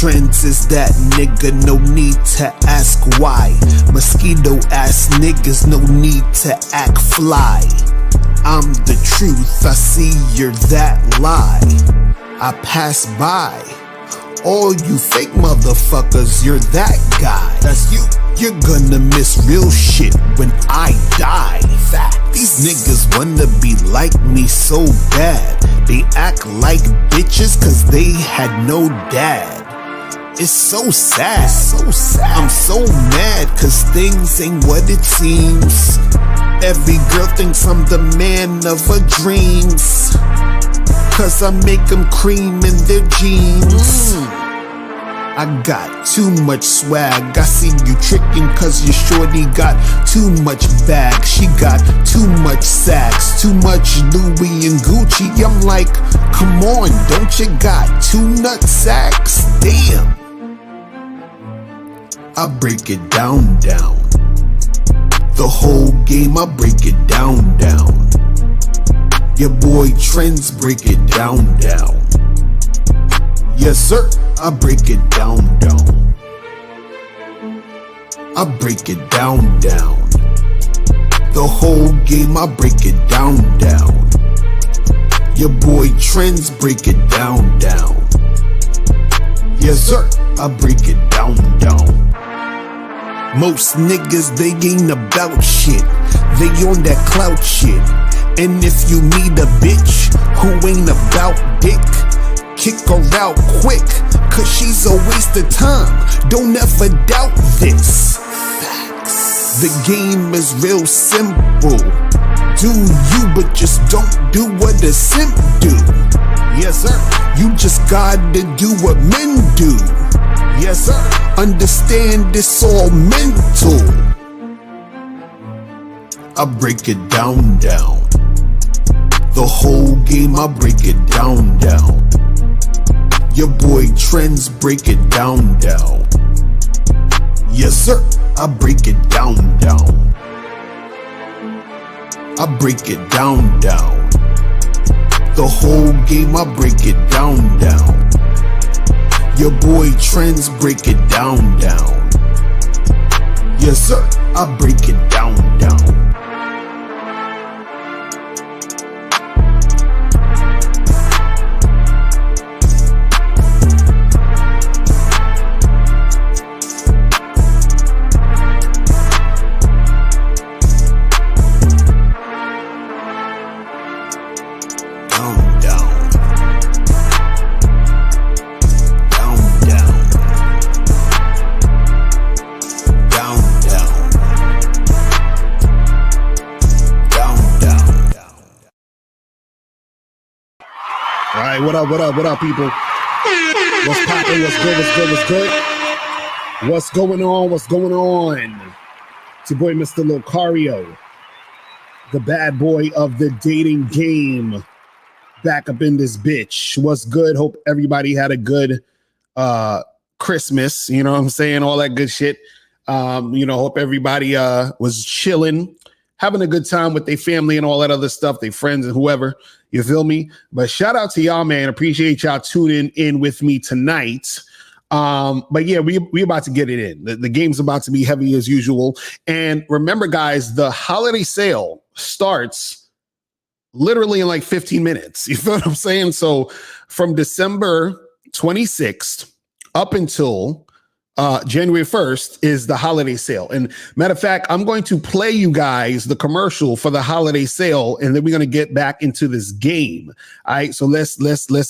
Trends is that nigga, no need to ask why. Mosquito ass niggas, no need to act fly. I'm the truth, I see you're that lie. I pass by. All you fake motherfuckers, you're that guy. That's you. You're gonna miss real shit when I die. Fact. These niggas wanna be like me so bad. They act like bitches cause they had no dad. It's so sad. I'm so mad cause things ain't what it seems. Every girl thinks I'm the man of her dreams, cause I make them cream in their jeans. I got too much swag. I see you tricking cause your shorty got too much bag. She got too much sacks, too much Louis and Gucci. I'm like, come on, don't you got two nut sacks? Damn. I break it down. The whole game, I break it down. Your boy Trends break it down. Yes sir, I break it down. I break it down. The whole game, I break it down. Your boy Trends break it down. Yes sir, I break it down. Most niggas, they ain't about shit. They on that clout shit. And if you meet a bitch who ain't about dick, kick her out quick, cause she's a waste of time. Don't ever doubt this. Facts. The game is real simple. Do you, but just don't do what a simp do. Yes sir. You just gotta do what men do. Yes sir. Understand it's all mental. I break it down. The whole game, I break it down. Your boy Trends break it down. Yes sir, I break it down. I break it down. The whole game, I break it down. Your boy Trends break it down. Yes sir, I break it down. What up, people? What's poppin'? What's good? What's going on? It's your boy, Mr. Locario, the bad boy of the dating game, back up in this bitch. What's good? Hope everybody had a good Christmas, you know what I'm saying? All that good shit. Hope everybody was chilling, having a good time with their family and all that other stuff, their friends and whoever. You feel me? But shout out to y'all, man. Appreciate y'all tuning in with me tonight. But yeah, we about to get it in. The game's about to be heavy as usual. And remember, guys, the holiday sale starts literally in like 15 minutes. You feel what I'm saying? So from December 26th up until January 1st is the holiday sale. And matter of fact, I'm going to play you guys the commercial for the holiday sale, and then we're going to get back into this game. All right, so let's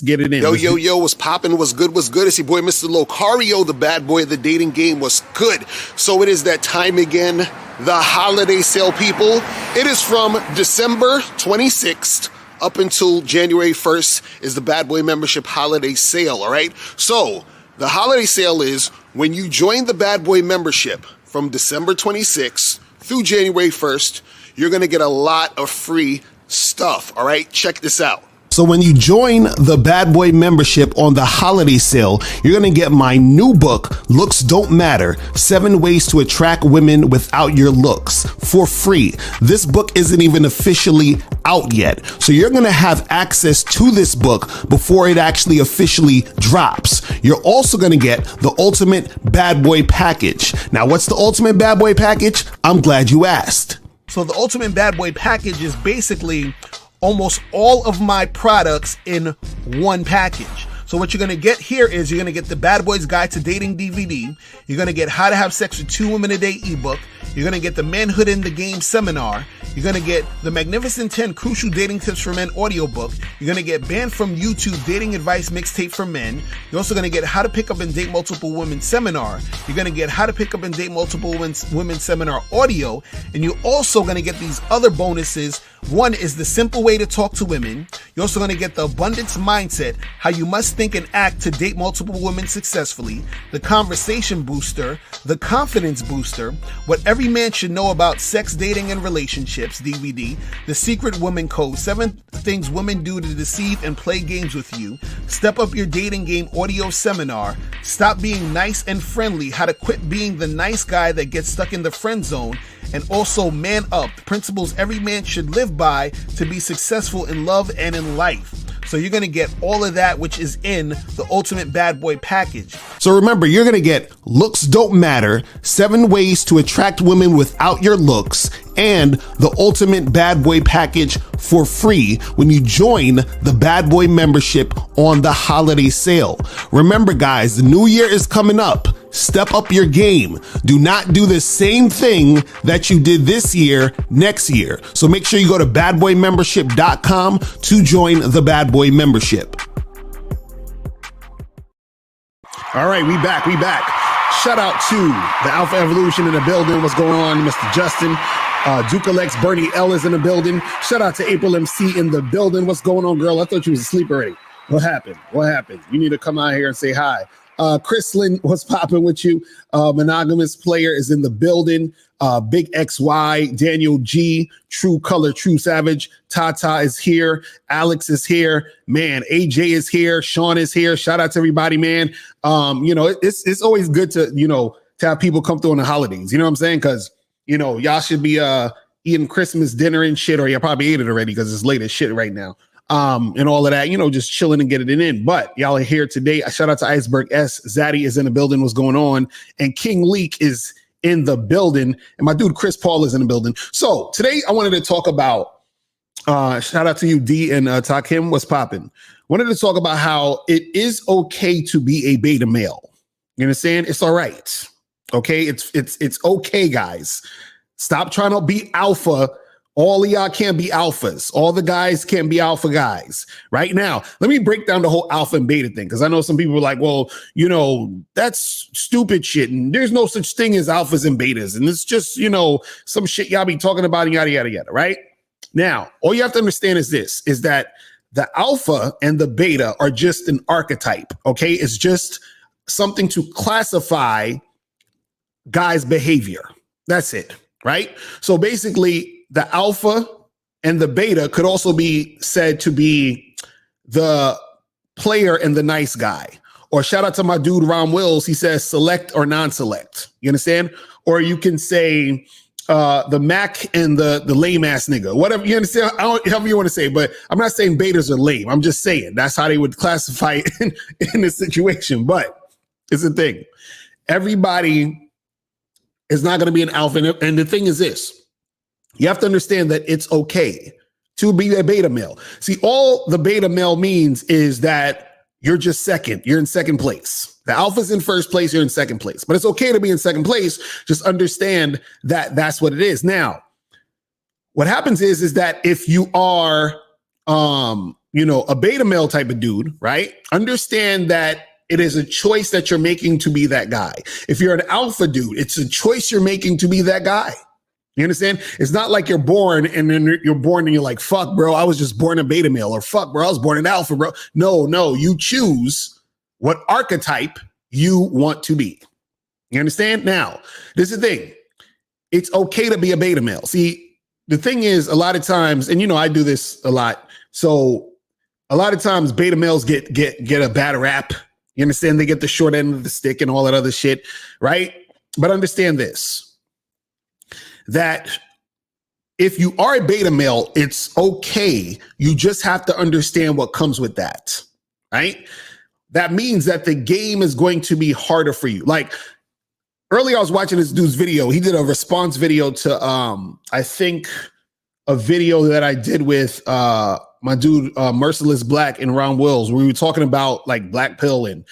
get it in. Yo, what's poppin'? What's good? It's your boy, Mr. Locario, the bad boy of the dating game. What's good? So it is that time again, the holiday sale, people. It is from December 26th up until January 1st is the bad boy membership holiday sale, all right? So the holiday sale is when you join the Bad Boy membership from December 26th through January 1st, you're going to get a lot of free stuff. All right, check this out. So when you join the Bad Boy membership on the holiday sale, you're going to get my new book, Looks Don't Matter, 7 Ways to Attract Women Without Your Looks, for free. This book isn't even officially out yet. So you're going to have access to this book before it actually officially drops. you're also going to get the ultimate bad boy package. Now, what's the ultimate bad boy package? I'm glad you asked. So the ultimate bad boy package is basically almost all of my products in one package. So what you're going to get here is you're going to get the Bad Boys Guide to Dating DVD. You're going to get How to Have Sex with 2 Women a Day ebook. You're going to get the Manhood in the Game seminar. You're going to get the Magnificent 10 Crucial Dating Tips for Men audiobook. You're going to get Banned from YouTube Dating Advice Mixtape for Men. You're also going to get How to Pick Up and Date Multiple Women seminar. You're going to get How to Pick Up and Date Multiple Women seminar audio. And you're also going to get these other bonuses. One is the simple way to talk to women. You're also going to get the abundance mindset, how you must think and act to date multiple women successfully, the conversation booster, the confidence booster, what every man should know about sex, dating, and relationships DVD, the secret woman code, 7 things women do to deceive and play games with you, step up your dating game audio seminar, stop being nice and friendly, how to quit being the nice guy that gets stuck in the friend zone, and also Man Up, principles every man should live by to be successful in love and in life. So you're going to get all of that, which is in the Ultimate Bad Boy package. So remember, you're going to get Looks Don't Matter, 7 ways to attract women without your looks, and the Ultimate Bad Boy package for free when you join the Bad Boy membership on the holiday sale. Remember, guys, the new year is coming up. Step up your game. Do not do the same thing that you did this year next year. So make sure you go to badboymembership.com to join the Bad Boy membership. All right, we back. Shout out to the Alpha Evolution in the building. What's going on, Mr. Justin? Duke Alex, Bernie L is in the building. Shout out to April MC in the building. What's going on, girl? I thought you was asleep already. What happened? You need to come out here and say hi. Chris Lynn, what's popping with you? Monogamous Player is in the building. Big XY, Daniel G, True Color, True Savage, Tata is here. Alex is here. Man, AJ is here. Sean is here. Shout out to everybody, man. It's always good to have people come through on the holidays. You know what I'm saying? Because y'all should be eating Christmas dinner and shit, or you probably ate it already because it's late as shit right now. And all of that, just chilling and getting it in. But y'all are here today. Shout out to Iceberg S. Zaddy is in the building. What's going on? And King Leak is in the building. And my dude Chris Paul is in the building. So today I wanted to talk about, shout out to you, D and Takim. What's popping? Wanted to talk about how it is okay to be a beta male. You understand? It's all right. Okay, it's okay, guys. Stop trying to be alpha. All of y'all can't be alphas. All the guys can't be alpha guys. Right now, let me break down the whole alpha and beta thing, because I know some people are like, well, that's stupid shit, and there's no such thing as alphas and betas, and it's just, some shit y'all be talking about and yada, yada, yada, right? Now, all you have to understand is this, is that the alpha and the beta are just an archetype, okay? It's just something to classify guys' behavior. That's it, right? So basically, the alpha and the beta could also be said to be the player and the nice guy. Or shout out to my dude, Ron Wills. He says select or non-select. You understand? Or you can say the Mac and the lame ass nigga. Whatever, you understand? However you want to say. But I'm not saying betas are lame. I'm just saying that's how they would classify it in this situation. But it's the thing. Everybody is not going to be an alpha. And the thing is this. You have to understand that it's okay to be a beta male. See, all the beta male means is that you're just second. You're in second place. The alpha's in first place. You're in second place. But it's okay to be in second place. Just understand that that's what it is. Now, what happens is that if you are, a beta male type of dude, right? Understand that it is a choice that you're making to be that guy. If you're an alpha dude, it's a choice you're making to be that guy. You understand? It's not like you're born and then you're born and you're like, fuck, bro, I was just born a beta male, or fuck, bro, I was born an alpha, bro. No, you choose what archetype you want to be. You understand? Now, this is the thing. It's okay to be a beta male. See, the thing is, a lot of times, and I do this a lot. So a lot of times beta males get a bad rap. You understand? They get the short end of the stick and all that other shit, right? But understand this. That if you are a beta male, it's okay. You just have to understand what comes with that, right? that means that the game is going to be harder for you. Like earlier, I was watching this dude's video. He did a response video to, I think, a video that I did with my dude, Merciless Black and Ron Wills, where we were talking about like Black Pill and,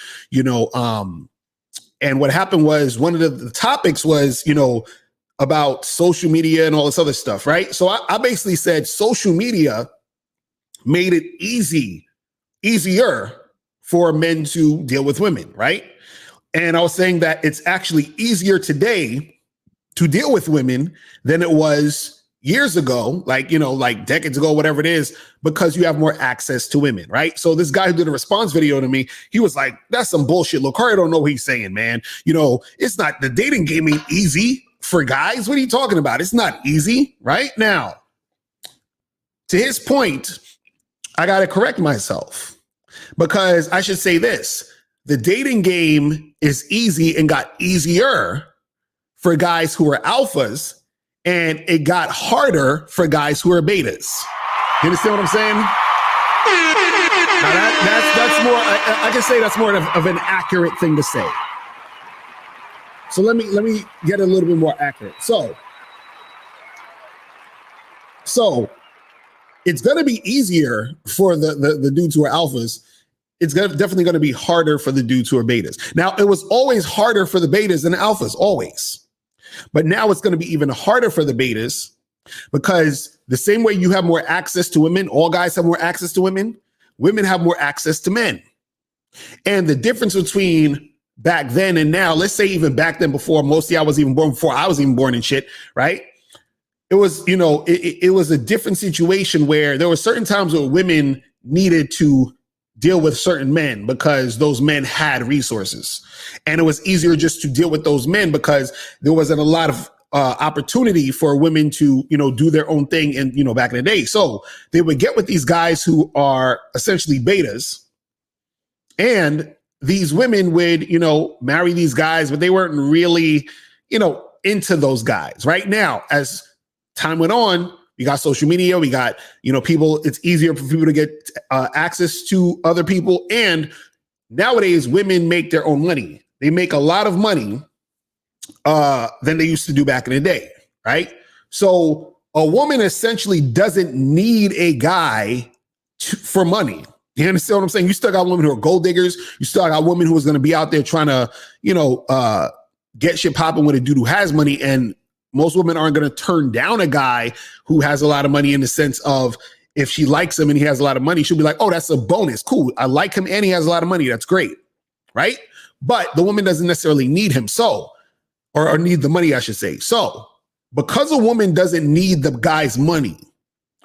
and what happened was one of the topics was, about social media and all this other stuff, right? So I basically said social media made it easier for men to deal with women, right? And I was saying that it's actually easier today to deal with women than it was years ago, like decades ago, whatever it is, because you have more access to women, right? So this guy who did a response video to me, he was like, that's some bullshit. Locario don't know what he's saying, man. It's not, the dating game ain't easy for guys. What are you talking about? It's not easy, right? Now, to his point, I got to correct myself because I should say this. The dating game is easy and got easier for guys who are alphas, and it got harder for guys who are betas. You understand what I'm saying? Now that's more, I can say that's more of an accurate thing to say. So let me get a little bit more accurate. So it's going to be easier for the dudes who are alphas. It's definitely going to be harder for the dudes who are betas. Now, it was always harder for the betas than the alphas, always. But now it's going to be even harder for the betas because the same way you have more access to women, all guys have more access to women, women have more access to men. And the difference between back then and now, let's say even back then before mostly I was even born, before I was even born and shit, right? It was, it was a different situation where there were certain times where women needed to deal with certain men because those men had resources. And it was easier just to deal with those men because there wasn't a lot of opportunity for women to, do their own thing and, back in the day. So they would get with these guys who are essentially betas, and these women would, marry these guys, but they weren't really, into those guys. Right now, as time went on, we got social media, we got, people, it's easier for people to get access to other people. And nowadays, women make their own money. They make a lot of money than they used to do back in the day, right? So a woman essentially doesn't need a guy for money. You understand what I'm saying? You still got women who are gold diggers. You still got women who is going to be out there trying to, get shit popping with a dude who has money. And most women aren't going to turn down a guy who has a lot of money in the sense of if she likes him and he has a lot of money, she'll be like, oh, that's a bonus. Cool. I like him and he has a lot of money. That's great. Right. But the woman doesn't necessarily need him. So, or need the money, I should say. So because a woman doesn't need the guy's money,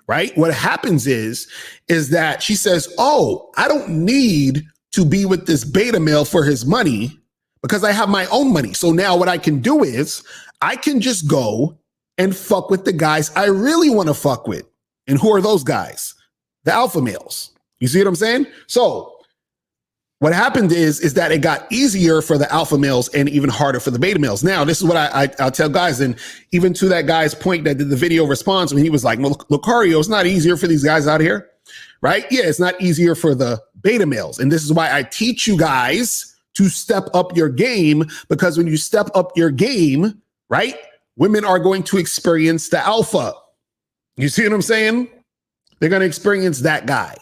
right? What happens is that she says, oh, I don't need to be with this beta male for his money because I have my own money. So now what I can do is I can just go and fuck with the guys I really want to fuck with. And who are those guys? The alpha males. You see what I'm saying? So what happened is that it got easier for the alpha males and even harder for the beta males. Now, this is what I'll tell guys. And even to that guy's point that did the video response when he was like, well, Locario, it's not easier for these guys out here, right? Yeah, it's not easier for the beta males. And this is why I teach you guys to step up your game, because when you step up your game, right, women are going to experience the alpha. You see what I'm saying? They're going to experience that guy.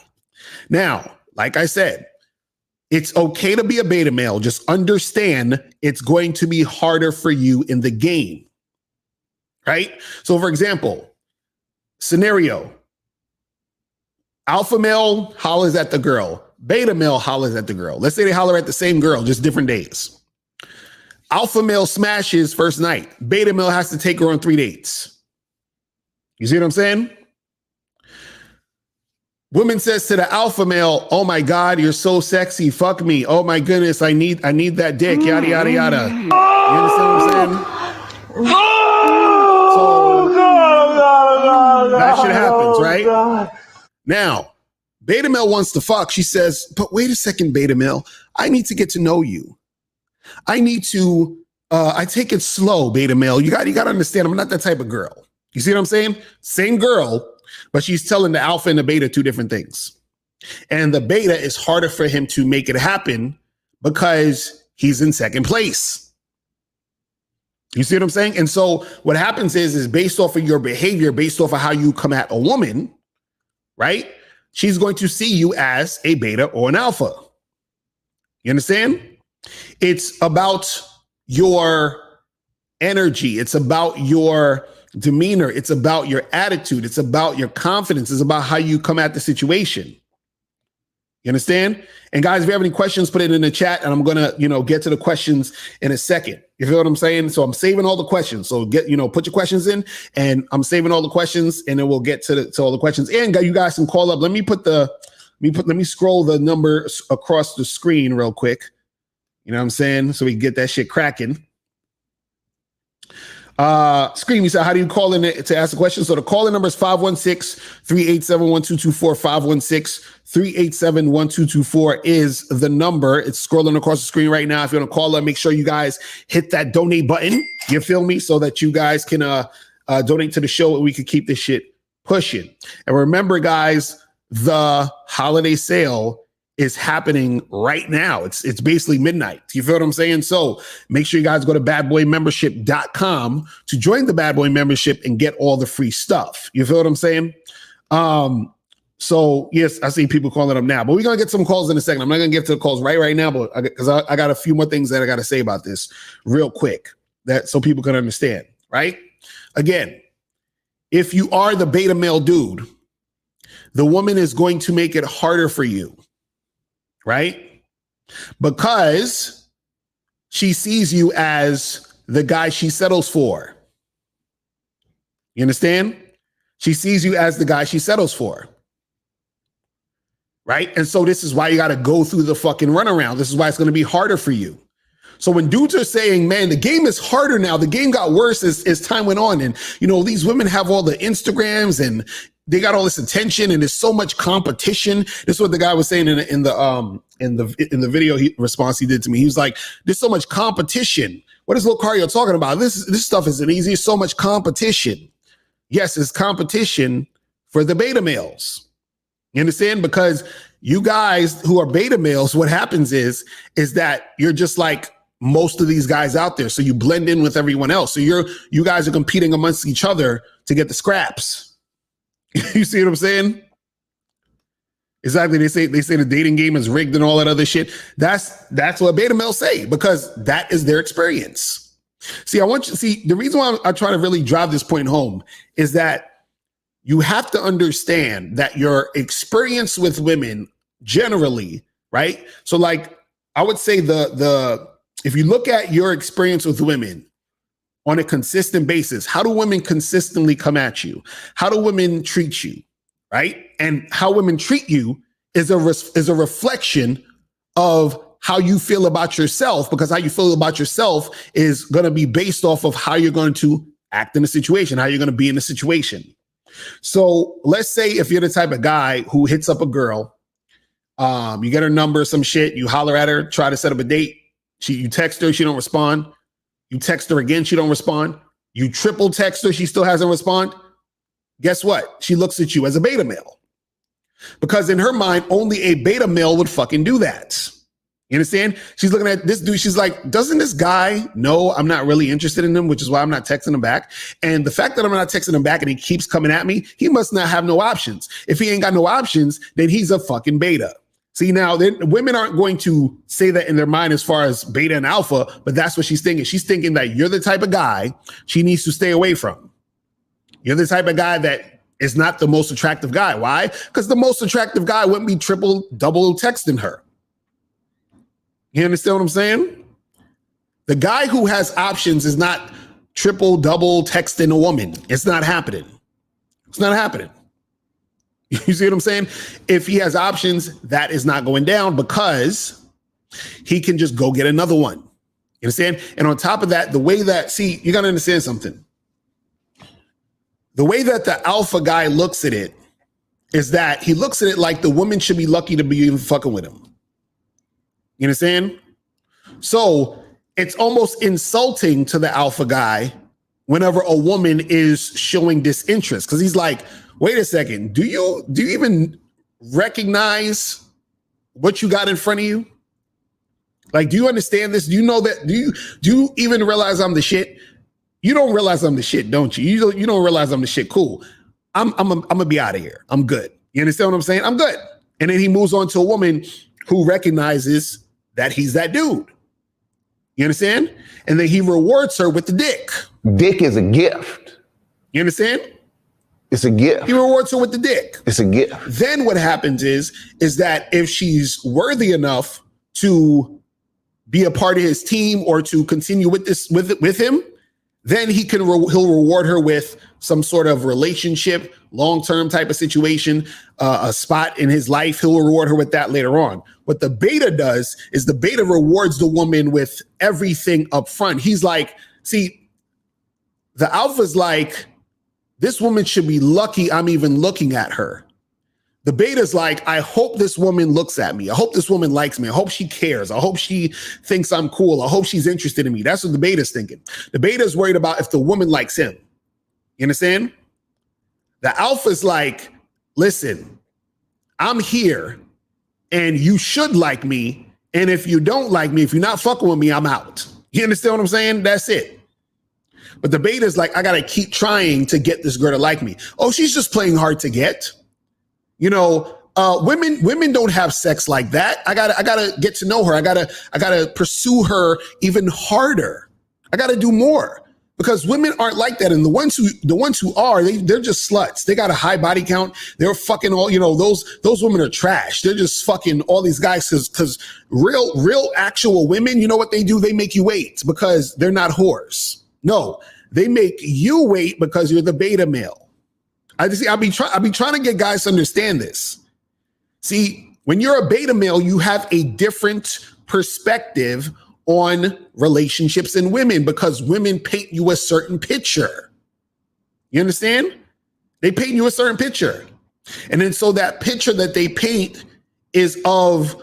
Now, like I said, it's okay to be a beta male. Just understand it's going to be harder for you in the game, right? So for example, scenario, alpha male hollers at the girl, beta male hollers at the girl. Let's say they holler at the same girl, just different days. Alpha male smashes first night. Beta male has to take her on 3 dates. You see what I'm saying? Woman says to the alpha male, oh my God, you're so sexy. Fuck me. Oh my goodness, I need that dick. Yada, yada, yada. You understand what I'm saying? So that shit happens, right? Now, beta male wants to fuck. She says, but wait a second, beta male. I need to get to know you. I need to, I take it slow, beta male. You got to understand, I'm not that type of girl. You see what I'm saying? Same girl, but she's telling the alpha and the beta two different things. And the beta is harder for him to make it happen because he's in second place. You see what I'm saying? And so what happens is based off of your behavior, based off of how you come at a woman, right? She's going to see you as a beta or an alpha. You understand? It's about your energy. It's about your demeanor. It's about your attitude. It's about your confidence. It's about how you come at the situation. You understand? And guys, if you have any questions, put it in the chat and I'm going to, get to the questions in a second. You feel what I'm saying? So I'm saving all the questions. So put your questions in and I'm saving all the questions and then we'll get to all the questions. And you guys can call up. Let me scroll the numbers across the screen real quick. You know what I'm saying? So we can get that shit cracking. Scream, you said, how do you call in to ask a question? So the call-in number is 516-387-1224, 516-387-1224 is the number. It's scrolling across the screen right now. If you want to call up, make sure you guys hit that donate button. You feel me? So that you guys can donate to the show and we can keep this shit pushing. And remember, guys, the holiday sale is happening right now. It's basically midnight. You feel what I'm saying? So make sure you guys go to badboymembership.com to join the Bad Boy membership and get all the free stuff. You feel what I'm saying? So yes, I see people calling up now, but we're going to get some calls in a second. I'm not going to get to the calls right now, but because I got a few more things that I got to say about this real quick so people can understand, right? Again, if you are the beta male dude, the woman is going to make it harder for you. Right? Because she sees you as the guy she settles for. You understand? She sees you as the guy she settles for. Right? And so this is why you got to go through the fucking runaround. This is why it's going to be harder for you. So when dudes are saying, man, the game is harder now, the game got worse as time went on. And, these women have all the Instagrams and they got all this attention and there's so much competition. This is what the guy was saying in the video response he did to me. He was like, there's so much competition. What is Locario talking about? This stuff isn't easy. It's so much competition. Yes, it's competition for the beta males. You understand? Because you guys who are beta males, what happens is that you're just like most of these guys out there. So you blend in with everyone else. So you guys are competing amongst each other to get the scraps. You see what I'm saying? Exactly. They say the dating game is rigged and all that other shit. That's what beta males say because that is their experience. See, the reason why I try to really drive this point home is that you have to understand that your experience with women generally, right? So like I would say if you look at your experience with women on a consistent basis, how do women consistently come at you? How do women treat you, right? And how women treat you is a reflection of how you feel about yourself, because how you feel about yourself is going to be based off of how you're going to act in a situation, how you're going to be in a situation. So let's say if you're the type of guy who hits up a girl, you get her number, some shit, you holler at her, try to set up a date. You text her, she don't respond. You text her again, she don't respond. You triple text her, she still hasn't responded. Guess what? She looks at you as a beta male. Because in her mind, only a beta male would fucking do that. You understand? She's looking at this dude. She's like, doesn't this guy know I'm not really interested in him, which is why I'm not texting him back. And the fact that I'm not texting him back and he keeps coming at me, he must not have no options. If he ain't got no options, then he's a fucking beta. See, now women aren't going to say that in their mind as far as beta and alpha, but that's what she's thinking. She's thinking that you're the type of guy she needs to stay away from. You're the type of guy that is not the most attractive guy. Why? Because the most attractive guy wouldn't be triple, double texting her. You understand what I'm saying? The guy who has options is not triple, double texting a woman. It's not happening. It's not happening. You see what I'm saying? If he has options, that is not going down because he can just go get another one. You understand? And on top of that, you got to understand something. The way that the alpha guy looks at it is that he looks at it like the woman should be lucky to be even fucking with him. You understand? So it's almost insulting to the alpha guy whenever a woman is showing disinterest, because he's like, wait a second, do you even recognize what you got in front of you? Like, do you understand this? Do you know that? Do you even realize I'm the shit? You don't realize I'm the shit, don't you? You don't realize I'm the shit. Cool. I'm gonna be out of here. I'm good. You understand what I'm saying? I'm good. And then he moves on to a woman who recognizes that he's that dude. You understand? And then he rewards her with the dick. Dick is a gift. You understand? It's a gift. He rewards her with the dick. It's a gift. Then what happens is that if she's worthy enough to be a part of his team or to continue with him, then he'll reward her with some sort of relationship, long-term type of situation, a spot in his life. He'll reward her with that later on. What the beta does is the beta rewards the woman with everything up front. He's like, see, the alpha's like, this woman should be lucky I'm even looking at her. The beta's like, I hope this woman looks at me. I hope this woman likes me. I hope she cares. I hope she thinks I'm cool. I hope she's interested in me. That's what the beta's thinking. The beta's worried about if the woman likes him. You understand? The alpha's like, listen, I'm here and you should like me. And if you don't like me, if you're not fucking with me, I'm out. You understand what I'm saying? That's it. But the beta's like, I got to keep trying to get this girl to like me. Oh, she's just playing hard to get. You know, women don't have sex like that. I gotta get to know her. I gotta pursue her even harder. I gotta do more because women aren't like that. And the ones who are, they're just sluts. They got a high body count. They're fucking all, you know, those women are trash. They're just fucking all these guys because real actual women, you know what they do? They make you wait because they're not whores. No, they make you wait because you're the beta male. I'll be trying to get guys to understand this. See, when you're a beta male, you have a different perspective on relationships and women because women paint you a certain picture. You understand? They paint you a certain picture. And then so that picture that they paint is of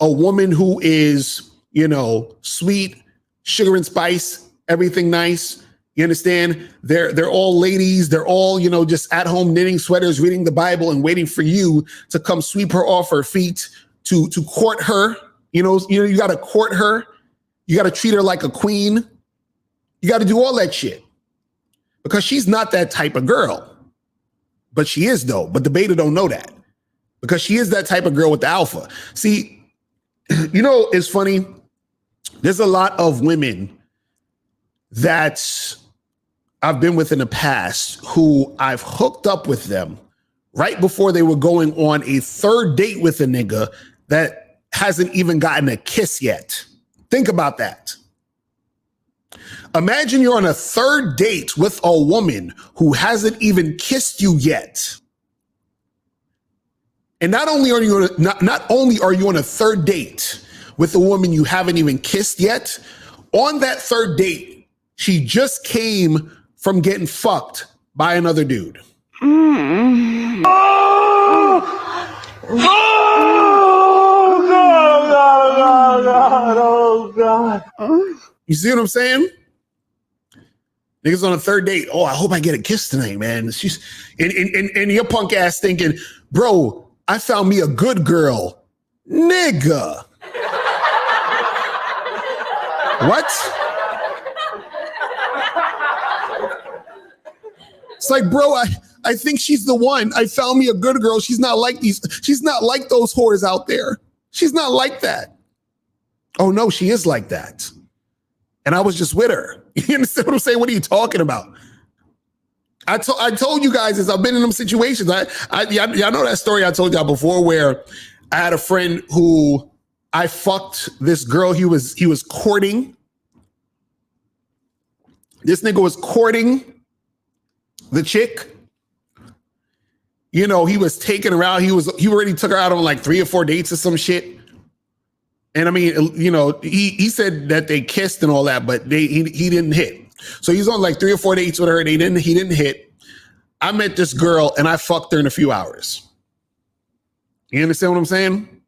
a woman who is, you know, sweet, sugar and spice, everything nice. You understand? They're all ladies. They're all, you know, just at home knitting sweaters, reading the Bible and waiting for you to come sweep her off her feet to court her. You got to court her. You got to treat her like a queen. You got to do all that shit because she's not that type of girl, but she is though. But the beta don't know that because she is that type of girl with the alpha. See, you know, it's funny. There's a lot of women that I've been with in the past who I've hooked up with them right before they were going on a third date with a nigga that hasn't even gotten a kiss yet. Think about that. Imagine you're on a third date with a woman who hasn't even kissed you yet. And not only are you on a third date with a woman you haven't even kissed yet, on that third date, she just came from getting fucked by another dude. Oh, God. You see what I'm saying? Niggas on a third date. Oh, I hope I get a kiss tonight, man. She's and your punk ass thinking, bro, I found me a good girl. Nigga. What? It's like, bro, I think she's the one. I found me a good girl. She's not like those whores out there. She's not like that. Oh no, she is like that. And I was just with her. You understand what I'm saying? What are you talking about? I told you guys this. I've been in them situations. Y'all know that story I told y'all before where I had a friend who I fucked this girl he was courting. This nigga was courting the chick. You know, he was taking her out. He already took her out on like 3 or 4 dates or some shit. And I mean, you know, he said that they kissed and all that, but he didn't hit. So he's on like 3 or 4 dates with her. He didn't hit. I met this girl and I fucked her in a few hours. You understand what I'm saying?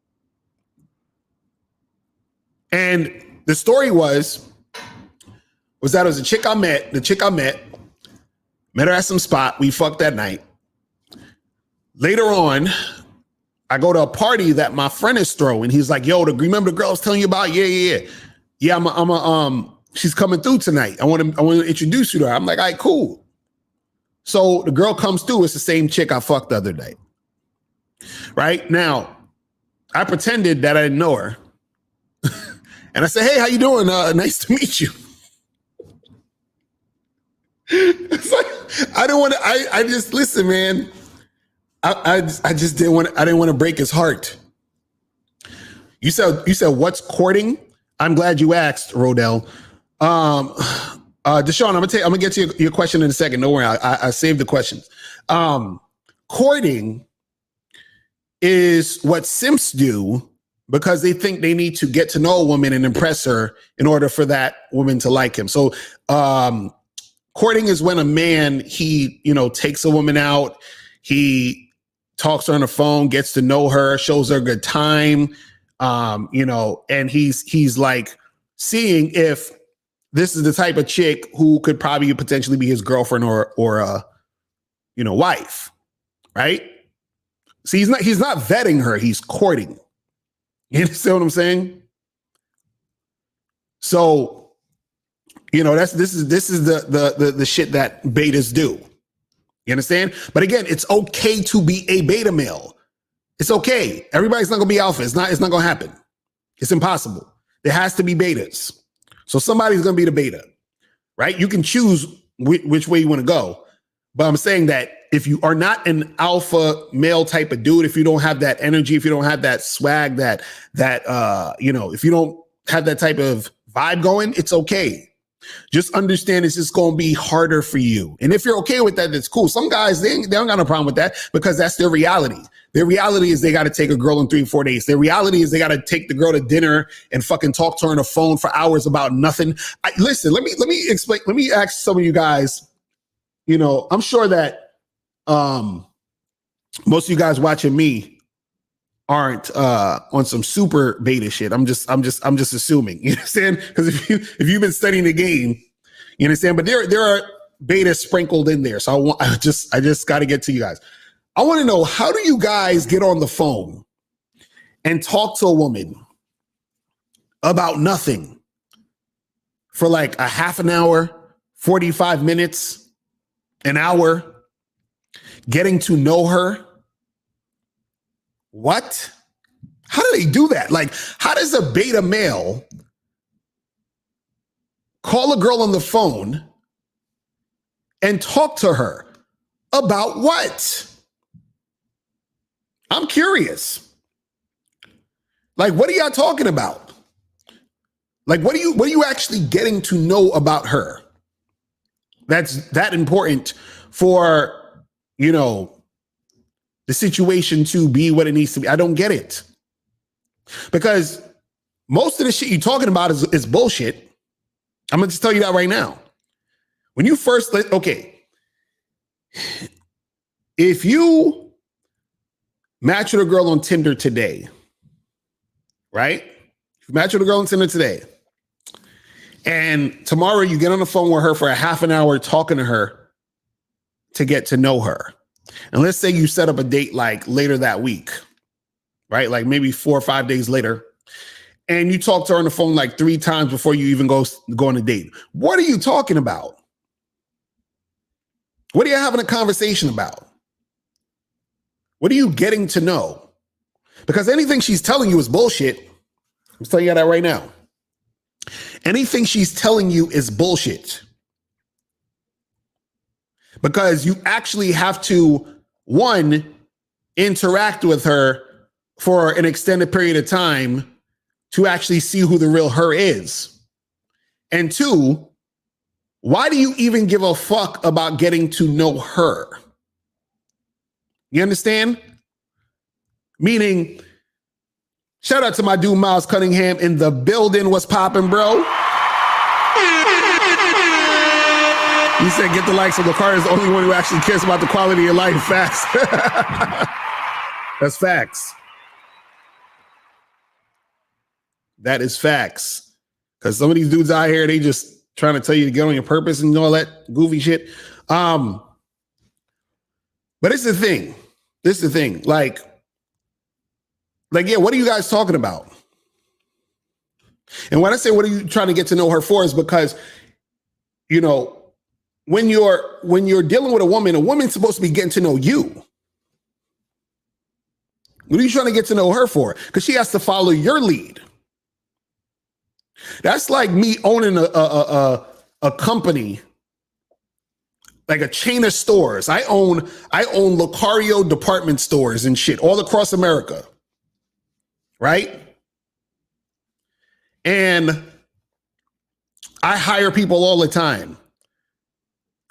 And the story was that it was a chick I met. The chick I met her at some spot. We fucked that night. Later on, I go to a party that my friend is throwing. He's like, yo, remember the girl I was telling you about? Yeah. Yeah, she's coming through tonight. I want to introduce you to her. I'm like, all right, cool. So the girl comes through. It's the same chick I fucked the other day. Right now, I pretended that I didn't know her. And I said, hey, how you doing? Nice to meet you. It's like, I don't want to, I just, listen, man. I just didn't want to break his heart. You said what's courting? I'm glad you asked, Rodell. Deshaun, I'm gonna get to your question in a second. Don't worry, I saved the questions. Courting is what simps do because they think they need to get to know a woman and impress her in order for that woman to like him. So courting is when a man, he, takes a woman out, he talks to her on the phone, gets to know her, shows her a good time, and he's like seeing if this is the type of chick who could probably potentially be his girlfriend or wife, right? See, he's not vetting her, he's courting. You understand what I'm saying? So, this is the shit that betas do. You understand? But again, it's okay to be a beta male. It's okay. Everybody's not gonna be alpha. It's not gonna happen. It's impossible. There has to be betas. So somebody's gonna be the beta, right? You can choose which way you want to go. But I'm saying that if you are not an alpha male type of dude, if you don't have that energy, if you don't have that swag, that if you don't have that type of vibe going, it's okay. Just understand it's just going to be harder for you. And if you're okay with that, that's cool. Some guys, they don't got no problem with that because that's their reality. Their reality is they got to take a girl in 3 or 4 days. Their reality is they got to take the girl to dinner and fucking talk to her on the phone for hours about nothing. Listen, let me explain. Let me ask some of you guys, I'm sure that most of you guys watching me aren't on some super beta shit. I'm just assuming. You understand? Because if you've been studying the game, you understand. But there are betas sprinkled in there. So I just got to get to you guys. I want to know, how do you guys get on the phone and talk to a woman about nothing for like a half an hour, 45 minutes, an hour, getting to know her? What? How do they do that? Like, how does a beta male call a girl on the phone and talk to her about what? I'm curious. Like, what are y'all talking about? Like, what are you actually getting to know about her? That's that important for, the situation to be what it needs to be. I don't get it. Because most of the shit you're talking about is bullshit. I'm going to just tell you that right now. When you first, if you match with a girl on Tinder today, right? If you match with a girl on Tinder today, and tomorrow you get on the phone with her for a half an hour talking to her to get to know her. And let's say you set up a date like later that week, right? Like maybe 4 or 5 days later. And you talk to her on the phone like 3 times before you even go on a date. What are you talking about? What are you having a conversation about? What are you getting to know? Because anything she's telling you is bullshit. I'm telling you that right now. Anything she's telling you is bullshit. Because you actually have to, one, interact with her for an extended period of time to actually see who the real her is. And 2, why do you even give a fuck about getting to know her? You understand? Meaning, shout out to my dude Miles Cunningham in the building. What's popping, bro? He said, get the likes of Locario is the only one who actually cares about the quality of life. Facts. That's facts. That is facts. Because some of these dudes out here, they just trying to tell you to get on your purpose and all that goofy shit. But it's the thing. Like, Like, yeah, what are you guys talking about? And when I say what are you trying to get to know her for is because, you know, when you're dealing with a woman's supposed to be getting to know you. What are you trying to get to know her for? Because she has to follow your lead. That's like me owning a company, like a chain of stores. I own Locario department stores and shit all across America. Right? And I hire people all the time.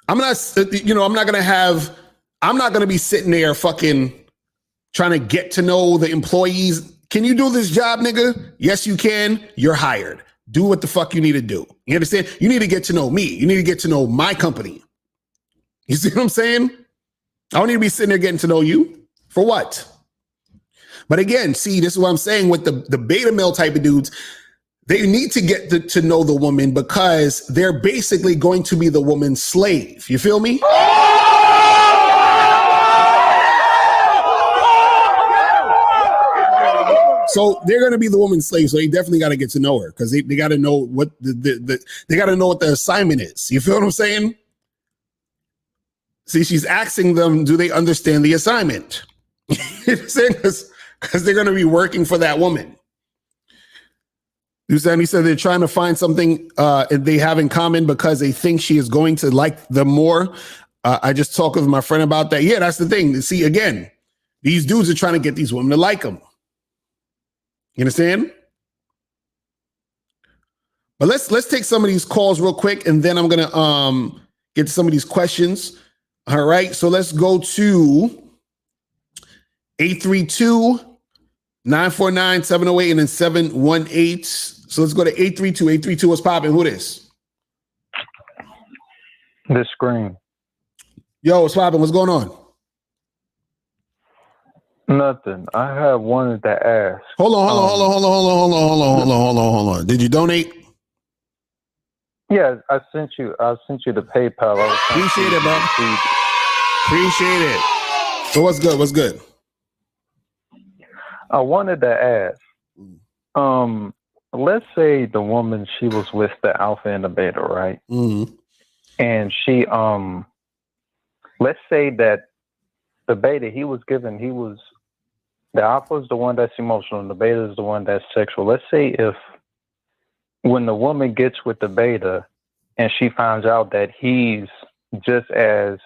I'm not going to be sitting there fucking trying to get to know the employees. Can you do this job, nigga? Yes, you can. You're hired. Do what the fuck you need to do. You understand? You need to get to know me. You need to get to know my company. You see what I'm saying? I don't need to be sitting there getting to know you. For what? But again, see, this is what I'm saying with the beta male type of dudes. They need to get to know the woman because they're basically going to be the woman's slave. You feel me? So they're going to be the woman's slave. So they definitely got to get to know her because they got to know what they got to know what the assignment is. You feel what I'm saying? See, she's asking them, do they understand the assignment? Because they're going to be working for that woman. He said they're trying to find something they have in common because they think she is going to like them more. I just talked with my friend about that. Yeah, that's the thing. See, again, these dudes are trying to get these women to like them. You understand? But let's take some of these calls real quick, and then I'm gonna get to some of these questions. All right, so let's go to 832-949-708 and then 718. So let's go to 832. 832, what's popping? Who this? The screen. Yo, what's popping? What's going on? Nothing. I have wanted to ask. Hold on. Did you donate? Yeah, I sent you the PayPal. Appreciate it, bro. Appreciate it. So what's good? I wanted to ask. Let's say the woman, she was with the alpha and the beta, right? Mm-hmm. And she let's say that the beta, the alpha is the one that's emotional and the beta is the one that's sexual. Let's say if when the woman gets with the beta and she finds out that he's just as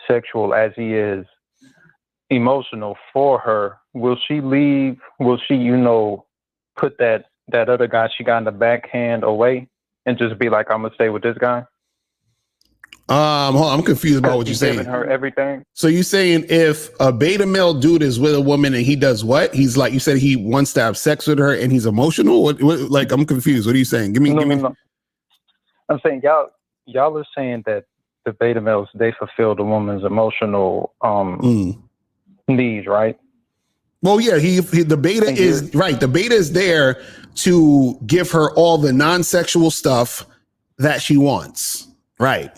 sexual as he is emotional for her, will she leave? Will she, put that other guy she got in the backhand away and just be like, I'm gonna stay with this guy? Hold on, I'm confused about what you're saying. Giving her everything. So you're saying if a beta male dude is with a woman and he does what? He's like, you said he wants to have sex with her and he's emotional? What like, I'm confused. What are you saying? Give me. No. I'm saying y'all are saying that the beta males, they fulfill the woman's emotional needs, right? Well, yeah, the beta is right. The beta is there to give her all the non-sexual stuff that she wants. Right.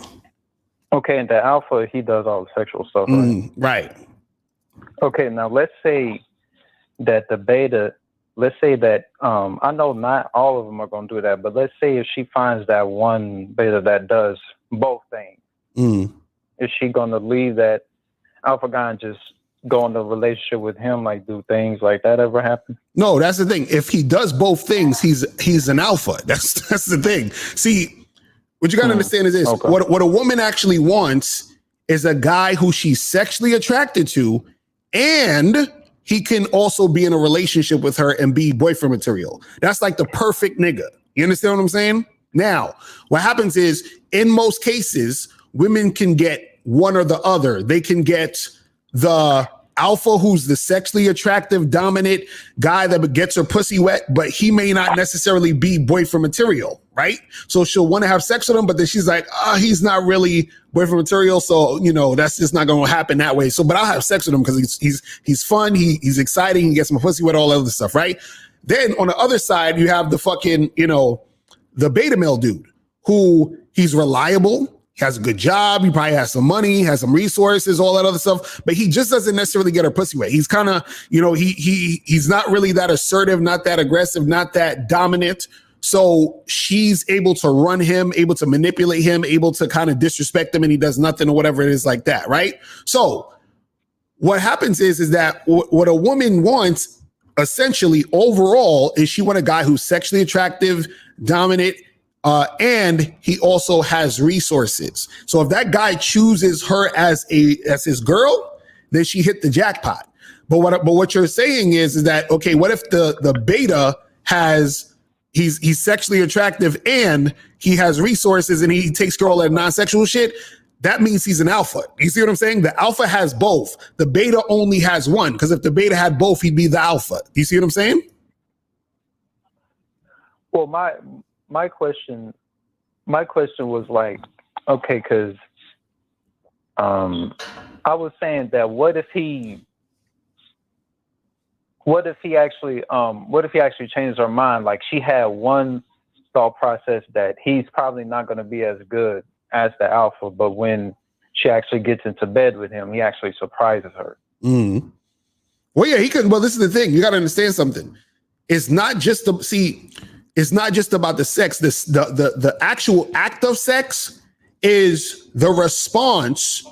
Okay, and the alpha, he does all the sexual stuff, right? Right. Okay, now let's say that the beta, I know not all of them are going to do that, but let's say if she finds that one beta that does both things, is she going to leave that alpha guy and just go into a relationship with him, like do things like that ever happen? No, that's the thing. If he does both things, he's an alpha. That's the thing. See, what you got to understand is this. Okay. What a woman actually wants is a guy who she's sexually attracted to, and he can also be in a relationship with her and be boyfriend material. That's like the perfect nigga. You understand what I'm saying? Now, what happens is, in most cases, women can get one or the other. They can get the alpha who's the sexually attractive, dominant guy that gets her pussy wet, but he may not necessarily be boyfriend material, right? So she'll want to have sex with him, but then she's like, he's not really boyfriend material. So, that's just not going to happen that way. So, but I'll have sex with him because he's fun. He's exciting. He gets my pussy wet, all that other stuff, right? Then on the other side, you have the fucking, the beta male dude who he's reliable. He has a good job. He probably has some money, has some resources, all that other stuff. But he just doesn't necessarily get her pussy wet. He's kind of, he's not really that assertive, not that aggressive, not that dominant. So she's able to run him, able to manipulate him, able to kind of disrespect him, and he does nothing or whatever it is like that, right? So what happens is that what a woman wants, essentially, overall, is she want a guy who's sexually attractive, dominant, and he also has resources. So if that guy chooses her as his girl, then she hit the jackpot. But what you're saying is that, okay, what if the beta he's sexually attractive and he has resources and he takes care of all that non-sexual shit? That means he's an alpha. You see what I'm saying? The alpha has both. The beta only has one, because if the beta had both, he'd be the alpha. You see what I'm saying? Well, my question was like, okay, because I was saying that what if he actually changed her mind? Like, she had one thought process that he's probably not going to be as good as the alpha, but when she actually gets into bed with him, he actually surprises her. Mm. Well, yeah, he could. Well, this is the thing. You got to understand something. It's not just it's not just about the sex. The actual act of sex is the response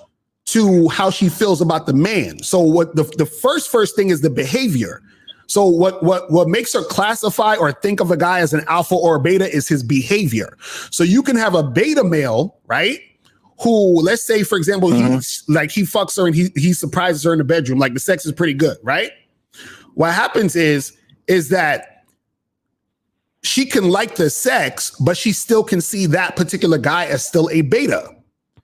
to how she feels about the man. So what the first thing is the behavior. So what makes her classify or think of a guy as an alpha or a beta is his behavior. So you can have a beta male, right? Who, let's say, for example, he fucks her and he surprises her in the bedroom. Like, the sex is pretty good, right? What happens is that she can like the sex, but she still can see that particular guy as still a beta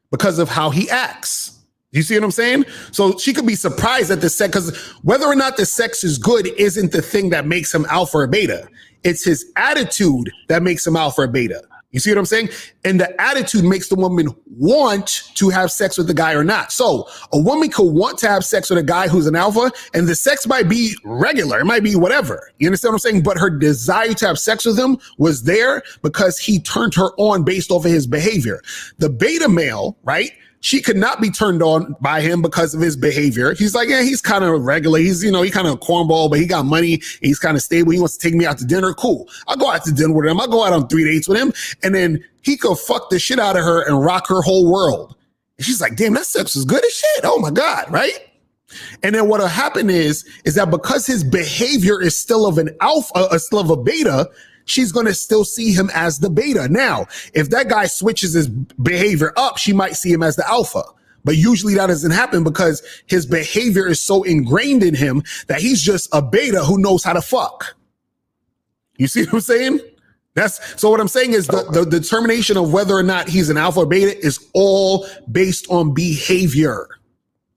because of how he acts. You see what I'm saying? So she could be surprised at the sex, because whether or not the sex is good isn't the thing that makes him alpha or beta. It's his attitude that makes him alpha or beta. You see what I'm saying? And the attitude makes the woman want to have sex with the guy or not. So a woman could want to have sex with a guy who's an alpha, and the sex might be regular. It might be whatever. You understand what I'm saying? But her desire to have sex with him was there because he turned her on based off of his behavior. The beta male, right? She could not be turned on by him because of his behavior. He's like, yeah, he's kind of regular. He's, he kind of cornball, but he got money. He's kind of stable. He wants to take me out to dinner. Cool. I'll go out to dinner with him. I'll go out on 3 dates with him. And then he could fuck the shit out of her and rock her whole world. And she's like, damn, that sex is good as shit. Oh my God. Right. And then what'll happen is that because his behavior is still of an alpha, still of a beta, she's going to still see him as the beta. Now, if that guy switches his behavior up, she might see him as the alpha. But usually that doesn't happen because his behavior is so ingrained in him that he's just a beta who knows how to fuck. You see what I'm saying? So what I'm saying is the determination of whether or not he's an alpha or beta is all based on behavior.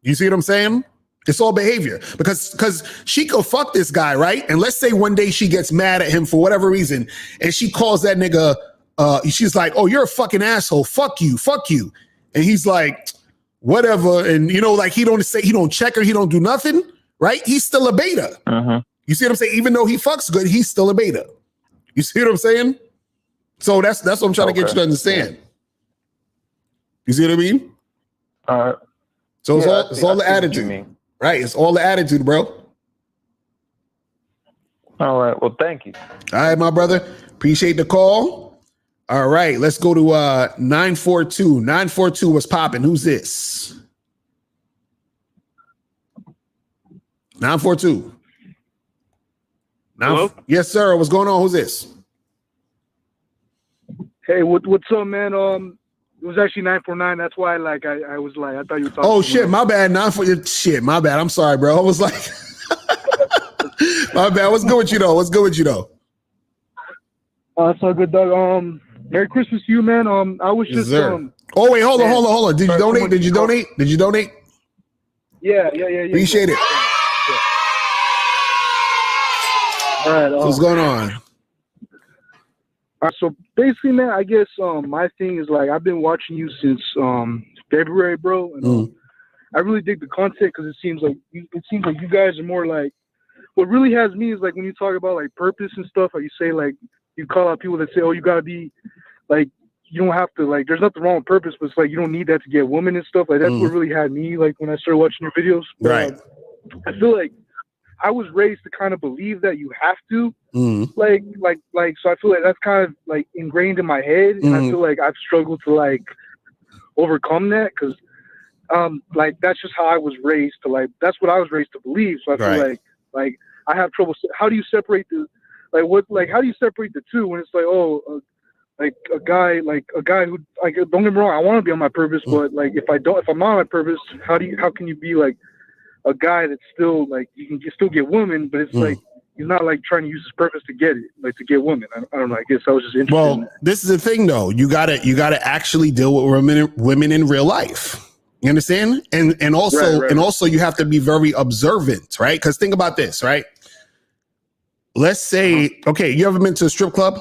You see what I'm saying? It's all behavior, because she could fuck this guy, right? And let's say one day she gets mad at him for whatever reason, and she calls that nigga, she's like, oh, you're a fucking asshole. Fuck you. And he's like, whatever. And, like, he don't check her. He don't do nothing, right? He's still a beta. Uh-huh. You see what I'm saying? Even though he fucks good, he's still a beta. You see what I'm saying? So that's what I'm trying to get you to understand. You see what I mean? So it's all the attitude. Right, it's all the attitude, bro. All right, well, thank you. All right, my brother. Appreciate the call. All right, let's go to 942. 942, what's popping? Who's this? 942. Hello? Yes, sir. What's going on? Who's this? Hey, what's up, man? It was actually 949. That's why, I was like, I thought you were talking. Oh shit, my bad. 948. Shit, my bad. I'm sorry, bro. I was like, my bad. What's good with you though? It's all good, Doug. Merry Christmas to you, man. I was just. Oh wait, hold on. Did you donate? Yeah. Appreciate it. All right. What's going on? So basically, man, I guess my thing is, like, I've been watching you since February, bro, and I really dig the content because it seems like you guys are more like, what really has me is like when you talk about like purpose and stuff, like you say, like you call out people that say, oh, you gotta be like you don't have to like. There's nothing wrong with purpose, but it's like you don't need that to get women and stuff. Like that's what really had me like when I started watching your videos. Right. I feel like I was raised to kind of believe that you have to, like. So I feel like that's kind of like ingrained in my head, and I feel like I've struggled to like overcome that because, like that's just how I was raised to like. That's what I was raised to believe. So I feel like I have trouble. How do you separate the, like what, like how do you separate the two when it's like like a guy who like don't get me wrong, I want to be on my purpose, but like if I'm not on my purpose, how can you be like a guy that's still like you can still get women, but it's like he's not like trying to use his purpose to get it, like to get women. I don't know. I guess I was just interested. Well, this is the thing though. You gotta actually deal with women in real life. You understand? And also you have to be very observant, right? Because think about this, right? Let's say, okay, you ever been to a strip club?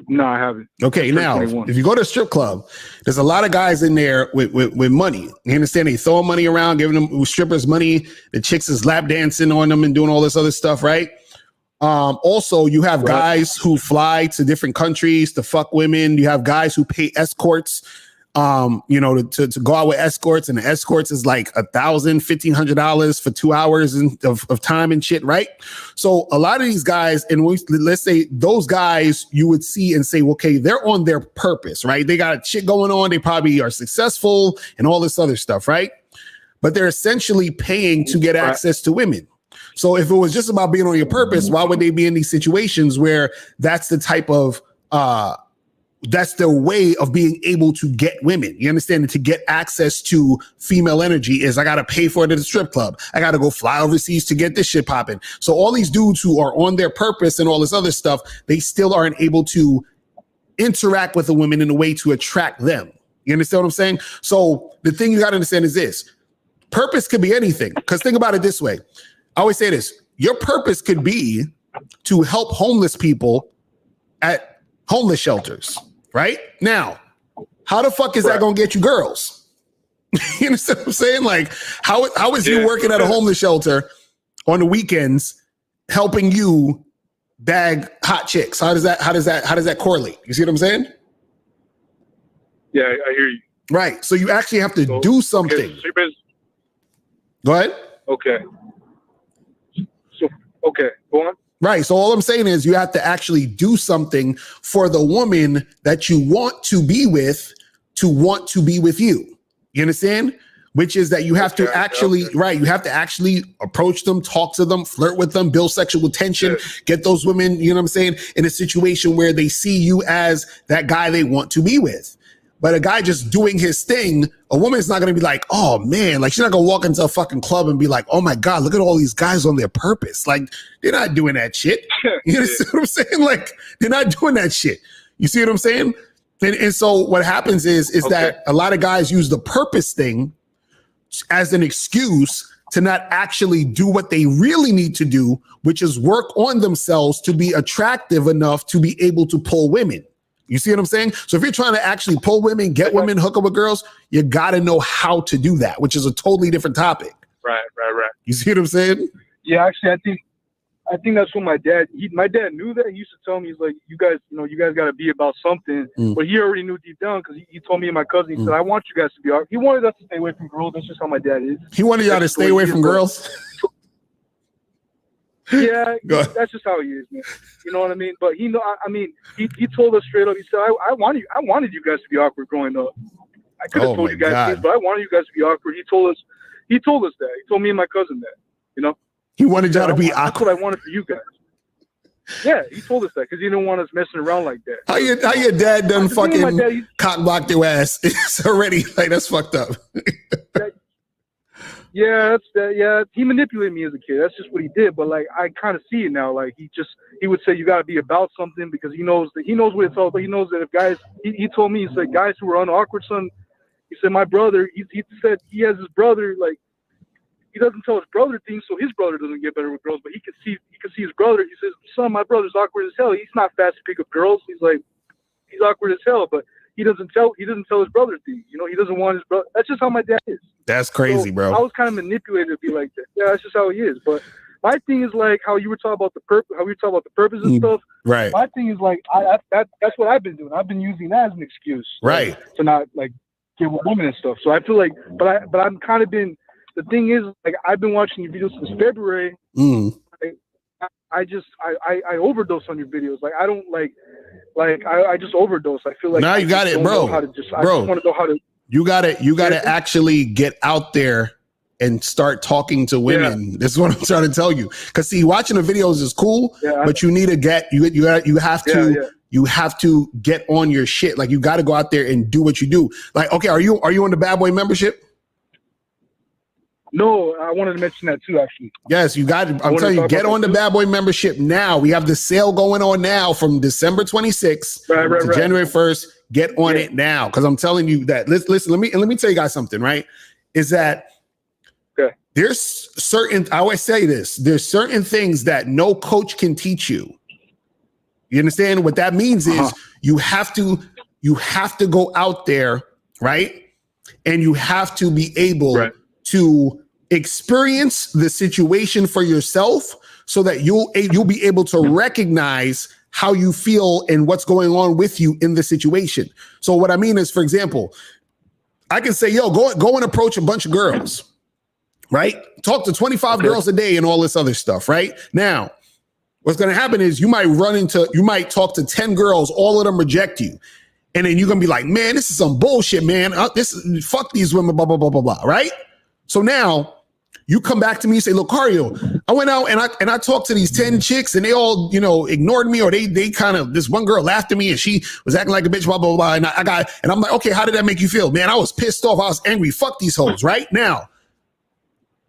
No, I haven't. Okay, now if you go to a strip club, there's a lot of guys in there with money. You understand? They throwing money around, giving them strippers money. The chicks is lap dancing on them and doing all this other stuff, right? Also, you have guys who fly to different countries to fuck women. You have guys who pay escorts. To go out with escorts, and the escorts is like $1,000-$1,500 for 2 hours of time and shit, right? So a lot of these guys, and let's say those guys you would see and say, okay, they're on their purpose, right? They got shit going on. They probably are successful and all this other stuff, right? But they're essentially paying to get access to women. So if it was just about being on your purpose, why would they be in these situations where that's the type of that's their way of being able to get women? You understand? And to get access to female energy is I got to pay for it at a strip club. I got to go fly overseas to get this shit popping. So all these dudes who are on their purpose and all this other stuff, they still aren't able to interact with the women in a way to attract them. You understand what I'm saying? So the thing you got to understand is this. Purpose could be anything. Because think about it this way. I always say this. Your purpose could be to help homeless people at homeless shelters. Right now, how the fuck is that gonna get you girls? You understand what I'm saying? Like, how is you working at a homeless shelter on the weekends helping you bag hot chicks? How does that correlate? You see what I'm saying? Yeah, I hear you. Right. So you actually have to do something. Okay, Go ahead. Okay. So go on. Right. So all I'm saying is you have to actually do something for the woman that you want to be with to want to be with you. You understand? Which is that you have to actually, you have to actually approach them, talk to them, flirt with them, build sexual tension, get those women, you know what I'm saying, in a situation where they see you as that guy they want to be with. But a guy just doing his thing, a woman's not going to be like, oh man, like she's not going to walk into a fucking club and be like, oh my God, look at all these guys on their purpose. Like they're not doing that shit. You see what I'm saying? Like they're not doing that shit. You see what I'm saying? And so what happens is that a lot of guys use the purpose thing as an excuse to not actually do what they really need to do, which is work on themselves to be attractive enough to be able to pull women. You see what I'm saying? So if you're trying to actually pull women, get women, hook up with girls, you got to know how to do that, which is a totally different topic. Right. You see what I'm saying? Yeah, actually, I think that's what my dad knew that. He used to tell me, he's like, you guys got to be about something. But he already knew deep down because he told me and my cousin, he said, I want you guys to be out. He wanted us to stay away from girls. That's just how my dad is. He wanted y'all to stay away from girls? Yeah, that's just how he is, man. You know what I mean? But he told us straight up. He said, I wanted you guys to be awkward growing up. I could have told you guys this, but I wanted you guys to be awkward. He told us that. He told me and my cousin that. You know, he wanted y'all to be awkward. That's what I wanted for you guys. Yeah, he told us that because he didn't want us messing around like that. How your dad done fucking cock blocked your ass? It's already like that's fucked up. Yeah, he manipulated me as a kid. That's just what he did. But like, I kind of see it now. Like, he would say you got to be about something because he knows what it's all about. He knows that if guys, he told me, he said guys who are unawkward, son. He said my brother. He said he has his brother. Like, he doesn't tell his brother things, so his brother doesn't get better with girls. But he can see his brother. He says, son, my brother's awkward as hell. He's not fast to pick up girls. He's like, he's awkward as hell, but he doesn't tell his brother things. You know, he doesn't want his brother. That's just how my dad is. That's crazy, bro. I was kind of manipulated to be like that. Yeah, that's just how he is. But my thing is like how you were talking about the purpose and stuff. Right. My thing is like that's what I've been doing. I've been using that as an excuse, Right, to not like get with women and stuff. So I feel like, but I'm kind of been. The thing is, like, I've been watching your videos since February. I overdose on your videos. Like, I don't like I just overdose. I feel like now you got it, bro. I just want to know how to. You got to actually get out there and start talking to women. Yeah. This is what I'm trying to tell you. Because see, watching the videos is cool, but you need to get you have to get on your shit. Like, you got to go out there and do what you do. Like, okay, are you on the Bad Boy membership? No, I wanted to mention that too, actually. Yes, you got it. I'm telling you, get on the Bad Boy membership now. We have the sale going on now from December 26th to January 1st. Get on it now, because I'm telling you that. Listen, let me tell you guys something, right? Is that there's certain, I always say this, there's certain things that no coach can teach you. You understand? What that means is you have to go out there, right? And you have to be able to experience the situation for yourself, so that you'll be able to recognize how you feel and what's going on with you in the situation. So what I mean is, for example, I can say, yo, go and approach a bunch of girls, right? Talk to 25 girls a day and all this other stuff, right? Now, what's going to happen is you might talk to 10 girls, all of them reject you. And then you're going to be like, man, this is some bullshit, man. Fuck these women, blah, blah, blah, blah, blah, right? So now you come back to me and say, Locario, I went out and I talked to these 10 chicks and they all, ignored me, or they kind of, this one girl laughed at me and she was acting like a bitch, blah, blah, blah. And I'm like, okay, how did that make you feel? Man, I was pissed off. I was angry. Fuck these hoes, right? Now,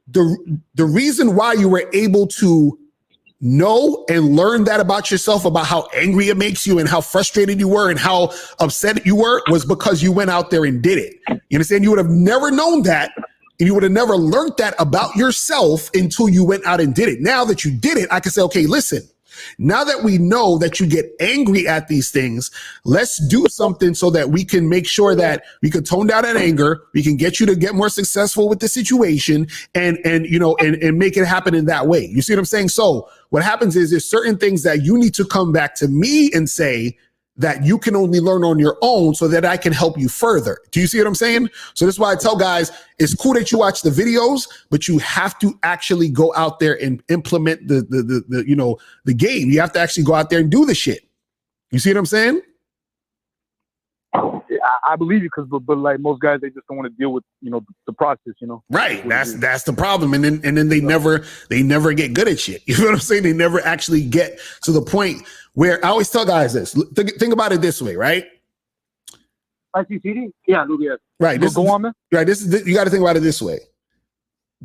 the reason why you were able to know and learn that about yourself, about how angry it makes you and how frustrated you were and how upset you were, was because you went out there and did it. You understand? You would have never known that. And you would have never learned that about yourself until you went out and did it. Now that you did it, I can say, okay, listen, now that we know that you get angry at these things, let's do something so that we can make sure that we can tone down that anger. We can get you to get more successful with the situation and make it happen in that way. You see what I'm saying? So what happens is there's certain things that you need to come back to me and say that you can only learn on your own, so that I can help you further. Do you see what I'm saying? So this is why I tell guys, it's cool that you watch the videos, but you have to actually go out there and implement the game. You have to actually go out there and do the shit. You see what I'm saying? I believe you, but like most guys, they just don't want to deal with the process. Right. That's the problem. And then they never get good at shit. You know what I'm saying? They never actually get to the point where I always tell guys this. Think about it this way, right? ICCD? Yeah, right. Go on, man. Right. You got to think about it this way.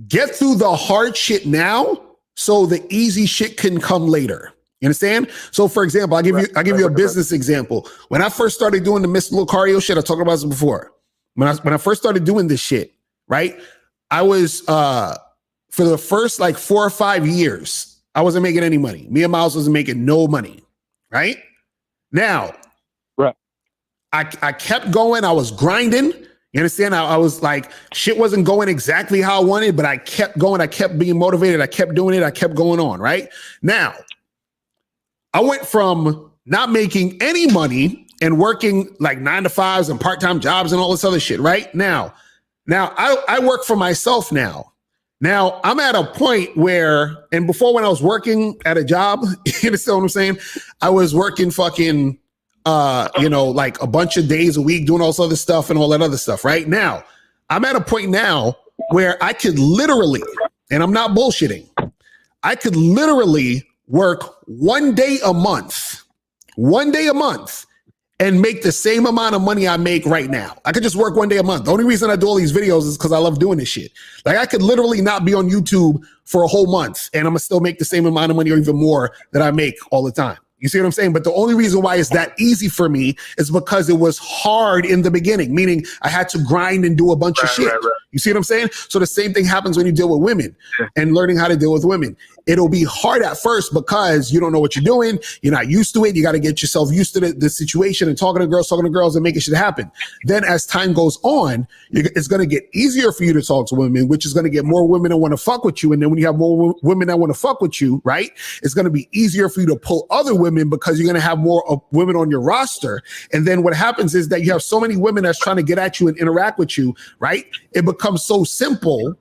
Get through the hard shit now, so the easy shit can come later. You understand? So, for example, I'll give you a business example. When I first started doing the Mr. Locario shit, I talked about this before. When I first started doing this shit, right? I was for the first like 4 or 5 years, I wasn't making any money. Me and Miles wasn't making no money, right? Now, I kept going. I was grinding. You understand? I was like, shit wasn't going exactly how I wanted, but I kept going. I kept being motivated. I kept doing it. I kept going on, right? Now, I went from not making any money and working like 9 to 5s and part-time jobs and all this other shit, right? Now I work for myself now. Now I'm at a point where, and before when I was working at a job, you understand what I'm saying? I was working fucking, like a bunch of days a week doing all this other stuff and all that other stuff, right? Now I'm at a point now where I could literally, and I'm not bullshitting, I could literally work 1 day a month, and make the same amount of money I make right now. I could just work 1 day a month. The only reason I do all these videos is because I love doing this shit. Like, I could literally not be on YouTube for a whole month and I'm gonna still make the same amount of money or even more that I make all the time. You see what I'm saying? But the only reason why it's that easy for me is because it was hard in the beginning, meaning I had to grind and do a bunch of shit. You see what I'm saying? So the same thing happens when you deal with women and learning how to deal with women. It'll be hard at first because you don't know what you're doing. You're not used to it. You got to get yourself used to the situation and talking to girls and making shit happen. Then as time goes on, it's going to get easier for you to talk to women, which is going to get more women that want to fuck with you. And then when you have more women that want to fuck with you, right, it's going to be easier for you to pull other women because you're going to have more women on your roster. And then what happens is that you have so many women that's trying to get at you and interact with you, right? It becomes so simple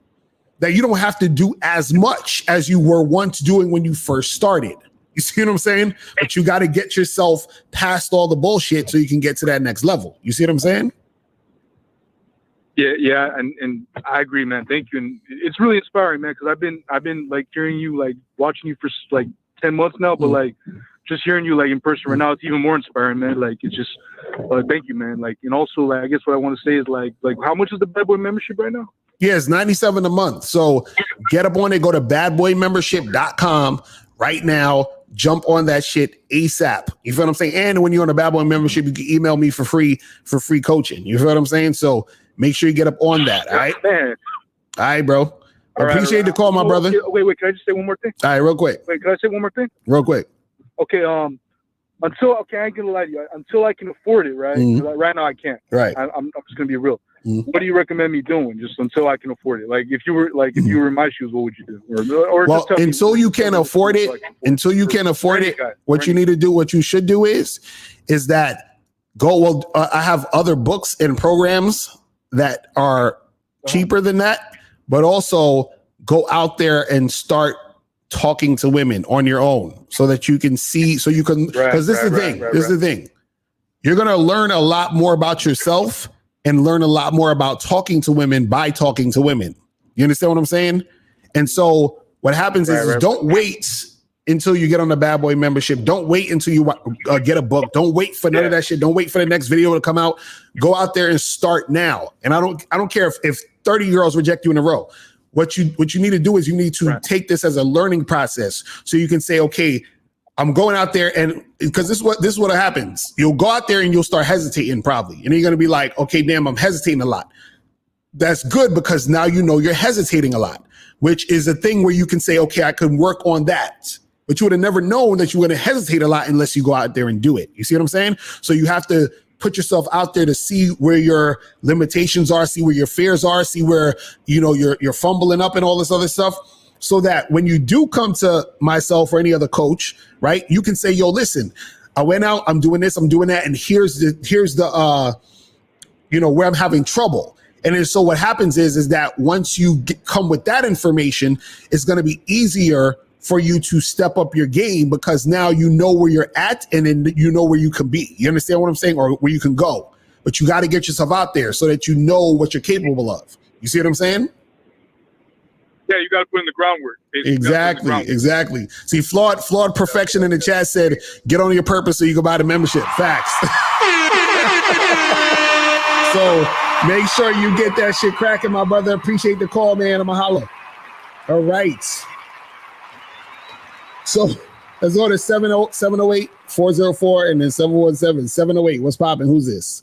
that you don't have to do as much as you were once doing when you first started. You see what I'm saying? But you got to get yourself past all the bullshit so you can get to that next level. You see what I'm saying? Yeah, and I agree, man. Thank you, and it's really inspiring, man. Because I've been like hearing you, like watching you for like 10 months now, but like just hearing you like in person right now, it's even more inspiring, man. Like it's just, thank you, man. Like, and also, like I guess what I want to say is like how much is the Bad Boy membership right now? Yeah, it's $97 a month. So get up on it. Go to badboymembership.com right now. Jump on that shit ASAP. You feel what I'm saying? And when you're on the Bad Boy membership, you can email me for free coaching. You feel what I'm saying? So make sure you get up on that. All right, man. All right, bro. I appreciate the call, my brother. Wait. Can I just say one more thing? All right, real quick. Wait, can I say one more thing? Real quick. Okay. I ain't gonna lie to you. Until I can afford it, right? Right now I can't. Right. I'm just gonna be real. What do you recommend me doing just until I can afford it? Like if you were in my shoes, what would you do? Or well, just until you can afford it, what you need to do, what you should do is that I have other books and programs that are cheaper than that, but also go out there and start talking to women on your own so that you can see, so you can, because this is the thing. You're going to learn a lot more about yourself and learn a lot more about talking to women by talking to women. You understand what I'm saying? And so what happens is don't wait until you get on the Bad Boy membership. Don't wait until you get a book. Don't wait for none of that shit. Don't wait for the next video to come out. Go out there and start now. And I don't care if 30 girls reject you in a row. What you need to do is you need to take this as a learning process so you can say, okay, I'm going out there, and because this is what happens. You'll go out there and you'll start hesitating probably. And you're going to be like, okay, damn, I'm hesitating a lot. That's good because now you know you're hesitating a lot, which is a thing where you can say, okay, I can work on that. But you would have never known that you were going to hesitate a lot unless you go out there and do it. You see what I'm saying? So you have to put yourself out there to see where your limitations are, see where your fears are, see where, you know, you're fumbling up and all this other stuff. So that when you do come to myself or any other coach, right, you can say, yo, listen, I went out, I'm doing this, I'm doing that. And here's the where I'm having trouble. And then, so what happens is that once you come with that information, it's going to be easier for you to step up your game because now you know where you're at and then you know where you can be. You understand what I'm saying? Or where you can go. But you got to get yourself out there so that you know what you're capable of. You see what I'm saying? Yeah, you got to put in the groundwork. Exactly. See, flawed perfection in the chat said, get on your purpose so you can buy the membership. Facts. So make sure you get that shit cracking, my brother. Appreciate the call, man. I'm a holla. All right. So let's go to 708-404 and then 717-708. What's popping? Who's this?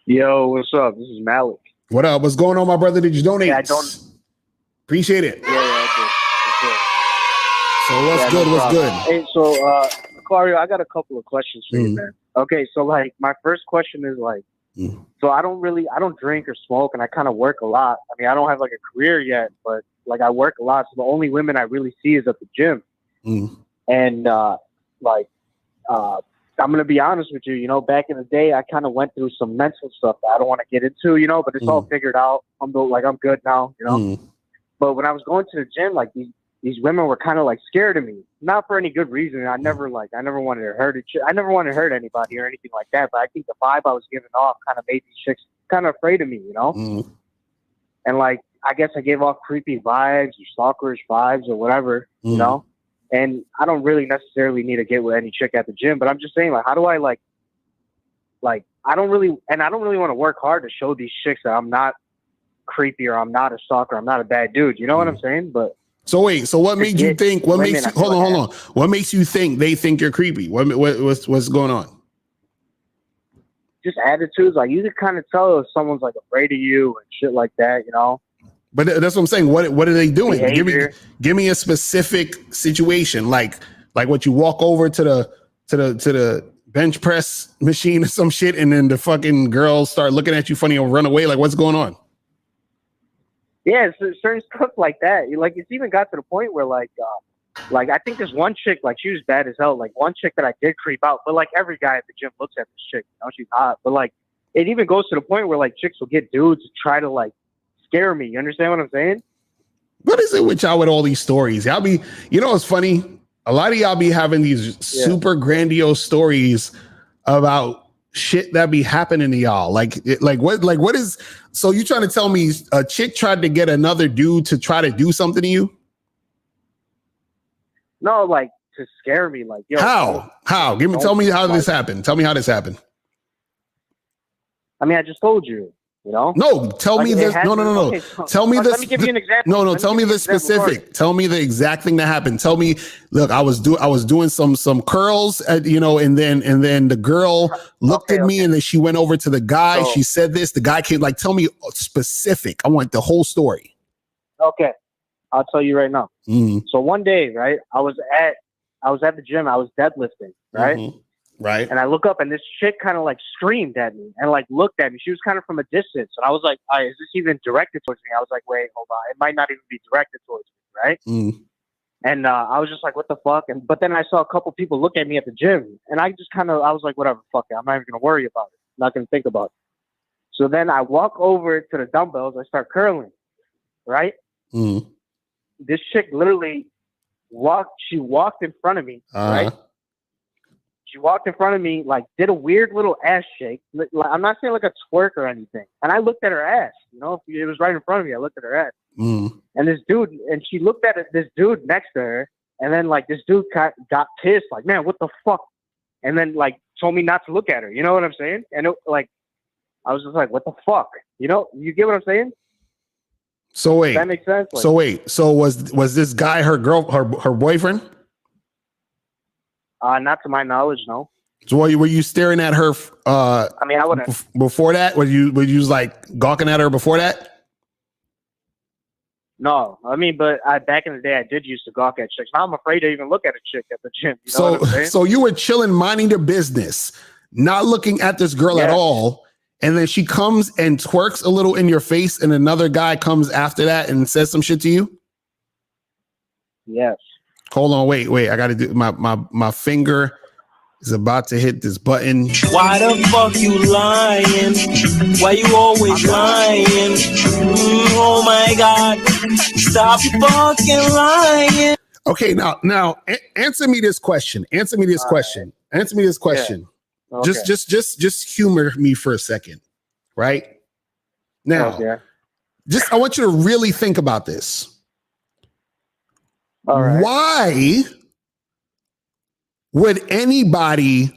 Yo, what's up? This is Malik. What up? What's going on, my brother? Did you donate? Yeah, I don't. Appreciate it. Yeah, I did. So what's good? What's good? Hey, so Locario, I got a couple of questions for you, man. Okay, so like my first question is like, so I don't drink or smoke, and I kind of work a lot. I mean, I don't have like a career yet, but like I work a lot. So the only women I really see is at the gym. And I'm going to be honest with you, back in the day, I kind of went through some mental stuff that I don't want to get into, but it's all figured out. I'm good now, But when I was going to the gym, like these women were kind of like scared of me, not for any good reason. I never wanted to hurt it. I never wanted to hurt anybody or anything like that. But I think the vibe I was giving off kind of made these chicks kind of afraid of me, And like, I guess I gave off creepy vibes or stalkerish vibes or whatever, And I don't really necessarily need to get with any chick at the gym, but I'm just saying, like, how do I I don't really want to work hard to show these chicks that I'm not creepy or I'm not a stalker, I'm not a bad dude. You know what I'm saying? But so wait, so what made you think? What makes you hold on? What makes you think they think you're creepy? What's going on? just attitudes. Like you can kind of tell if someone's like afraid of you and shit like that, you know. But that's what I'm saying. What are they doing? Behavior. Give me a specific situation, like what you walk over to the bench press machine or some shit, and then the fucking girls start looking at you funny and run away. Like, what's going on? Yeah, it's certain stuff like that. Like it's even got to the point where like I think there's one chick, like she was bad as hell. Like one chick that I did creep out, but like every guy at the gym looks at this chick, you know, she's hot. But like it even goes to the point where like chicks will get dudes to try to like scare me. You understand what I'm saying? What is it with y'all with all these stories? Y'all be, you know, it's funny. A lot of y'all be having these super grandiose stories about shit that be happening to y'all. Like what is? So you trying to tell me a chick tried to get another dude to try to do something to you? No, like to scare me. Like yo, how? Tell me how this happened. Tell me how this happened. I mean, I just told you. You know? No, tell me this. No. Okay, tell me this. Let me give you an example. No, tell me the specific. Tell me the exact thing that happened. Tell me, look, I was doing some curls, you know, and then the girl looked at me and then she went over to the guy. She said this. The guy came. Like, tell me specific. I want the whole story. Okay, I'll tell you right now. So one day, right, I was at the gym. I was deadlifting, right. Right. And I look up and this chick kind of like screamed at me and like looked at me. She was kind of from a distance. And I was like, is this even directed towards me? I was like, wait, hold on. It might not even be directed towards me, right? And I was just like, what the fuck? But then I saw a couple people look at me at the gym. And I was like, whatever, fuck it. I'm not even going to worry about it. I'm not going to think about it. So then I walk over to the dumbbells. I start curling, right? This chick literally walked in front of me, right? She walked in front of me, like, did a weird little ass shake. Like, I'm not saying like a twerk or anything. And I looked at her ass. You know, it was right in front of me. I looked at her ass. And this dude, and she looked at this dude next to her. And then, like, this dude got pissed. Like, man, what the fuck? And then, like, told me not to look at her. You know what I'm saying? And, I was just like, what the fuck? You know, you get what I'm saying? So wait. Does that make sense? So was this guy her boyfriend? Not to my knowledge, no. So were you staring at her? I mean, I wouldn't. Before that, were you like gawking at her before that? No, I mean, but back in the day, I did used to gawk at chicks. Now I'm afraid to even look at a chick at the gym. You know what I'm saying? So you were chilling, minding your business, not looking at this girl at all, and then she comes and twerks a little in your face, and another guy comes after that and says some shit to you. Yes. Hold on, wait. I got to do my finger is about to hit this button. Why the fuck you lying? Why you always lying? Oh my God. Stop fucking lying. Okay, now answer me this question. Yeah. Okay. Just humor me for a second. Right? Now, I want you to really think about this. All right. Why would anybody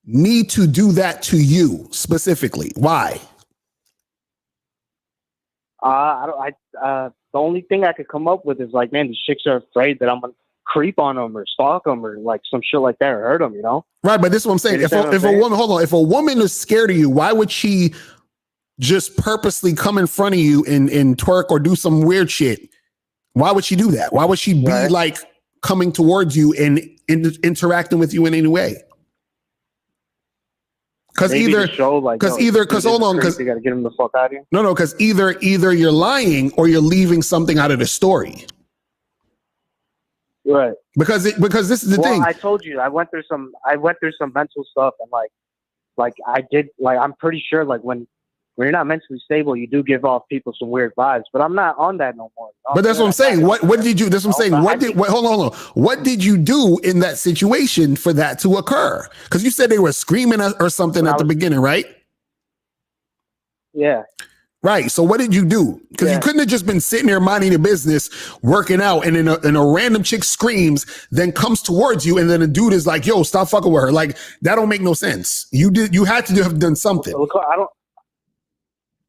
need to do that to you specifically? Why? The only thing I could come up with is like, man, these chicks are afraid that I'm gonna creep on them or stalk them or like some shit like that or hurt them, you know? Right, but this is what I'm saying. If a woman, hold on, if a woman is scared of you, why would she just purposely come in front of you and twerk or do some weird shit? Why would she do that? Why would she be like coming towards you and interacting with you in any way? Because you gotta get him the fuck out of here. No, because either you're lying or you're leaving something out of the story. Right. Because this is the thing. I told you I went through some mental stuff and I'm pretty sure like when you're not mentally stable, you do give off people some weird vibes, but I'm not on that no more. But that's what I'm saying. What did you? That's what I'm saying. Hold on. What did you do in that situation for that to occur? Because you said they were screaming or something at the beginning, right? Yeah. Right. So what did you do? Because you couldn't have just been sitting there minding your business, working out, and then a random chick screams, then comes towards you, and then a dude is like, "Yo, stop fucking with her." Like that don't make no sense. You had to have done something.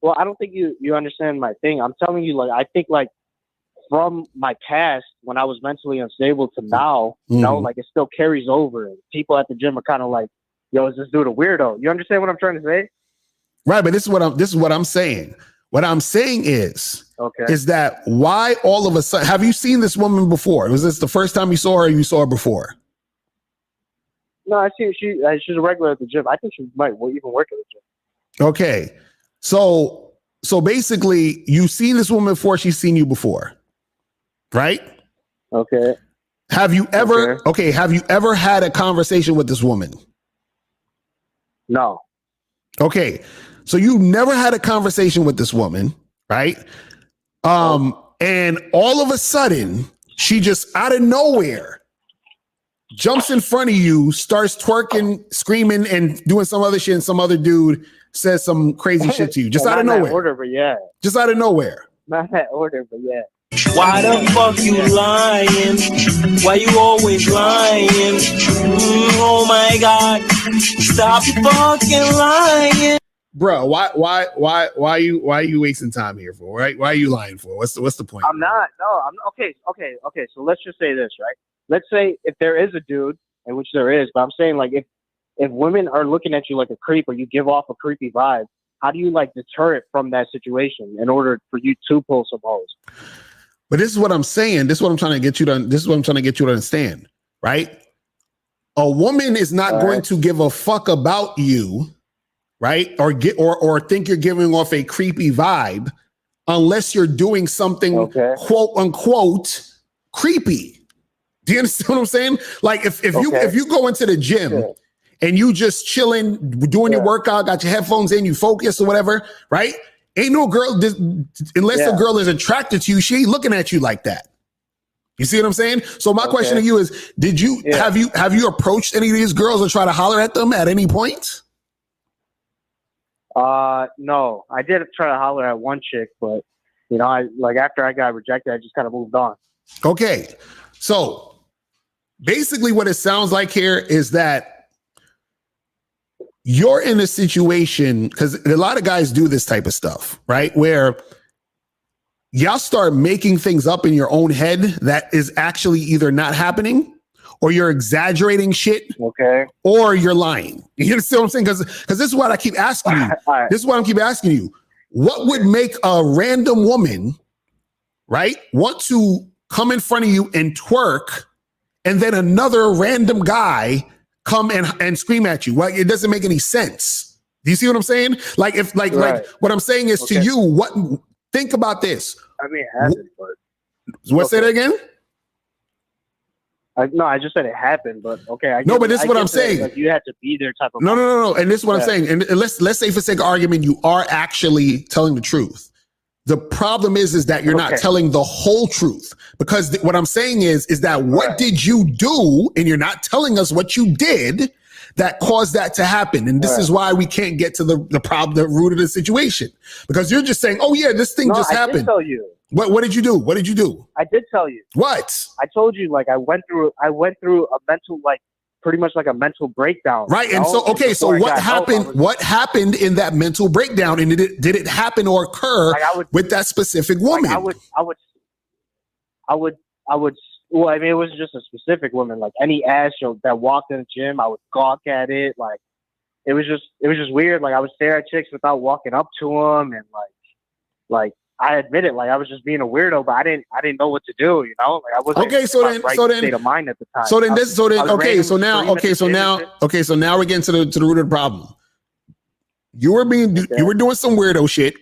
I don't think you understand my thing. I'm telling you, like, I think, like, from my past, when I was mentally unstable to now, you know, like, it still carries over. And people at the gym are kind of, like, yo, is this dude a weirdo? You understand what I'm trying to say? Right, but this is what I'm saying. What I'm saying is that why all of a sudden, have you seen this woman before? Was this the first time you saw her or you saw her before? No, I see she's a regular at the gym. I think she might even work at the gym. Okay. So basically you've seen this woman before, she's seen you before. Right? Okay. Have you ever had a conversation with this woman? No. Okay. So you never had a conversation with this woman, right? And all of a sudden, she just out of nowhere jumps in front of you, starts twerking, screaming, and doing some other shit, and some other dude says some crazy shit to you. Just out of nowhere. Not that order, but yeah. Just out of nowhere. Not that order, but yeah. Why the fuck you lying? Why you always lying? Oh my God. Stop fucking lying. Bro, why are you wasting time here for? Right? Why are you lying for? What's the point? I'm not. No, I'm okay. So let's just say this, right? Let's say if there is a dude, and which there is, but I'm saying like if women are looking at you like a creep or you give off a creepy vibe, how do you like deter it from that situation in order for you to pull some hoes? But this is what I'm saying. This is what I'm trying to get you to understand, right? A woman is not going to give a fuck about you, right? Or think you're giving off a creepy vibe unless you're doing something quote unquote creepy. Do you understand what I'm saying? Like if you go into the gym and you just chilling, doing your workout, got your headphones in, you focus or whatever, right? Ain't no girl, unless the girl is attracted to you, she ain't looking at you like that. You see what I'm saying? So my question to you is, have you approached any of these girls or try to holler at them at any point? No, I did try to holler at one chick, but you know, after I got rejected, I just kind of moved on. Okay. So basically what it sounds like here is that you're in a situation, because a lot of guys do this type of stuff, right? Where y'all start making things up in your own head that is actually either not happening or you're exaggerating shit. Okay. Or you're lying. You understand what I'm saying? Because this is what I keep asking you. Right. This is what I keep asking you. What would make a random woman, right, want to come in front of you and twerk, and then another random guy come and scream at you? Like, it doesn't make any sense. Do you see what I'm saying? Like, if like what I'm saying is to you, think about this. I mean, it hasn't, but say that again? No, I just said it happened, but okay. But this is what I'm saying. Like, you had to be there type of. No. And this is what I'm saying. And let's say for sake of argument, you are actually telling the truth. The problem is that you're not telling the whole truth, because what I'm saying is that what did you do? And you're not telling us what you did that caused that to happen. And this is why we can't get to the problem, the root of the situation, because you're just saying, oh yeah, this thing just happened. I did tell you. What did you do? What did you do? I did tell you. What? I told you, like, I went through a mental, like, pretty much like a mental breakdown. Right. And so, okay, so what happened? What happened in that mental breakdown? And did it happen or occur with that specific woman? Like I would, well, I mean, it wasn't just a specific woman. Like, any ass show that walked in the gym, I would gawk at it. Like, it was just weird. Like, I would stare at chicks without walking up to them. And like, I admit it, like, I was just being a weirdo, but I didn't know what to do, you know? Like, I wasn't in my state of mind at the time. So now we're getting to the root of the problem. You were doing some weirdo shit,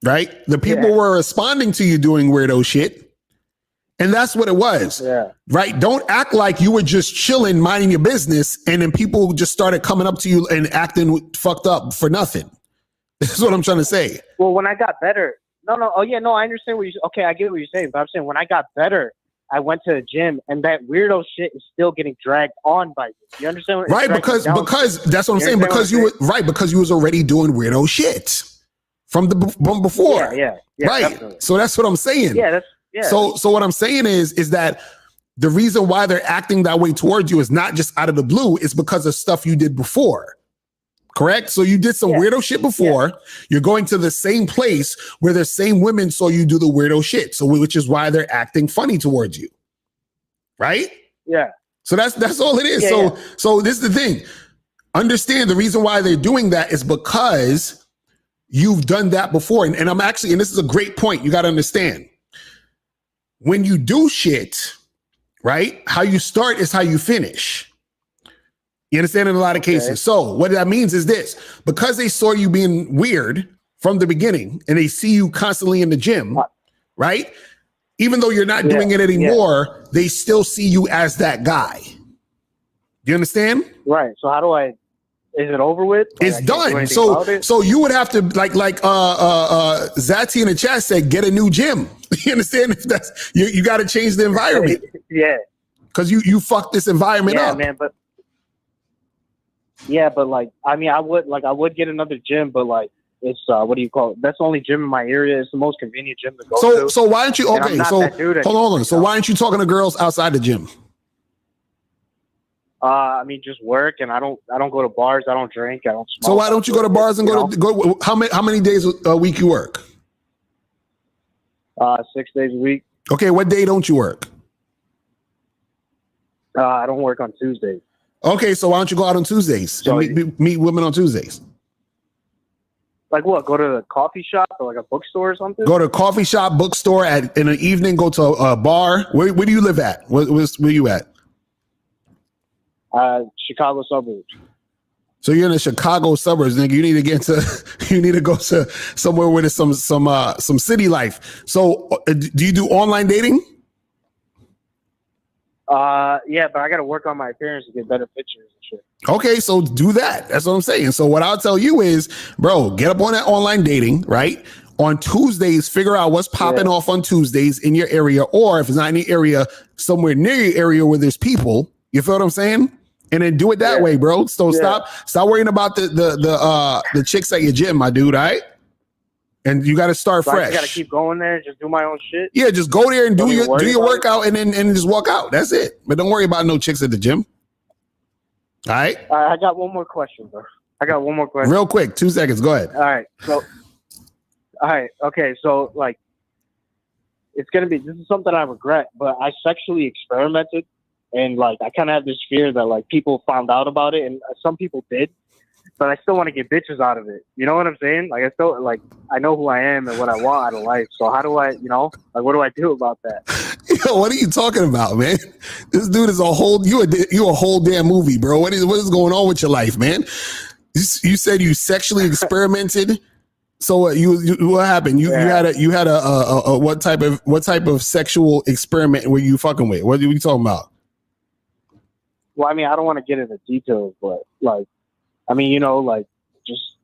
right? The people were responding to you doing weirdo shit. And that's what it was, right? Don't act like you were just chilling, minding your business, and then people just started coming up to you and acting fucked up for nothing. This is what I'm trying to say. Well, when I got better, I understand what I get what you're saying, but I'm saying when I got better, I went to the gym, and that weirdo shit is still getting dragged on by you. You understand what? Right, because that's what I'm saying. Because you was already doing weirdo shit from before. Yeah, right. Definitely. So that's what I'm saying. So what I'm saying is that the reason why they're acting that way towards you is not just out of the blue. It's because of stuff you did before. Correct? So you did some weirdo shit before. You're going to the same place where the same women saw you do the weirdo shit. So which is why they're acting funny towards you. Right? Yeah. So that's all it is. So this is the thing. understand the reason why they're doing that is because you've done that before. And I'm actually, and this is a great point. You got to understand. When you do shit, right? How you start is how you finish. You understand in a lot of cases. So what that means is this, because they saw you being weird from the beginning and they see you constantly in the gym, right? Even though you're not doing it anymore, they still see you as that guy. You understand? Right. So how do I, is it over with? Like, it's done. So you would have to like Zati in the chat said, get a new gym. You understand? If that's you got to change the environment. Yeah. Because you fucked this environment up. Man, but like I mean I would get another gym, but like it's what do you call it? That's the only gym in my area. It's the most convenient gym to go to. So why aren't you okay? So hold on. So why aren't you talking to girls outside the gym? I mean, just work, and I don't go to bars. I don't drink. I don't smoke. So why don't you go to bars and go? How many days a week you work? 6 days a week. Okay, what day don't you work? I don't work on Tuesdays. Okay, so why don't you go out on Tuesdays and meet women on Tuesdays? Like what? Go to the coffee shop or like a bookstore or something? Go to a coffee shop, bookstore in the evening. Go to a bar. Where do you live at? Where you at? Chicago suburbs. So you're in the Chicago suburbs, nigga. You need to go to somewhere where there's some city life. So do you do online dating? Yeah, but I got to work on my appearance to get better pictures and shit. Okay, so do that. That's what I'm saying. So what I'll tell you is, bro, get up on that online dating, right? On Tuesdays, figure out what's popping off on Tuesdays in your area, or if it's not in your area, somewhere near your area where there's people. You feel what I'm saying? And then do it that way, bro. So stop worrying about the chicks at your gym, my dude. All right. And you got to start fresh. I got to keep going there, just do my own shit. Yeah, just go there and do your workout and then just walk out. That's it. But don't worry about no chicks at the gym. All right. I got one more question, bro. Real quick, 2 seconds. Go ahead. All right. Okay. So like, this is something I regret, but I sexually experimented. And like, I kind of have this fear that like people found out about it, and some people did, but I still want to get bitches out of it. You know what I'm saying? Like, I still like, I know who I am and what I want out of life. So how do I, what do I do about that? Yo, what are you talking about, man? This dude is you a whole damn movie, bro. What is going on with your life, man? You said you sexually experimented. So what happened? You had a what type of sexual experiment were you fucking with? What are we talking about? Well, I mean, I don't want to get into details, but like, I mean, like just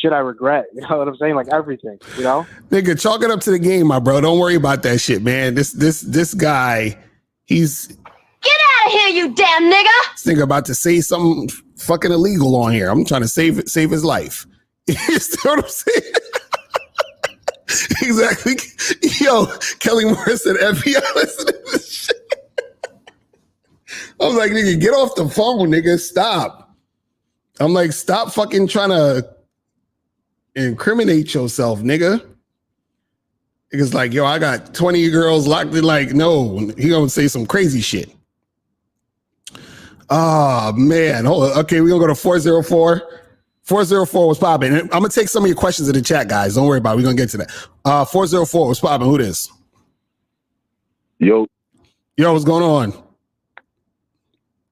shit I regret. You know what I'm saying? Like everything, Nigga, chalk it up to the game, my bro. Don't worry about that shit, man. This guy, he's get out of here, you damn nigga. This nigga about to say something fucking illegal on here. I'm trying to save his life. You see what I'm saying? Exactly. Yo, Kelly Moore said FBI listening to this shit. I'm like, nigga, get off the phone, nigga. Stop. I'm like, stop fucking trying to incriminate yourself, nigga. It's like, yo, I got 20 girls locked in. Like, no, he gonna say some crazy shit. Oh, man. Hold on. Okay, we're gonna go to 404. 404 was popping. I'm gonna take some of your questions in the chat, guys. Don't worry about it. We're gonna get to that. 404 was popping. Who this? Yo, what's going on?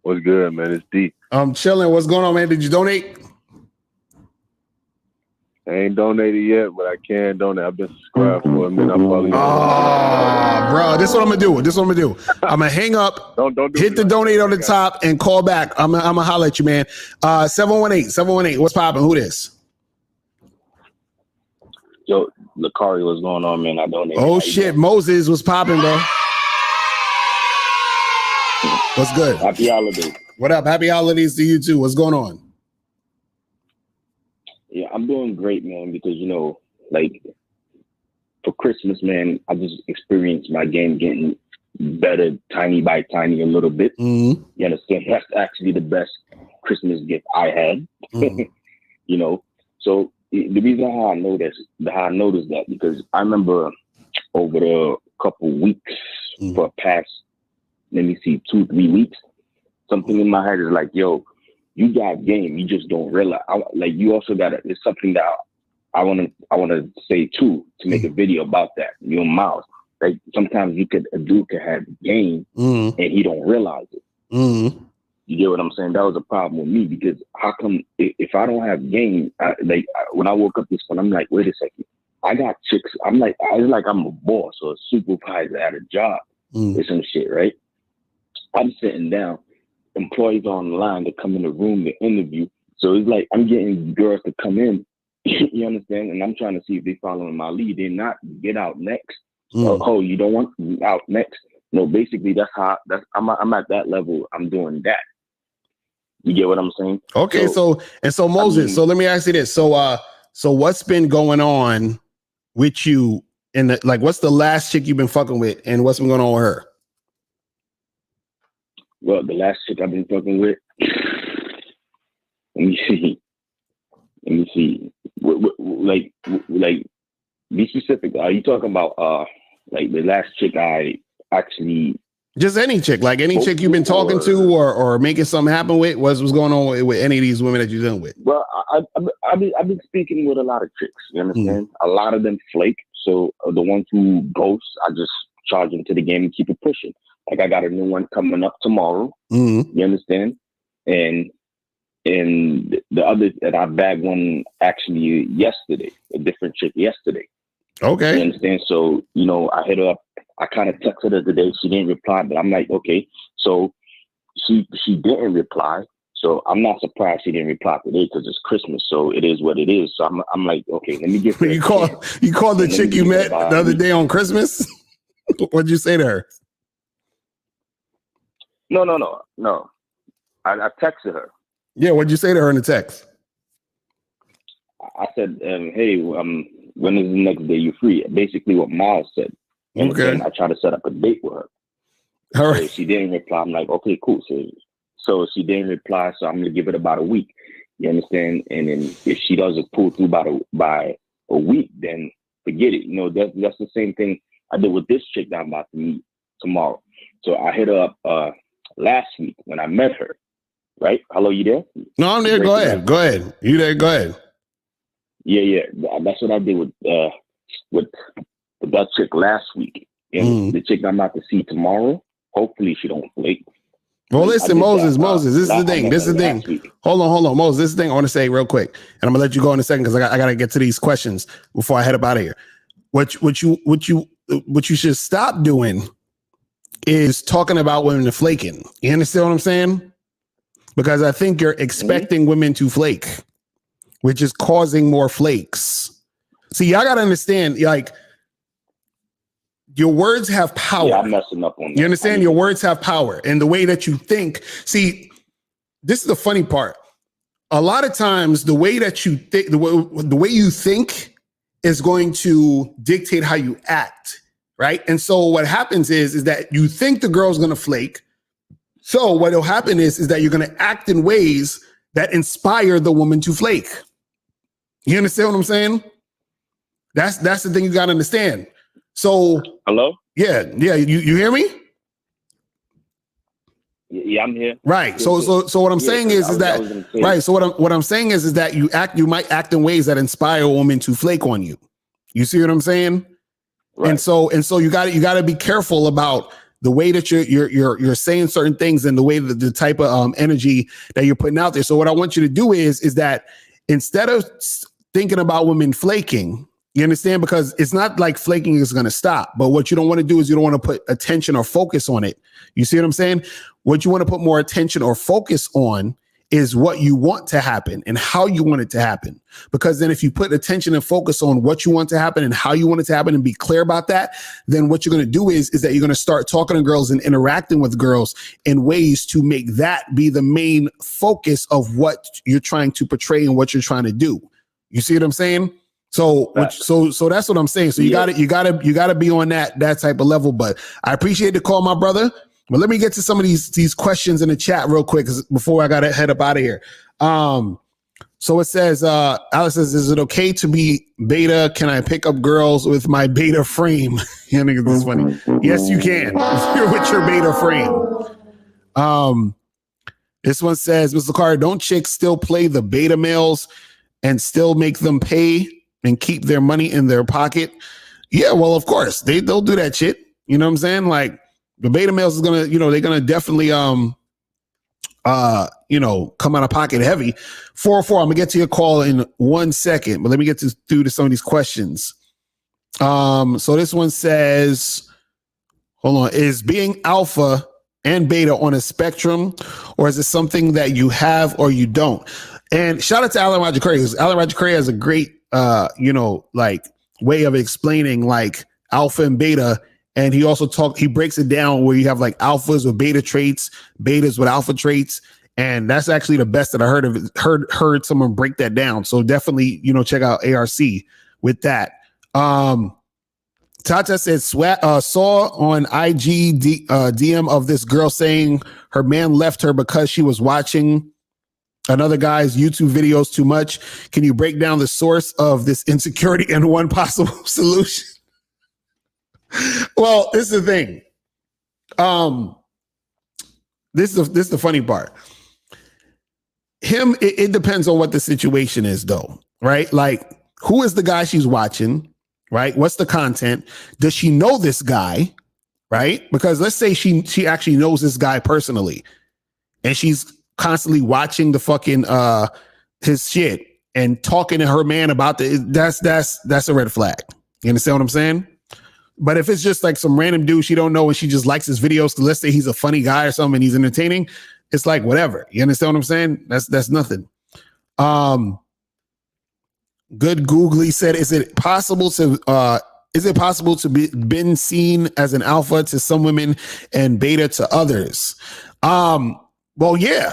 What's good, man? It's D. I'm chilling. What's going on, man? Did you donate? I ain't donated yet, but I can donate. I've been subscribed for a minute. Bro, this is what I'm gonna do. I'm gonna hang up, hit the donate on the top, and call back. I'm gonna holler at you, man. 718. What's popping? Who this? Yo, Locario, what's going on, man? I donated. Oh shit, Moses was popping, bro. What's good? Happy holidays. What up? Happy holidays to you too. What's going on? Yeah, I'm doing great, man, because, like for Christmas, man, I just experienced my game getting better tiny by tiny a little bit. Mm-hmm. You understand? That's actually the best Christmas gift I had. Mm-hmm. So the reason how I noticed that, because I remember over the couple weeks for past, let me see, 2-3 weeks, something in my head is like, yo, you got game. You just don't realize. Like you also got to. It's something that I want to say too, to make a video about that. You and Miles. Like sometimes a dude could have game and he don't realize it. You get what I'm saying? That was a problem with me, because how come if I don't have game, when I woke up this morning, I'm like, wait a second, I got chicks. It's like I'm a boss or a supervisor at a job or some shit, right? I'm sitting down, employees on the line to come in the room to interview. So it's like I'm getting girls to come in, you understand? And I'm trying to see if they following my lead. They're not get out next. Oh, you don't want out next? No, basically I'm at that level. I'm doing that. You get what I'm saying? Okay, so Moses, so let me ask you this. So what's been going on with you what's the last chick you've been fucking with, and what's been going on with her? Well, the last chick I've been fucking with, let me see. Like, be specific. Are you talking about like the last chick I actually? Just any chick, like any chick you've been talking to or making something happen with. What's going on with any of these women that you're dealing with? Well, I've been speaking with a lot of chicks. You understand? A lot of them flake. So the ones who ghost, I just charge them to the game and keep it pushing. Like I got a new one coming up tomorrow. You understand? And the other that I bagged one actually yesterday, a different chick yesterday. Okay. You understand? So, I hit her up. I kind of texted her today. She didn't reply, but I'm like, okay. So she didn't reply. So I'm not surprised she didn't reply today, because it's Christmas. So it is what it is. So I'm like, okay, let me get her. You called the chick you met the other day on Christmas? What'd you say to her? No. I texted her. Yeah, what'd you say to her in the text? I said, hey, when is the next day you're free? Basically what Miles said. And then I tried to set up a date with her. All right. So she didn't reply. I'm like, okay, cool. So she didn't reply. So I'm going to give it about a week. You understand? And then if she doesn't pull through by a week, then forget it. That's the same thing I did with this chick that I'm about to meet tomorrow. So I hit her up last week when I met her. Right? Hello, you there? No, I'm there. Go ahead. You there? Go ahead. Yeah. That's what I did with that chick last week. And the chick I'm about to see tomorrow, hopefully she don't flake. Well, listen, Moses, this is the thing. Hold on, Moses. This is the thing I want to say real quick. And I'm gonna let you go in a second, because I gotta get to these questions before I head up out of here. What you should stop doing is talking about women flaking. You understand what I'm saying? Because I think you're expecting women to flake, which is causing more flakes. See, y'all gotta understand, like, your words have power. Yeah, I'm messing up on that. You understand? Your words have power, and the way that you think. See, this is the funny part. A lot of times, the way that you think, the way you think, is going to dictate how you act, right? And so, what happens is that you think the girl's going to flake. So, what will happen is that you're going to act in ways that inspire the woman to flake. You understand what I'm saying? That's the thing you got to understand. So, hello? Yeah. You hear me? Yeah, I'm here. Right. So what I'm saying is that right. So what I'm saying is that you might act in ways that inspire a woman to flake on you. You see what I'm saying? Right. And so you got to be careful about the way that you're saying certain things, and the way that the type of energy that you're putting out there. So what I want you to do is that instead of thinking about women flaking, you understand? Because it's not like flaking is going to stop. But what you don't want to do is you don't want to put attention or focus on it. You see what I'm saying? What you want to put more attention or focus on is what you want to happen and how you want it to happen. Because then if you put attention and focus on what you want to happen and how you want it to happen and be clear about that, then what you're going to do is that you're going to start talking to girls and interacting with girls in ways to make that be the main focus of what you're trying to portray and what you're trying to do. You see what I'm saying? So that's what I'm saying. So you got to be on that type of level. But I appreciate the call, my brother. But let me get to some of these questions in the chat real quick before I got to head up out of here. So it says, Alex says, is it okay to be beta? Can I pick up girls with my beta frame? Yeah, nigga, this is funny. Yes, you can. With your beta frame. This one says, Mr. Carter, don't chicks still play the beta males and still make them pay and keep their money in their pocket? Yeah, well, of course. They'll do that shit. You know what I'm saying? Like the beta males is gonna, they're gonna definitely come out of pocket heavy. 404, I'm gonna get to your call in 1 second, but let me get through to some of these questions. So this one says, hold on, is being alpha and beta on a spectrum, or is it something that you have or you don't? And shout out to Alan Roger Curry, because Alan Roger Curry has a great way of explaining like alpha and beta. And he also he breaks it down where you have like alphas with beta traits, betas with alpha traits. And that's actually the best that I heard someone break that down. So definitely, check out ARC with that. Tata said, saw on IG DM of this girl saying her man left her because she was watching another guy's YouTube videos too much. Can you break down the source of this insecurity and one possible solution? Well, this is the thing. This is the funny part. It depends on what the situation is, though, right? Like, who is the guy she's watching? Right? What's the content? Does she know this guy? Right? Because let's say she actually knows this guy personally, and she's constantly watching the fucking his shit and talking to her man about that's a red flag. You understand what I'm saying? But if it's just like some random dude she don't know and she just likes his videos, let's say he's a funny guy or something and he's entertaining, it's like whatever. You understand what I'm saying? That's nothing. Good Googly said, is it possible to be been seen as an alpha to some women and beta to others? Well, yeah.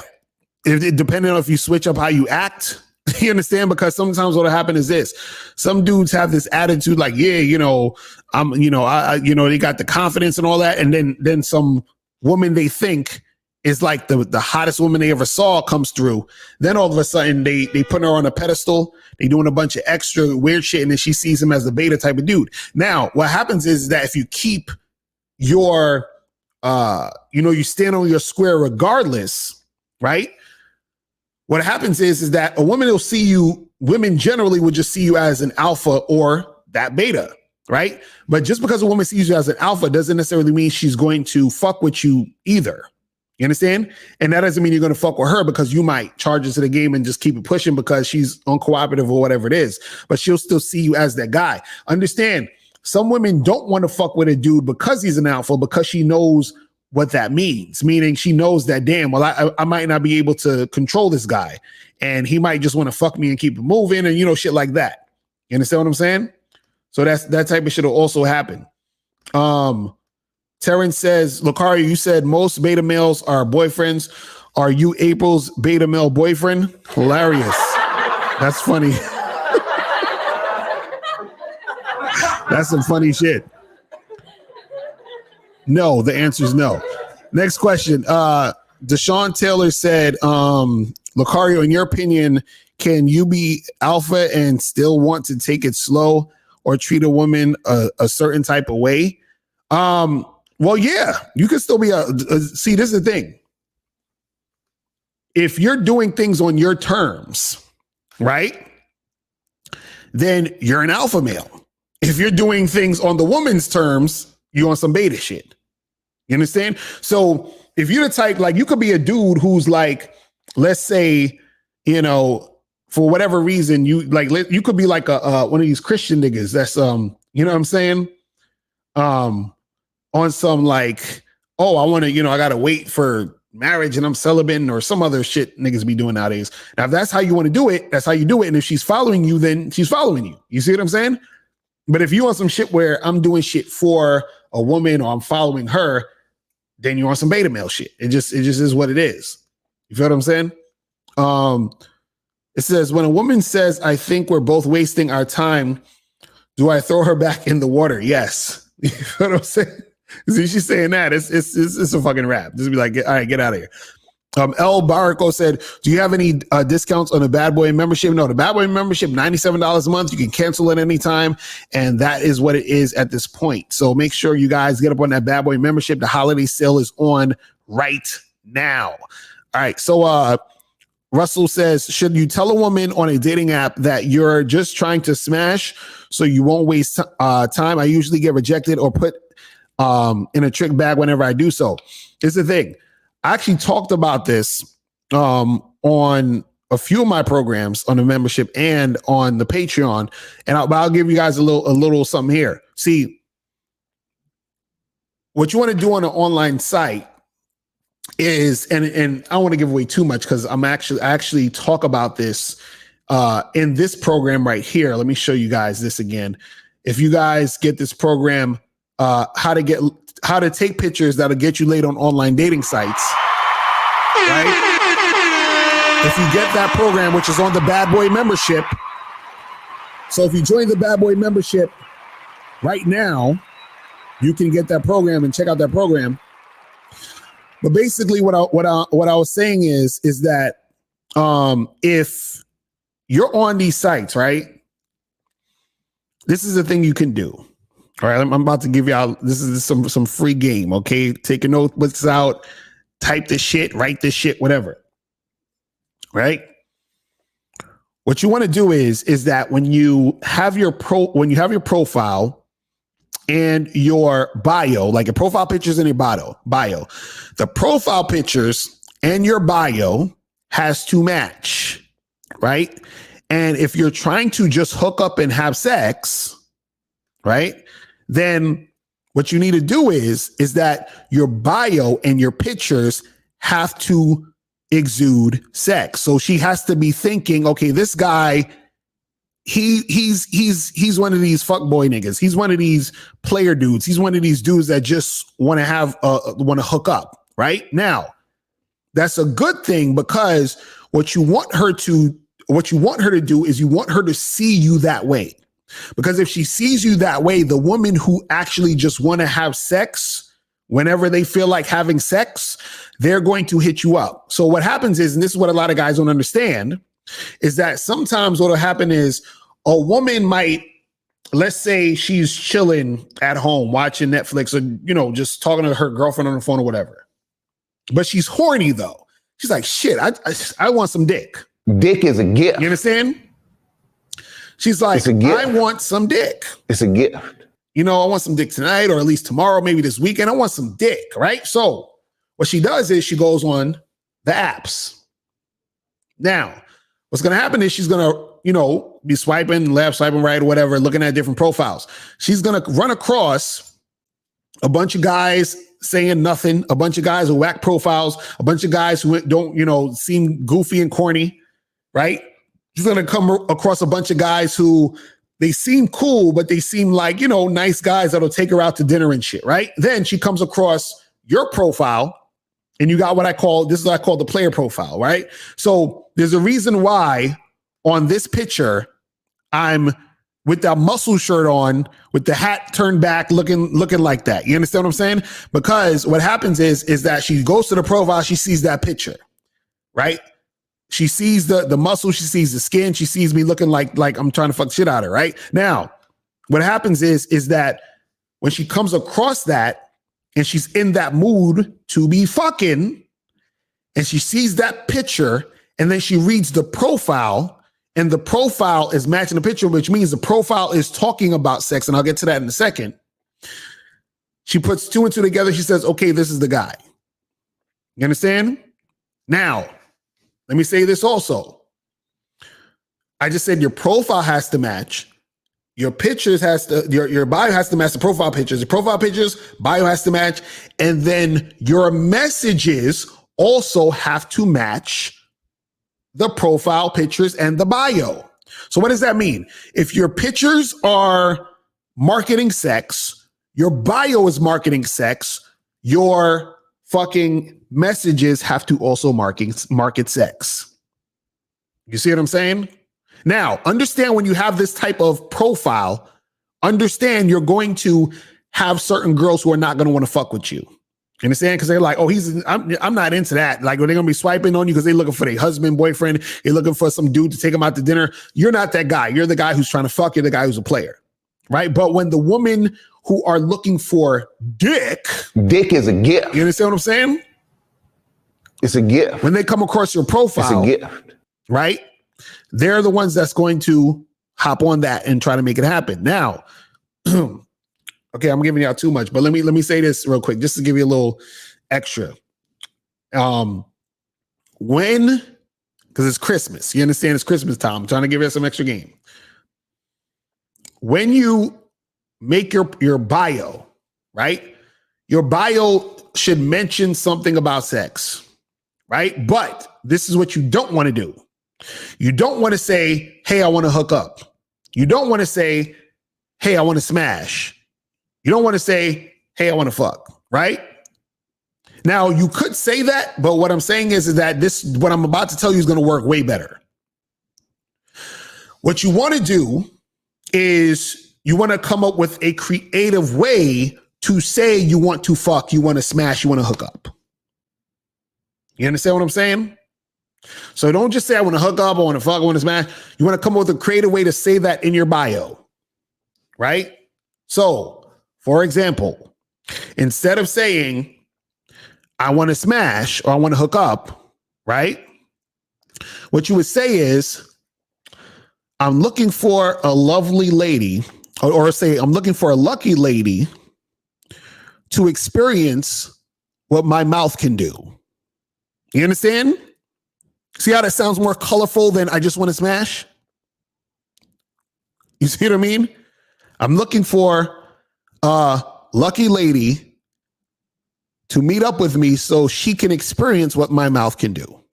It depending on if you switch up how you act, you understand? Because sometimes what'll happen is this: some dudes have this attitude, like, yeah, they got the confidence and all that, and then some woman they think is like the hottest woman they ever saw comes through. Then all of a sudden they put her on a pedestal. They doing a bunch of extra weird shit, and then she sees him as the beta type of dude. Now, what happens is that if you keep your, you stand on your square regardless, right? What happens is that a woman will see you. Women generally would just see you as an alpha or that beta, right? But just because a woman sees you as an alpha doesn't necessarily mean she's going to fuck with you either. You understand? And that doesn't mean you're going to fuck with her because you might charge into the game and just keep it pushing because she's uncooperative or whatever it is. But she'll still see you as that guy. Understand, some women don't want to fuck with a dude because he's an alpha, because she knows what that means. Meaning she knows that, damn, well, I might not be able to control this guy. And he might just want to fuck me and keep it moving and, shit like that. You understand what I'm saying? So that type of shit will also happen. Terrence says, Locario, you said most beta males are boyfriends. Are you April's beta male boyfriend? Hilarious. That's funny. That's some funny shit. No, the answer is no. Next question. Deshaun Taylor said, Locario, in your opinion, can you be alpha and still want to take it slow or treat a woman a certain type of way? Well, yeah, you can still be see, this is the thing. If you're doing things on your terms, right, then you're an alpha male. If you're doing things on the woman's terms, you're on some beta shit. You understand? So if you're the type, like, you could be a dude who's like, let's say, for whatever reason, you could be like a one of these Christian niggas that's you know what I'm saying? On some like, oh, I want to, I got to wait for marriage and I'm celibate or some other shit niggas be doing nowadays. Now, if that's how you want to do it, that's how you do it. And if she's following you, then she's following you. You see what I'm saying? But if you want some shit where I'm doing shit for a woman or I'm following her, then you're on some beta male shit. It just is what it is. You feel what I'm saying? It says, when a woman says, I think we're both wasting our time, do I throw her back in the water? Yes. You feel what I'm saying? See, she's saying that. It's a fucking rap. Just be like, all right, get out of here. El Barco said, do you have any discounts on the Bad Boy membership? No, the Bad Boy membership, $97 a month. You can cancel it anytime. And that is what it is at this point. So make sure you guys get up on that Bad Boy membership. The holiday sale is on right now. All right. So Russell says, should you tell a woman on a dating app that you're just trying to smash so you won't waste time? I usually get rejected or put in a trick bag whenever I do so. Here's the thing. I actually talked about this on a few of my programs on the membership and on the Patreon. And I'll give you guys a little something here. See, what you want to do on an online site is, and I don't want to give away too much because I actually talk about this in this program right here. Let me show you guys this again. If you guys get this program, how to take pictures that'll get you laid on online dating sites, right? If you get that program, which is on the Bad Boy membership. So if you join the Bad Boy membership right now, you can get that program and check out that program. But basically what I was saying is that if you're on these sites, right, this is the thing you can do. All right, I'm about to give y'all, this is some free game, okay? Take your notebooks out, type this shit, write this shit, whatever. Right? What you want to do is that when you have your profile and your bio, like your profile pictures and your bio, the profile pictures and your bio has to match, right? And if you're trying to just hook up and have sex, right, then what you need to do is that your bio and your pictures have to exude sex. So she has to be thinking, okay, this guy, he's one of these fuckboy niggas. He's one of these player dudes. He's one of these dudes that just want to hook up. Right now, that's a good thing because what you want her to do is you want her to see you that way. Because if she sees you that way, the woman who actually just want to have sex whenever they feel like having sex, they're going to hit you up. So what happens is, and this is what a lot of guys don't understand, is that sometimes what will happen is a woman might, let's say she's chilling at home watching Netflix or, just talking to her girlfriend on the phone or whatever. But she's horny though. She's like, shit, I want some dick. Dick is a gift. You understand? She's like, I want some dick. It's a gift. I want some dick tonight or at least tomorrow, maybe this weekend. I want some dick, right? So what she does is she goes on the apps. Now, what's going to happen is she's going to, be swiping left, swiping right, or whatever, looking at different profiles. She's going to run across a bunch of guys saying nothing, a bunch of guys with whack profiles, a bunch of guys who don't, seem goofy and corny, right? She's going to come across a bunch of guys who they seem cool, but they seem like, nice guys that'll take her out to dinner and shit, right? Then she comes across your profile and you got what I call the player profile, right? So there's a reason why on this picture, I'm with that muscle shirt on, with the hat turned back, looking like that. You understand what I'm saying? Because what happens is that she goes to the profile, she sees that picture, right? She sees the muscle, she sees the skin, she sees me looking like I'm trying to fuck shit out of her, right? Now, what happens is that when she comes across that and she's in that mood to be fucking, and she sees that picture, and then she reads the profile, and the profile is matching the picture, which means the profile is talking about sex, and I'll get to that in a second. She puts two and two together, she says, okay, this is the guy. You understand? Now, let me say this also. I just said your profile has to match. Your pictures your bio has to match the profile pictures. The profile pictures, bio has to match. And then your messages also have to match the profile pictures and the bio. So what does that mean? If your pictures are marketing sex, your bio is marketing sex, your fucking messages have to also market sex. You see what I'm saying? Now, understand when you have this type of profile, understand you're going to have certain girls who are not going to want to fuck with you. You understand? Because they're like, oh, I'm not into that. Like, they're going to be swiping on you because they're looking for their husband, boyfriend. They're looking for some dude to take them out to dinner. You're not that guy. You're the guy who's trying to fuck. You're the guy who's a player, right? But when the women who are looking for dick is a gift. You understand what I'm saying? It's a gift. When they come across your profile, it's a gift. Right? They're the ones that's going to hop on that and try to make it happen. Now, okay, I'm giving y'all too much, but let me say this real quick, just to give you a little extra. When, because it's Christmas, you understand it's Christmas time. I'm trying to give you some extra game. When you make your bio, right? Your bio should mention something about sex, right? But this is what you don't want to do. You don't want to say, hey, I want to hook up. You don't want to say, hey, I want to smash. You don't want to say, hey, I want to fuck, right? Now, you could say that, but what I'm saying is that what I'm about to tell you is going to work way better. What you want to do is you want to come up with a creative way to say you want to fuck, you want to smash, you want to hook up. You understand what I'm saying? So don't just say I want to hook up, I want to fuck, I want to smash. You want to come up with a creative way to say that in your bio, right? So, for example, instead of saying I want to smash or I want to hook up, right? What you would say is I'm looking for a lovely lady, or say I'm looking for a lucky lady to experience what my mouth can do. You understand? See how that sounds more colorful than I just want to smash? You see what I mean? I'm looking for a lucky lady to meet up with me so she can experience what my mouth can do.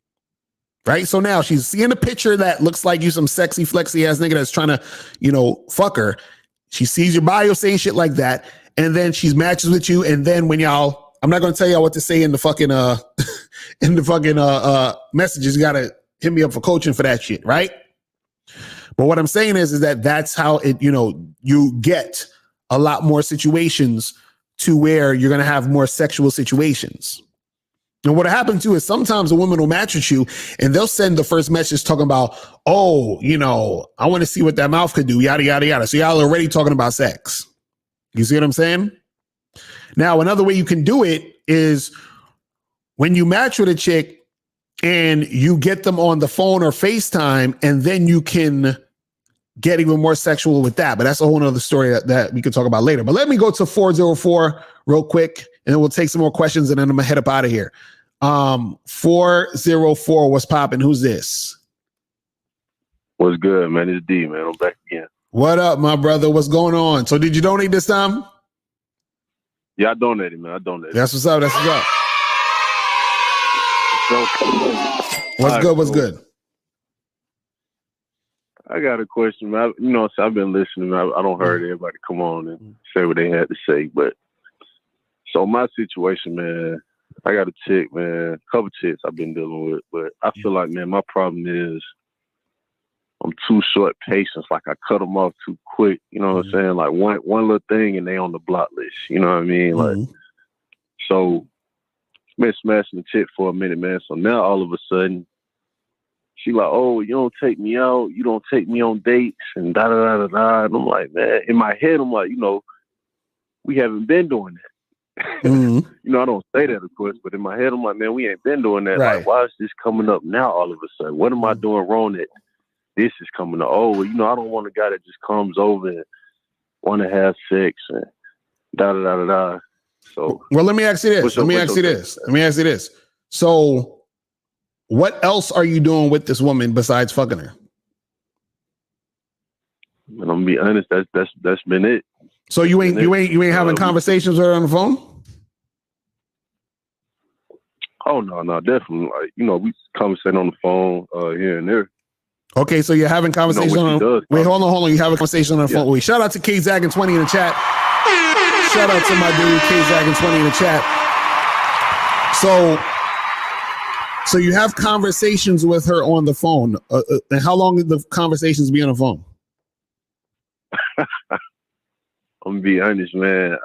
Right? So now she's seeing a picture that looks like you some sexy, flexy ass nigga that's trying to, fuck her. She sees your bio saying shit like that. And then she matches with you. And then when I'm not going to tell y'all what to say in the fucking, messages. You got to hit me up for coaching for that shit. Right? But what I'm saying is that that's how you get a lot more situations to where you're going to have more sexual situations. And what happened too is sometimes a woman will match with you and they'll send the first message talking about, oh, I want to see what that mouth could do, yada, yada, yada. So y'all are already talking about sex. You see what I'm saying? Now, another way you can do it is when you match with a chick and you get them on the phone or FaceTime, and then you can get even more sexual with that. But that's a whole nother story that we could talk about later. But let me go to 404 real quick, and then we'll take some more questions, and then I'm gonna head up out of here. 404, what's popping? Who's this? What's good, man? It's D, man. I'm back again. What up, my brother? What's going on? So did you donate this time? Yeah, I donated, man. I donated. That's what's up. That's what's up. What's good? What's good? I got a question, man. I've been listening. I don't heard everybody come on and say what they had to say, but so my situation, man, I got a chick, man, a couple chicks I've been dealing with, but I feel like, man, my problem is I'm too short patience. Like I cut them off too quick. You know what I'm saying? Like one little thing and they on the block list. You know what I mean? Like, so been smashing the chick for a minute, man. So now all of a sudden, she like, oh, you don't take me out, you don't take me on dates, and da da da da da. And I'm like, man, in my head, I'm like, we haven't been doing that. I don't say that, of course, but in my head, I'm like, man, we ain't been doing that. Right. Like, why is this coming up now all of a sudden? What am I doing wrong that this is coming up? Oh, well, I don't want a guy that just comes over and want to have sex and da da da da da. So, well, let me ask you this. Let me ask you this. So, what else are you doing with this woman besides fucking her? And I'm gonna be honest, that's been it. So you ain't having conversations with her on the phone? Oh no, definitely. Like, we conversate on the phone here and there. Okay, so you're having conversations on wait, hold on. You have a conversation on the phone. Wait, shout out to K Zaggin 20 in the chat. Shout out to my dude K Zaggin 20 in the chat. So you have conversations with her on the phone. And how long did the conversations be on the phone? I'm gonna be honest, man.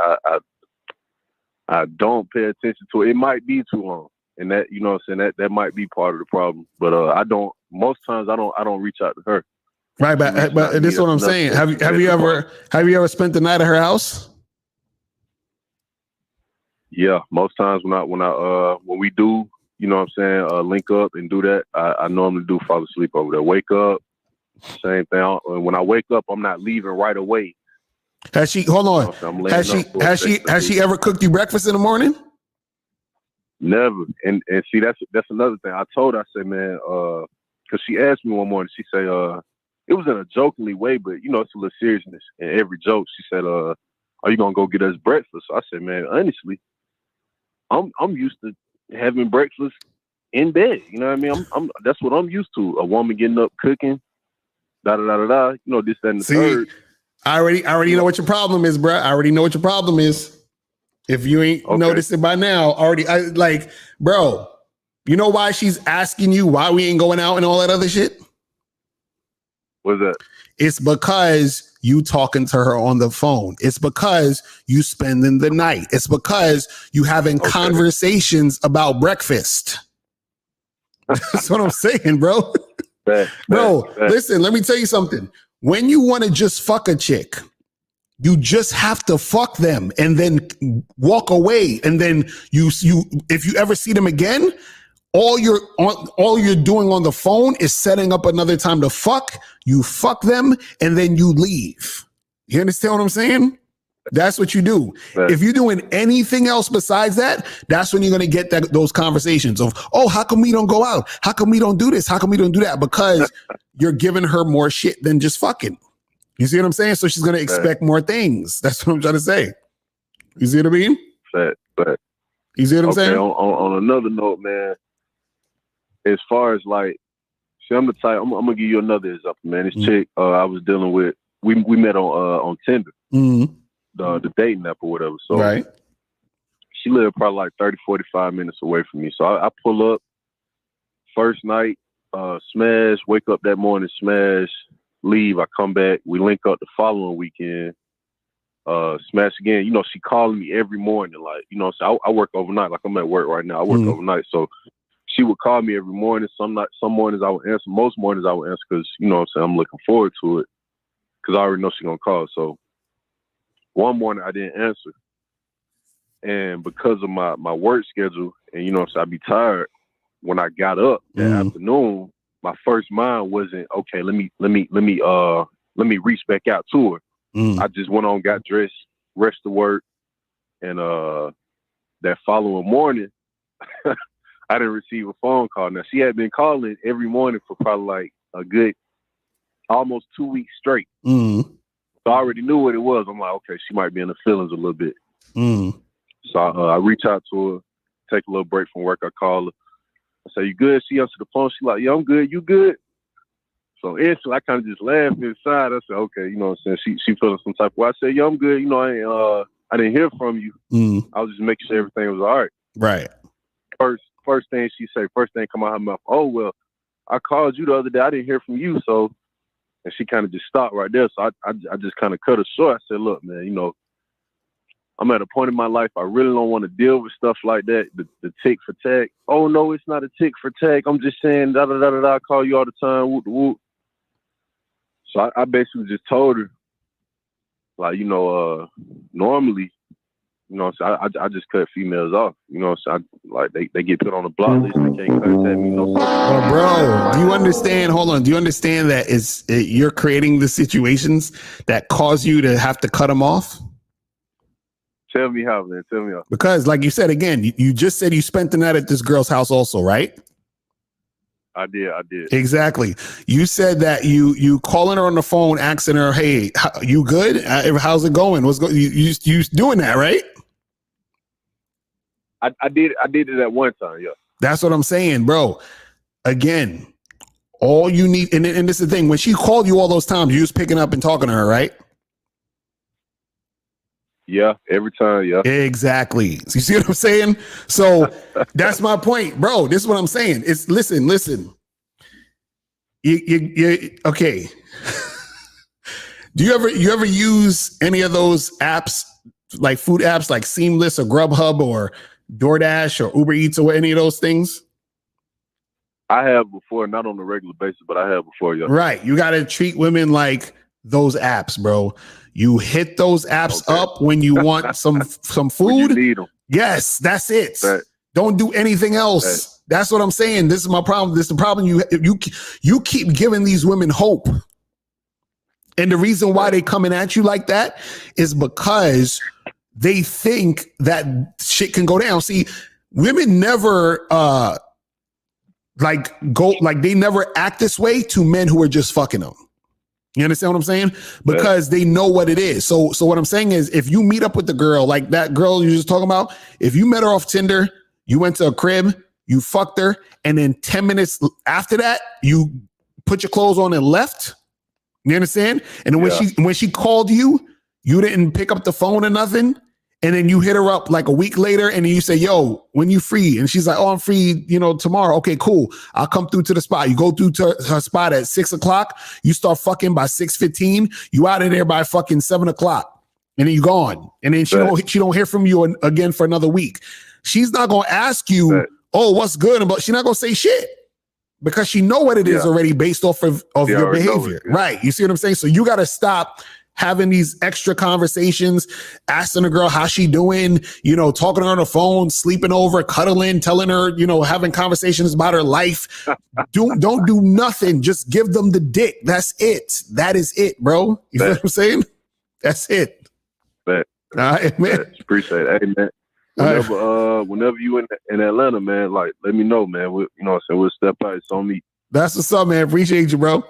I don't pay attention to it. It might be too long, and that that might be part of the problem. But I don't. Most times I don't reach out to her. Right, but this is what I'm saying. Have you ever spent the night at her house? Yeah, most times when we do, you know what I'm saying, link up and do that, I normally do fall asleep over there. Wake up, same thing. When I wake up, I'm not leaving right away. Has she? Hold on. You know, has she ever cooked you breakfast in the morning? Never. And see, that's another thing. I told her, I said, man, because she asked me one morning. She said, it was in a jokingly way, but you know, it's a little seriousness in every joke. She said, are you gonna go get us breakfast? So I said, man, honestly, I'm used to having breakfast in bed. You know what I mean? I'm that's what I'm used to. A woman getting up, cooking, da da da da da. You know, this, that, and the third. I already know what your problem is, bro. I already know what your problem is. If you ain't noticed it by now, bro, you know why she's asking you why we ain't going out and all that other shit? What's that? It's because you talking to her on the phone. It's because you spending the night. It's because you having conversations about breakfast. That's what I'm saying, bro. Listen, let me tell you something. When you want to just fuck a chick, you just have to fuck them and then walk away. And then you if you ever see them again, all you're doing on the phone is setting up another time to fuck. You fuck them and then you leave. You understand what I'm saying? That's what you do. If you're doing anything else besides that, that's when you're going to get those conversations of, oh, how come we don't go out? How come we don't do this? How come we don't do that? Because you're giving her more shit than just fucking. You see what I'm saying? So she's going to expect more things. That's what I'm trying to say. You see what I mean? You see what I'm saying? On another note, man, as far as like, see, I'm the type, I'm going to give you another example, man. This chick I was dealing with, we met on Tinder, the dating app or whatever. So she lived probably like 30, 45 minutes away from me. So I pull up first night, smash, wake up that morning, smash, leave. I come back. We link up the following weekend, smash again. You know, she calling me every morning. Like, you know, so I work overnight. Like I'm at work right now. I work overnight. So she would call me every morning. Some mornings I would answer. Most mornings I would answer because, you know what I'm saying, I'm looking forward to it because I already know she's going to call. So one morning I didn't answer. And because of my work schedule and, you know what I'm saying, I'd be tired. When I got up that afternoon, my first mind wasn't, okay, let me reach back out to her. I just went on, got dressed, rushed to work. And that following morning, I didn't receive a phone call. Now, she had been calling every morning for probably like a good almost 2 weeks straight. So I already knew what it was. I'm like, okay, she might be in the feelings a little bit. So I reach out to her, take a little break from work. I call her. I say, you good? She answered the phone. She like, yeah, I'm good. You good? So instantly, I kind of just laughed inside. I said, okay, you know what I'm saying? She feeling some type of way. I said, yeah, I'm good. You know, I didn't hear from you. I was just making sure everything was all right. Right. First thing she say, first thing come out her mouth, oh, well, I called you the other day. I didn't hear from you. So, and she kind of just stopped right there. So I just kind of cut her short. I said, look, man, you know, I'm at a point in my life, I really don't want to deal with stuff like that. The tick for tag. Oh, no, it's not a tick for tag. I'm just saying, da-da-da-da-da, I call you all the time, whoop, whoop. So I basically just told her, like, you know, normally, you know, so I just cut females off. You know, so they get put on the block list. They can't contact me. No. Well, bro, do you understand? Hold on. Do you understand that you're creating the situations that cause you to have to cut them off? Tell me how, man. Tell me how. Because, like you said, again, you just said you spent the night at this girl's house also, right? I did. Exactly. You said that you calling her on the phone, asking her, hey, you good? How's it going? What's going? You doing that, right? I did it at one time, yeah. That's what I'm saying, bro. Again, all you need, and this is the thing, when she called you all those times, you was picking up and talking to her, right? Yeah, every time, yeah. Exactly. So you see what I'm saying? So that's my point, bro. This is what I'm saying. It's listen. You okay. Do you ever use any of those apps, like food apps like Seamless or Grubhub or DoorDash or Uber Eats or any of those things? I have before, not on a regular basis, but I have before, yeah. Right. You got to treat women like those apps, bro. You hit those apps up when you want some food. When you need them. Yes, that's it. Right. Don't do anything else. That's what I'm saying. This is my problem. This is the problem. You keep giving these women hope. And the reason why they coming at you like that is because they think that shit can go down. See, women never they never act this way to men who are just fucking them. You understand what I'm saying? Because they know what it is. So what I'm saying is, if you meet up with the girl, like that girl you just talking about, if you met her off Tinder, you went to a crib, you fucked her, and then 10 minutes after that, you put your clothes on and left. You understand? And then when she called you, you didn't pick up the phone or nothing. And then you hit her up like a week later and then you say, yo, when you free? And she's like, oh, I'm free, tomorrow. Okay, cool. I'll come through to the spot. You go through to her spot at 6:00. You start fucking by 6:15. You out of there by fucking 7:00. And then you gone. And then she don't hear from you again for another week. She's not going to ask you, oh, what's good? But she's not going to say shit because she know what it is already based off of your behavior. Right. You see what I'm saying? So you got to stop having these extra conversations, asking a girl how she doing, talking to her on the phone, sleeping over, cuddling, telling her, having conversations about her life. Don't do nothing. Just give them the dick. That's it. That is it, bro. You know what I'm saying? That's it. All right, man. Appreciate it. Hey, man. Whenever you in Atlanta, man, like, let me know, man. We'll step out. It's on me. That's what's up, man. Appreciate you, bro.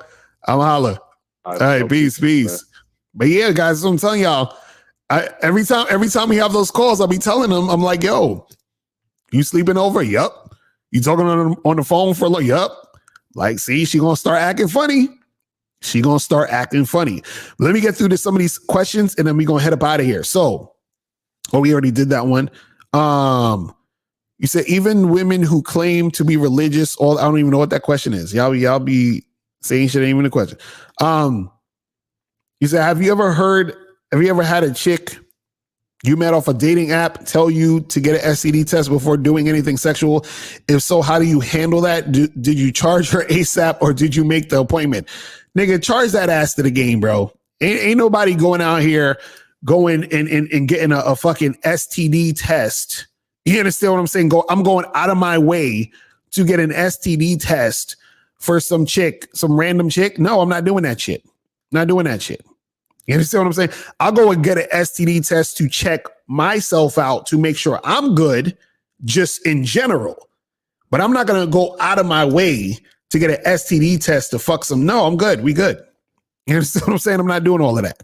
I'm holla. All right, peace. Man. But yeah, guys, I'm telling y'all, every time we have those calls, I'll be telling them, I'm like, yo, you sleeping over? Yup. You talking on the phone for a yup. Like, see, she gonna start acting funny. Let me get through to some of these questions and then we gonna head up out of here. So, we already did that one. You said even women who claim to be religious, I don't even know what that question is. Y'all be saying shit ain't even a question. You said, have you ever had a chick you met off a dating app tell you to get an STD test before doing anything sexual? If so, how do you handle that? Did you charge her ASAP or did you make the appointment? Nigga, charge that ass to the game, bro. Ain't nobody going out here going and getting a fucking STD test. You understand what I'm saying? I'm going out of my way to get an STD test for some random chick. No, I'm not doing that shit. Not doing that shit. You understand what I'm saying? I'll go and get an STD test to check myself out to make sure I'm good just in general. But I'm not going to go out of my way to get an STD test to fuck some. No, I'm good. We good. You understand what I'm saying? I'm not doing all of that.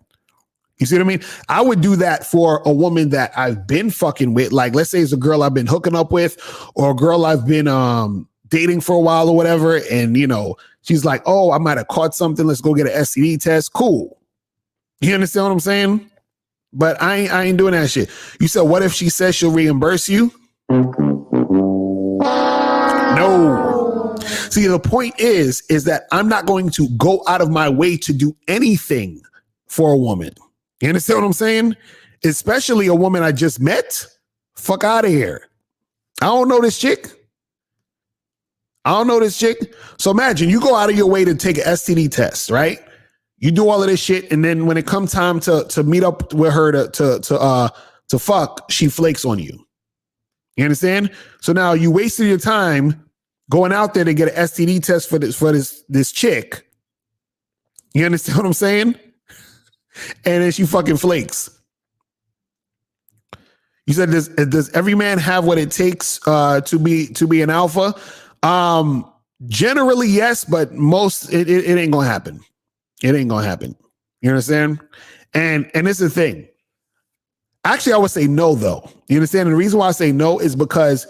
You see what I mean? I would do that for a woman that I've been fucking with. Like, let's say it's a girl I've been hooking up with or a girl I've been dating for a while or whatever. And, she's like, oh, I might have caught something. Let's go get an STD test. Cool. You understand what I'm saying? But I ain't doing that shit. You said, what if she says she'll reimburse you? No. See, the point is that I'm not going to go out of my way to do anything for a woman. You understand what I'm saying? Especially a woman I just met. Fuck out of here. I don't know this chick. So imagine you go out of your way to take an STD test, right? You do all of this shit, and then when it comes time to meet up with her to fuck, she flakes on you. You understand? So now you wasted your time going out there to get an STD test for this chick. You understand what I'm saying? And then she fucking flakes. You said, does every man have what it takes to be an alpha? Generally, yes, but most it ain't gonna happen. It ain't gonna happen. You understand? And it's the thing. Actually, I would say no, though. You understand? And the reason why I say no is because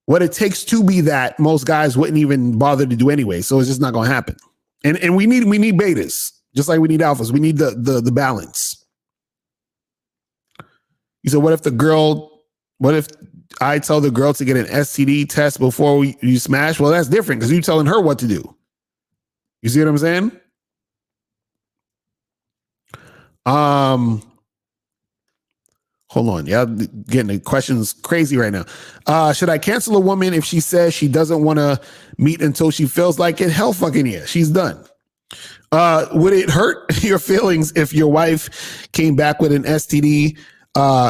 what it takes to be that, most guys wouldn't even bother to do anyway. So it's just not gonna happen. And we need betas. Just like we need alphas, we need the balance. You said, what if I tell the girl to get an STD test before you smash? Well, that's different because you're telling her what to do. You see what I'm saying? Hold on. Yeah, getting the questions crazy right now. Should I cancel a woman if she says she doesn't want to meet until she feels like it? Hell fucking yeah, she's done. Would it hurt your feelings if your wife came back with an STD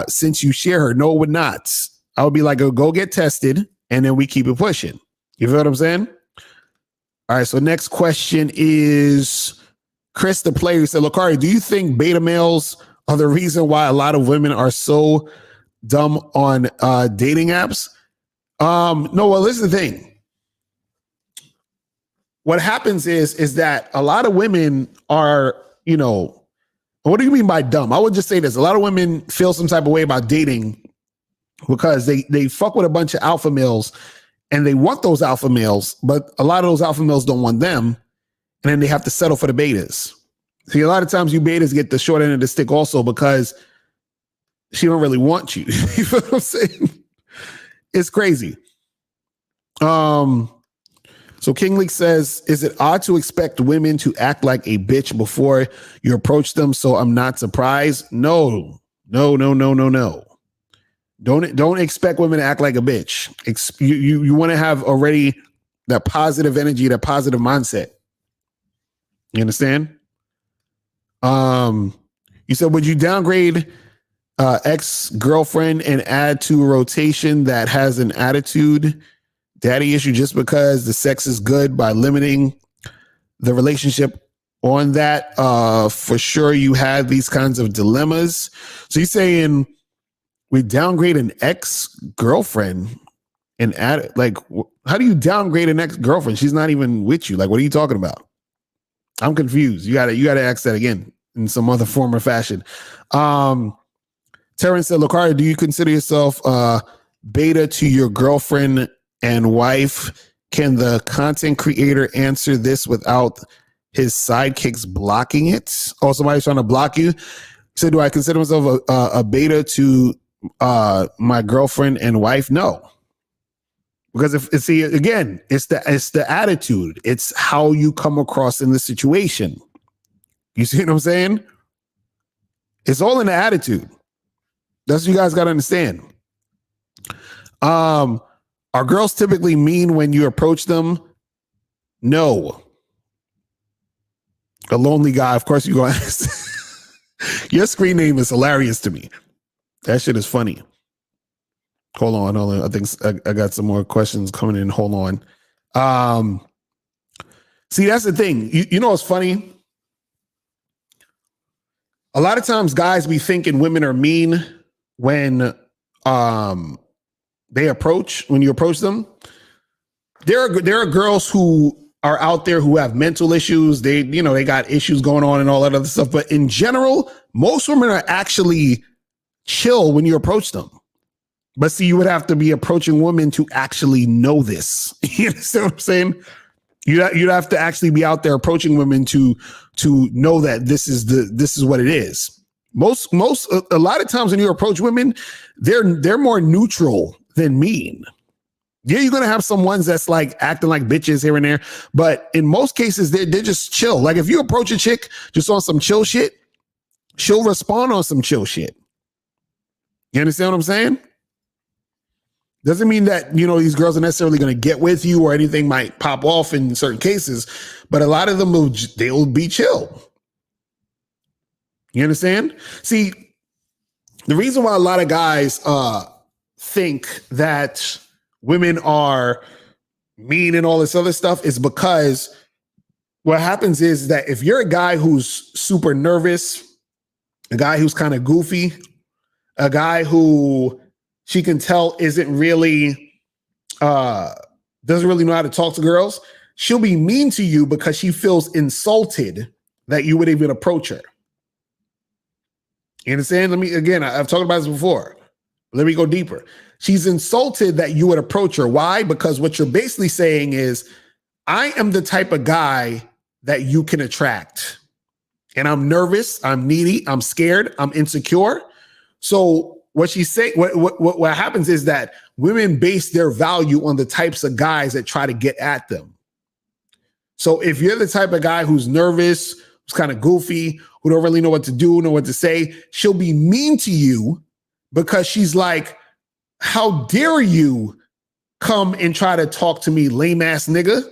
since you share her? No, it would not. I would be like, go get tested and then we keep it pushing. You feel what I'm saying? All right, so next question is Chris the player. He said, Locario, do you think beta males are the reason why a lot of women are so dumb on dating apps? No, well, this is the thing. What happens is that a lot of women are, what do you mean by dumb? I would just say this. A lot of women feel some type of way about dating because they fuck with a bunch of alpha males and they want those alpha males, but a lot of those alpha males don't want them. And then they have to settle for the betas. See, a lot of times you betas get the short end of the stick also because she don't really want you. You feel what I'm saying? It's crazy. So King Leak says, is it odd to expect women to act like a bitch before you approach them? So I'm not surprised. No. Don't expect women to act like a bitch. You want to have already that positive energy, that positive mindset. You understand? You said, would you downgrade ex-girlfriend and add to a rotation that has an attitude daddy issue just because the sex is good by limiting the relationship on that? For sure you had these kinds of dilemmas. So you're saying we downgrade an ex-girlfriend and add, like, how do you downgrade an ex-girlfriend? She's not even with you. Like, what are you talking about? I'm confused. You gotta ask that again in some other form or fashion. Terrence said, Locario, do you consider yourself beta to your girlfriend and wife? Can the content creator answer this without his sidekicks blocking it? Oh, somebody's trying to block you. So do I consider myself a beta to my girlfriend and wife? No. Because if see, again, it's the attitude. It's how you come across in the situation. You see what I'm saying? It's all in the attitude. That's what you guys got to understand. Are girls typically mean when you approach them? No. A lonely guy, of course you go ask. Your screen name is hilarious to me. That shit is funny. Hold on. I think I got some more questions coming in. Hold on. See, that's the thing. You know what's funny? A lot of times guys be thinking women are mean when when you approach them. There are girls who are out there who have mental issues. They got issues going on and all that other stuff. But in general, most women are actually chill when you approach them. But see, you would have to be approaching women to actually know this. You understand what I'm saying? You'd have to actually be out there approaching women to know that this is what it is. A lot of times when you approach women, they're more neutral than mean. Yeah, you're gonna have some ones that's like acting like bitches here and there, but in most cases they're just chill. Like if you approach a chick just on some chill shit, she'll respond on some chill shit. You understand what I'm saying? Doesn't mean that, these girls are necessarily going to get with you or anything might pop off in certain cases, but a lot of them they'll be chill. You understand? See, the reason why a lot of guys think that women are mean and all this other stuff is because what happens is that if you're a guy who's super nervous, a guy who's kind of goofy, a guy who she can tell isn't really, doesn't really know how to talk to girls, she'll be mean to you because she feels insulted that you would even approach her. You understand? I've talked about this before. Let me go deeper. She's insulted that you would approach her. Why? Because what you're basically saying is, I am the type of guy that you can attract. And I'm nervous, I'm needy, I'm scared, I'm insecure. So what happens is that women base their value on the types of guys that try to get at them. So if you're the type of guy who's nervous, who's kind of goofy, who don't really know what to do, know what to say, she'll be mean to you because she's like, how dare you come and try to talk to me, lame ass nigga?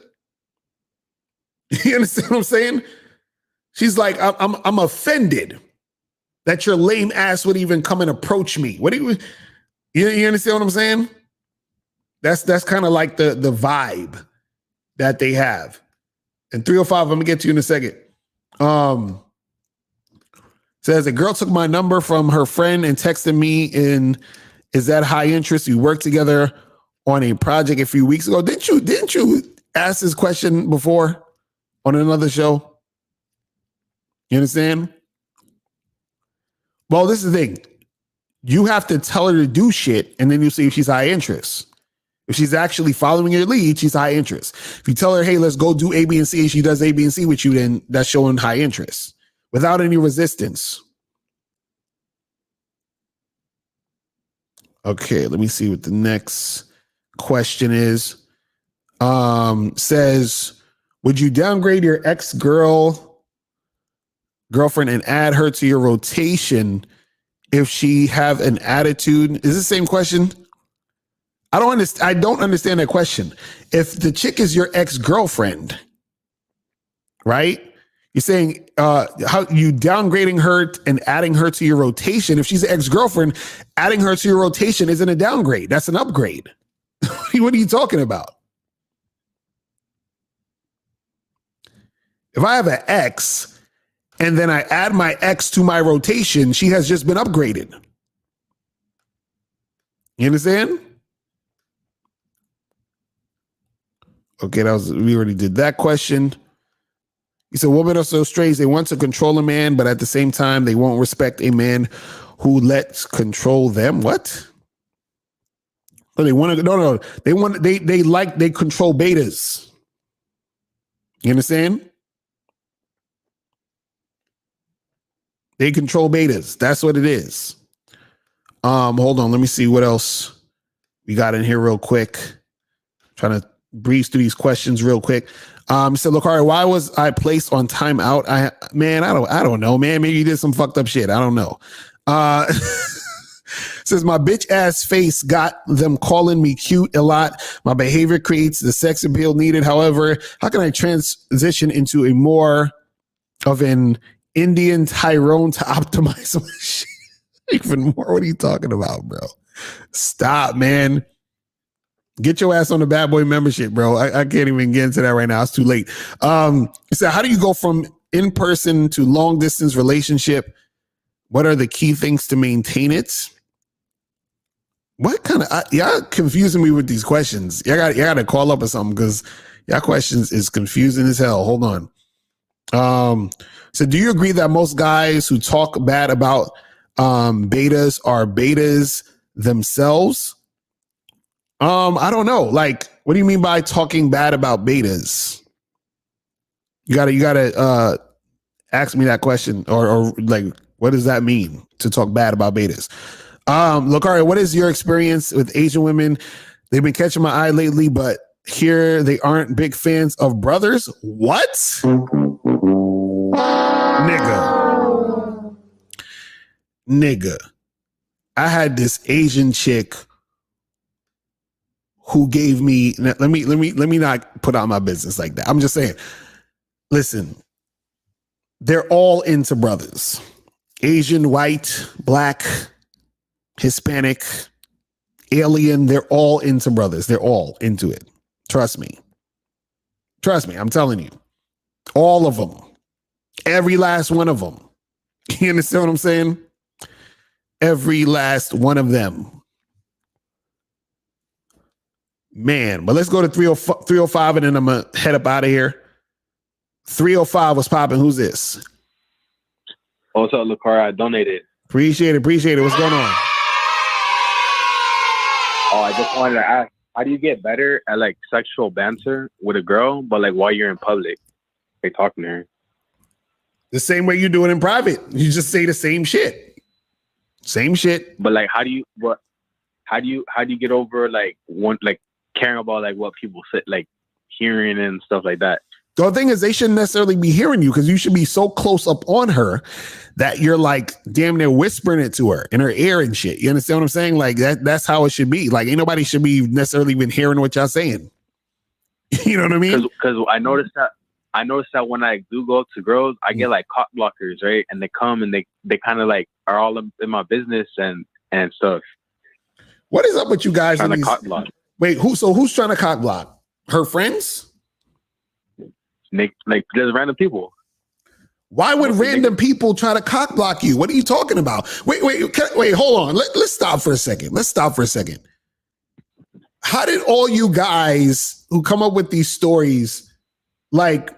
You understand what I'm saying? She's like, I'm offended that your lame ass would even come and approach me. What do you understand what I'm saying? That's kind of like the vibe that they have. And 305, I'm gonna get to you in a second. Says a girl took my number from her friend and texted me is that high interest? We worked together on a project a few weeks ago. Didn't you ask this question before on another show? You understand? Well, this is the thing. You have to tell her to do shit, and then you see if she's high interest. If she's actually following your lead, she's high interest. If you tell her, hey, let's go do A, B, and C, and she does A, B, and C with you, then that's showing high interest without any resistance. Okay, let me see what the next question is. Says, would you downgrade your girlfriend and add her to your rotation if she have an attitude? Is this the same question? I don't understand that question. If the chick is your ex-girlfriend, right? You're saying how you downgrading her and adding her to your rotation. If she's an ex-girlfriend, adding her to your rotation isn't a downgrade. That's an upgrade. What are you talking about? If I have an ex and then I add my ex to my rotation, she has just been upgraded. You understand? Okay, we already did that question. He said, women are so strange. They want to control a man, but at the same time, they won't respect a man who lets control them. What? So they want to, no. They control betas. You understand? They control betas. That's what it is. Hold on. Let me see what else we got in here real quick. Trying to breeze through these questions real quick. Said, Locario, why was I placed on timeout? I don't know, man. Maybe you did some fucked up shit. I don't know. Says my bitch ass face got them calling me cute a lot. My behavior creates the sex appeal needed. However, how can I transition into a more of an Indian Tyrone to optimize my shit even more? What are you talking about, bro? Stop, man. Get your ass on the bad boy membership, bro. I can't even get into that right now. It's too late. So how do you go from in-person to long distance relationship? What are the key things to maintain it? What kind of, y'all confusing me with these questions. Y'all got to call up or something because y'all questions is confusing as hell. Hold on. So do you agree that most guys who talk bad about betas are betas themselves? I don't know. Like, what do you mean by talking bad about betas? You gotta ask me that question, or like, what does that mean to talk bad about betas? Locario, what is your experience with Asian women? They've been catching my eye lately, but here they aren't big fans of brothers. What? Nigga. I had this Asian chick who gave me, let me not put out my business like that. I'm just saying, listen, they're all into brothers. Asian, white, black, Hispanic, alien, they're all into brothers. They're all into it. Trust me. I'm telling you. All of them. Every last one of them. You understand what I'm saying? Every last one of them. Man, but let's go to 305 and then I'm going to head up out of here. 305 was popping. Who's this? What's up, Locario? I donated. Appreciate it. What's going on? Oh, I just wanted to ask, how do you get better at like sexual banter with a girl, but like while you're in public, like talking to her? The same way you do it in private. You just say the same shit. But like, how do you get over like caring about like what people say, like hearing and stuff like that? The thing is, they shouldn't necessarily be hearing you because you should be so close up on her that you're like damn near whispering it to her in her ear and shit. You understand what I'm saying? Like that's how it should be. Like ain't nobody should be necessarily even hearing what y'all saying. You know what I mean? Because I noticed that when I do go up to girls, I get like cock blockers, right? And they come and they kind of like are all in my business and stuff. What is up with you guys? Trying to cock block. Wait, who's trying to cock block? Her friends? Like there's random people. Why would random people try to cock block you? What are you talking about? Wait, hold on. Let's stop for a second. How did all you guys who come up with these stories, like,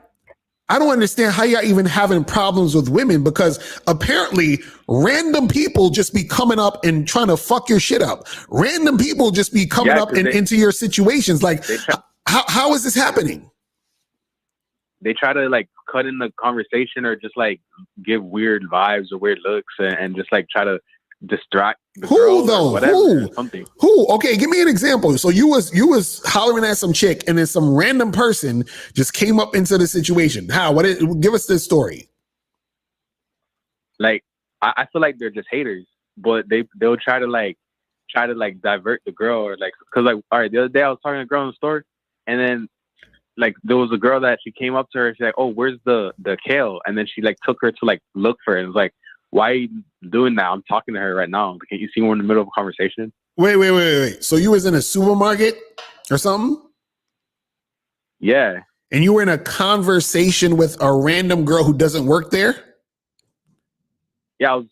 I don't understand how y'all even having problems with women, because apparently random people just be coming up and trying to fuck your shit up. Random people just be coming up into your situations. Like, how is this happening? They try to like cut in the conversation or just like give weird vibes or weird looks and just like try to distract the girl or whatever, something. Who? Okay, give me an example. So you was hollering at some chick and then some random person just came up into the situation. How? Give us this story. Like, I feel like they're just haters, but they'll try to divert the girl, or like, cause like, all right, the other day I was talking to a girl in the store, and then like there was a girl that she came up to her and she's like, oh, where's the kale? And then she like took her to like look for it. And was like, why are you doing that? I'm talking to her right now. Can't you see we're in the middle of a conversation? Wait. So you was in a supermarket or something? Yeah. And you were in a conversation with a random girl who doesn't work there? Yeah, I was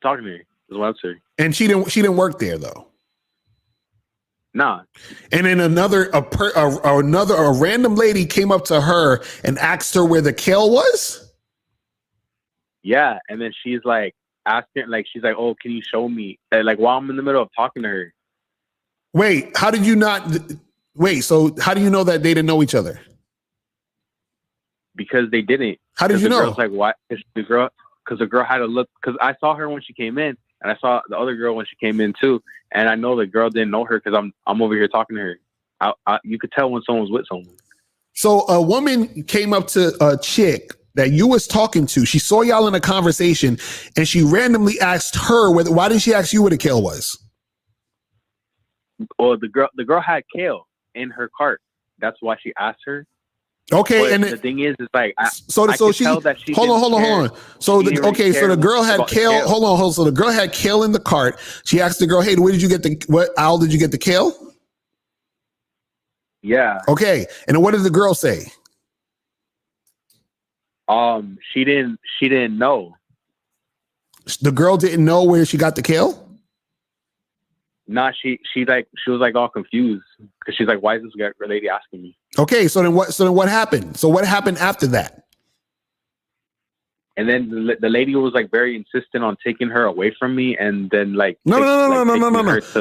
talking to her. That's what I'm saying. And she didn't work there though. Nah. And then a random lady came up to her and asked her where the kale was? Yeah, and then she's like asking, like, she's like, oh, can you show me? Like, while I'm in the middle of talking to her. Wait, how do you know that they didn't know each other? Because they didn't. How did you know? The girl's like, what? Because the girl had to look, because I saw her when she came in, and I saw the other girl when she came in too. And I know the girl didn't know her because I'm over here talking to her. You could tell when someone's with someone. So a woman came up to a chick that you was talking to. She saw y'all in a conversation, and she randomly asked her why didn't she ask you where the kale was? Well, the girl had kale in her cart. That's why she asked her. Okay, but and the thing is like, so she hold on. So the girl had kale. Hold on. So the girl had kale in the cart. She asked the girl, "Hey, where did you get what aisle did you get the kale?" Yeah. Okay, and then what did the girl say? She didn't know. The girl didn't know where she got the kale? Nah, she was like all confused because she's like, why is this lady asking me? Okay, so then what happened? So what happened after that? And then the lady was like very insistent on taking her away from me, and then like no.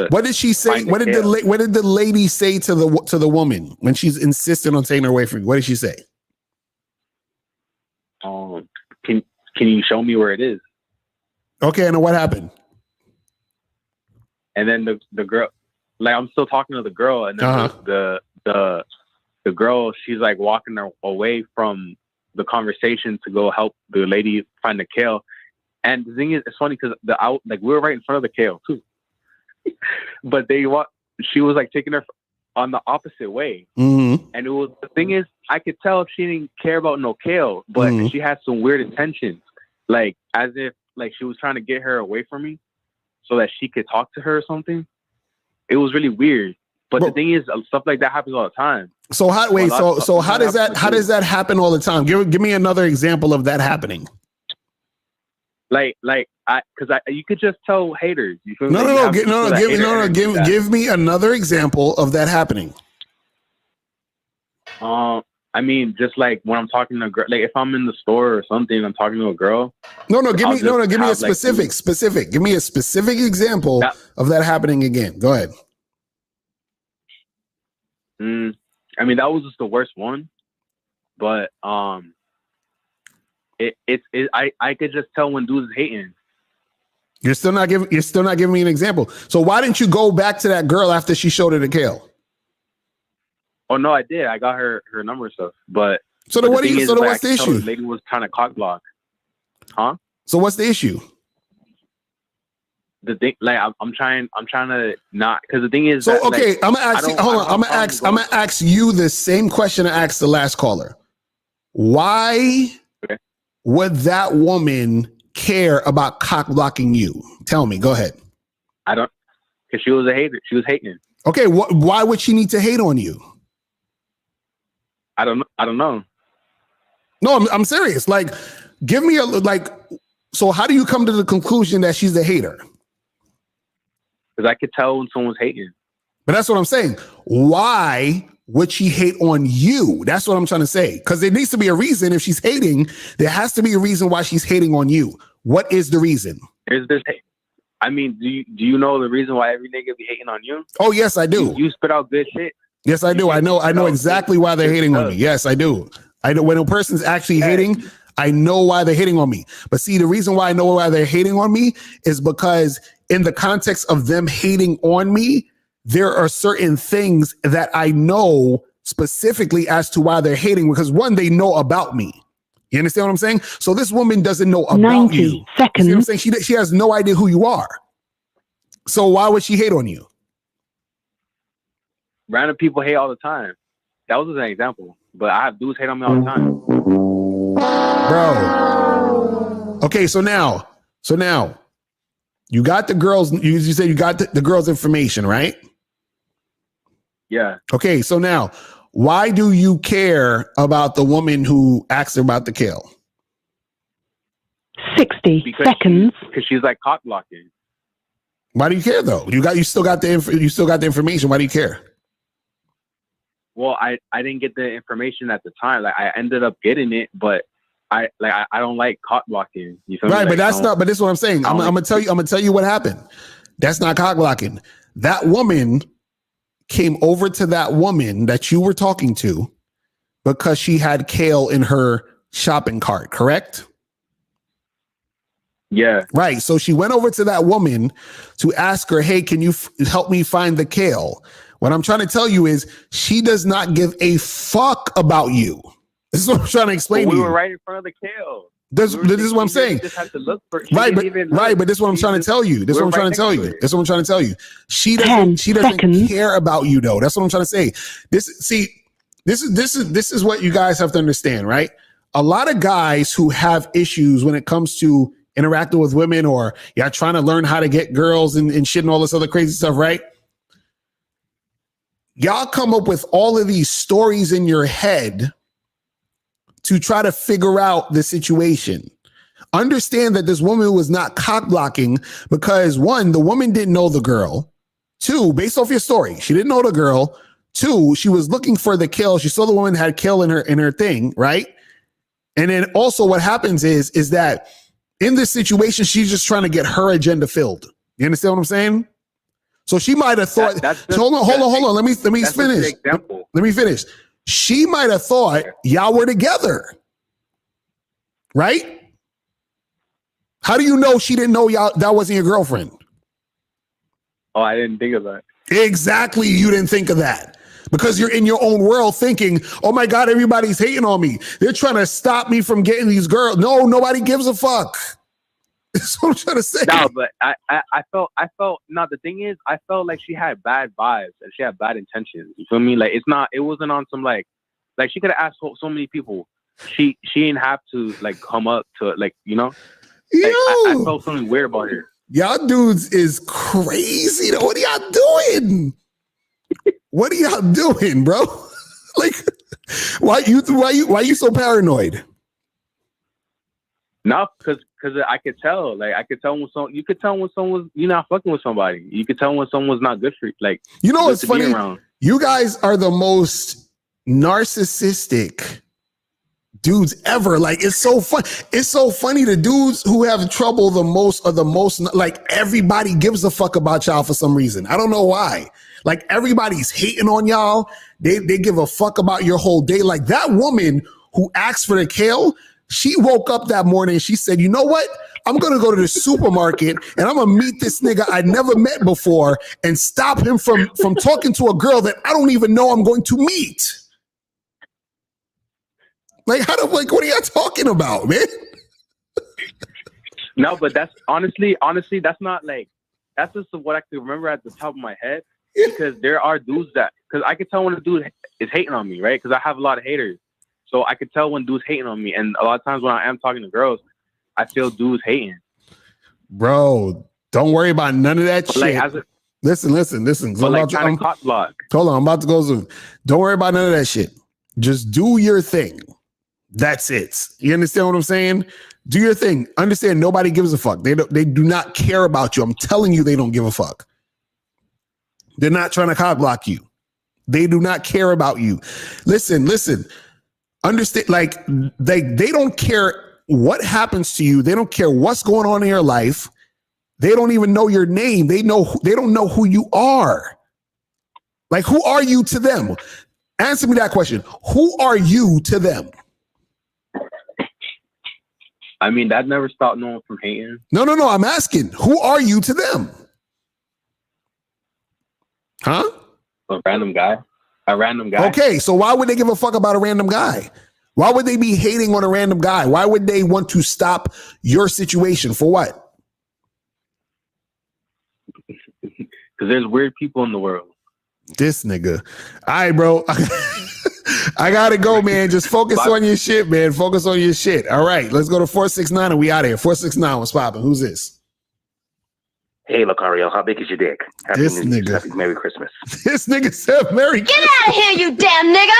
What did she say? What did the lady say to the woman when she's insistent on taking her away from you? What did she say? Can you show me where it is? Okay, and then what happened? And then the girl, like, I'm still talking to the girl, and then the girl, she's like walking her away from the conversation to go help the lady find the kale. And the thing is, it's funny because we were right in front of the kale too, but she was like taking her on the opposite way. Mm-hmm. And the thing is, I could tell if she didn't care about no kale, but she had some weird intentions, like as if like she was trying to get her away from me so that she could talk to her or something. It was really weird. But the thing is, stuff like that happens all the time. So how does that happen all the time? Give me another example of that happening. You could just tell haters. Give me another example of that happening. I mean, just like when I'm talking to a girl, like if I'm in the store or something, I'm talking to a girl. Give me a specific. Give me a specific example of that happening again. Go ahead. I mean, that was just the worst one, but I could just tell when dudes is hating. You're still not giving me an example. So why didn't you go back to that girl after she showed her the kale? Oh no, I did. I got her number and stuff. But what's the issue? The lady was trying to cock block. Huh? So what's the issue? The thing, like I'm trying to not, because the thing is. So okay, I'm gonna ask you the same question I asked the last caller. Why would that woman care about cock blocking you? Tell me. Go ahead. I don't, because she was a hater. She was hating. Okay, why would she need to hate on you? I don't know. No, I'm serious. Like, give me so how do you come to the conclusion that she's a hater? Because I could tell when someone's hating. But that's what I'm saying. Why would she hate on you? That's what I'm trying to say. Because there needs to be a reason. If she's hating, there has to be a reason why she's hating on you. What is the reason? There's this hate. I mean, do you know the reason why every nigga be hating on you? Oh, yes, I do. You spit out good shit. Yes, I do. I know exactly why they're hating on me. Yes, I do. I know when a person's actually hating, I know why they're hitting on me. But see, the reason why I know why they're hating on me is because in the context of them hating on me, there are certain things that I know specifically as to why they're hating, because one, they know about me. You understand what I'm saying? So this woman doesn't know about 90 you. seconds. You know what I'm saying? She has no idea who you are. So why would she hate on you? Random people hate all the time. That was an example. But I have dudes hate on me all the time. Bro. Okay, so now you got the girls, you said you got the girls' information, right? Yeah. Okay, so now why do you care about the woman who asked her about the kale? 60 seconds. Because she's like cock blocking. Why do you care though? You still got the information. Why do you care? Well, I didn't get the information at the time. Like I ended up getting it, but I don't like cock blocking. You feel me? Right, Like, but that's not. But this is what I'm saying. I'm gonna tell you. I'm gonna tell you what happened. That's not cock blocking. That woman came over to that woman that you were talking to because she had kale in her shopping cart. Correct? Yeah. Right. So she went over to that woman to ask her, "Hey, can you help me find the kale?" What I'm trying to tell you is she does not give a fuck about you. This is what I'm trying to explain to you. We were right in front of the kale. This is what I'm saying. Just have to look for it. But this is what I'm trying to tell you. This is what I'm trying to tell you. This is what I'm trying to tell you. She doesn't care about you though. That's what I'm trying to say. This is what you guys have to understand, right? A lot of guys who have issues when it comes to interacting with women or trying to learn how to get girls and shit and all this other crazy stuff, right? Y'all come up with all of these stories in your head to try to figure out the situation. Understand that this woman was not cock blocking because one, the woman didn't know the girl. Two, based off your story, she didn't know the girl. Two, she was looking for the kill. She saw the woman had kill in her thing, right? And then also what happens is that in this situation, she's just trying to get her agenda filled. You understand what I'm saying? So she might have thought, hold on. Let me finish. Let me finish. She might have thought y'all were together. Right? How do you know she didn't know y'all that wasn't your girlfriend? Oh, I didn't think of that. Exactly. You didn't think of that. Because you're in your own world thinking, oh my God, everybody's hating on me. They're trying to stop me from getting these girls. No, nobody gives a fuck. That's what I'm trying to say. No, but I felt no, the thing is I felt like she had bad vibes and she had bad intentions. You feel me? Like it wasn't on some like she could have asked so many people. She didn't have to like come up to like, you know? Like, I felt something weird about her. Y'all dudes is crazy though. What are y'all doing? What are y'all doing, bro? Like why you so paranoid? No, because I could tell. Like I could tell when you could tell when someone's you're not fucking with somebody. You could tell when someone's not good for you. Like you know what's funny? You guys are the most narcissistic dudes ever. Like it's so fun. It's so funny. The dudes who have trouble the most are the most like everybody gives a fuck about y'all for some reason. I don't know why. Like everybody's hating on y'all. They give a fuck about your whole day. Like that woman who asked for the kale. She woke up that morning. She said, you know what? I'm going to go to the supermarket and I'm going to meet this nigga I never met before and stop him from talking to a girl that I don't even know I'm going to meet. Like, what are y'all talking about, man? No, but that's honestly, that's not like, that's just what I can remember at the top of my head. Because there are dudes because I can tell when a dude is hating on me, right? Because I have a lot of haters. So I could tell when dudes hating on me. And a lot of times when I am talking to girls, I feel dudes hating. Bro, don't worry about none of that shit. Listen. But like trying to cock block. Hold on, I'm about to go zoom. Don't worry about none of that shit. Just do your thing. That's it. You understand what I'm saying? Do your thing. Understand nobody gives a fuck. They do not care about you. I'm telling you, they don't give a fuck. They're not trying to cock block you. They do not care about you. Listen. Understand, like they don't care what happens to you. They don't care what's going on in your life. They don't even know your name. They don't know who you are. Like, who are you to them? Answer me that question. Who are you to them? I mean, that never stopped no one from hating. No. I'm asking, who are you to them? Huh? A random guy. Okay, so why would they give a fuck about a random guy? Why would they be hating on a random guy? Why would they want to stop your situation? For what? Because there's weird people in the world. This nigga. All right, bro. I gotta go, man. Just focus on your shit, man. Focus on your shit. All right, let's go to 469 and we out of here. 469, what's popping? Who's this? Hey, Locario, how big is your dick? Happy Merry Christmas. This nigga said Merry Christmas. Get out of here, you damn nigga!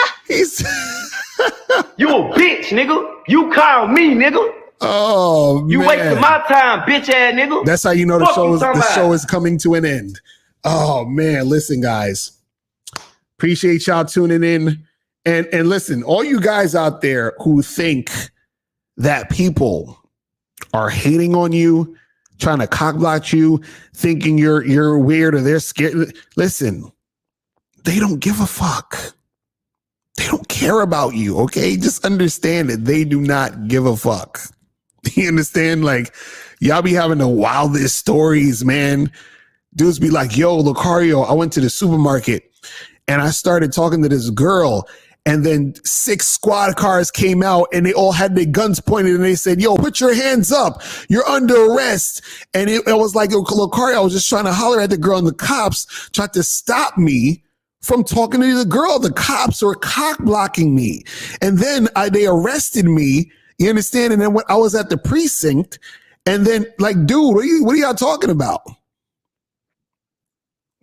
You a bitch, nigga. You call me, nigga. Oh, man. You wasting my time, bitch ass nigga. That's how you know the show is coming to an end. Oh, man. Listen, guys. Appreciate y'all tuning in. And listen, all you guys out there who think that people are hating on you, trying to cockblock you, thinking you're weird or they're scared. Listen, they don't give a fuck. They don't care about you, okay? Just understand that they do not give a fuck. You understand? Like, y'all be having the wildest stories, man. Dudes be like, yo, Locario, I went to the supermarket and I started talking to this girl. And then 6 squad cars came out and they all had their guns pointed and they said, yo, put your hands up. You're under arrest. And it was like, Locario, I was just trying to holler at the girl and the cops tried to stop me from talking to the girl. The cops were cock blocking me. And then they arrested me. You understand? And then when I was at the precinct and then like, dude, what are y'all talking about?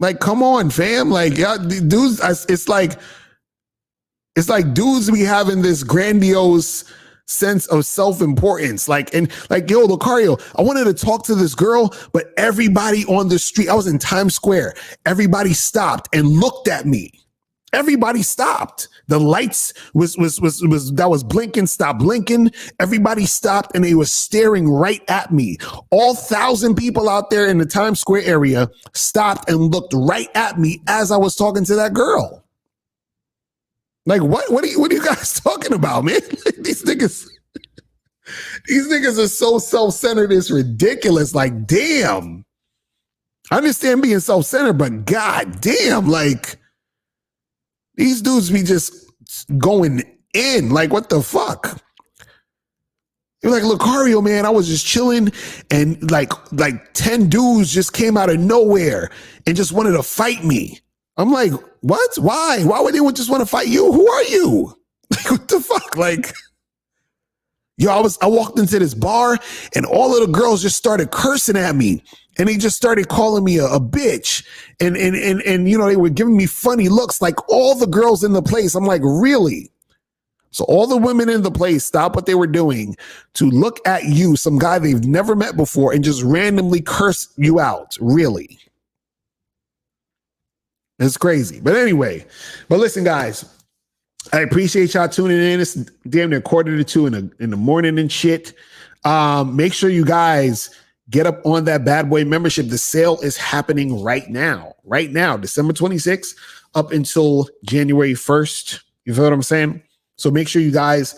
Like, come on, fam. Like, y'all, dudes, it's like dudes be having this grandiose sense of self-importance. Like, and like, yo, Locario, I wanted to talk to this girl, but everybody on the street, I was in Times Square. Everybody stopped and looked at me. Everybody stopped. The lights that was blinking, stopped blinking. Everybody stopped and they were staring right at me. All 1,000 people out there in the Times Square area stopped and looked right at me as I was talking to that girl. Like, what are you guys talking about, man? Like, these niggas are so self-centered, it's ridiculous. Like, damn. I understand being self-centered, but god damn, like, these dudes be just going in. Like, what the fuck? You're like, Locario, man, I was just chilling and like 10 dudes just came out of nowhere and just wanted to fight me. I'm like, what? Why? Why would they just want to fight you? Who are you? Like, what the fuck? Like, yo, I walked into this bar and all of the girls just started cursing at me. And they just started calling me a bitch. And you know, they were giving me funny looks, like all the girls in the place. I'm like, really? So all the women in the place stopped what they were doing to look at you, some guy they've never met before, and just randomly curse you out. Really? It's crazy. But anyway, listen, guys, I appreciate y'all tuning in. It's damn near 1:45 in the morning and shit. Make sure you guys get up on that bad boy membership. The sale is happening right now, December 26th up until January 1st. You feel what I'm saying? So make sure you guys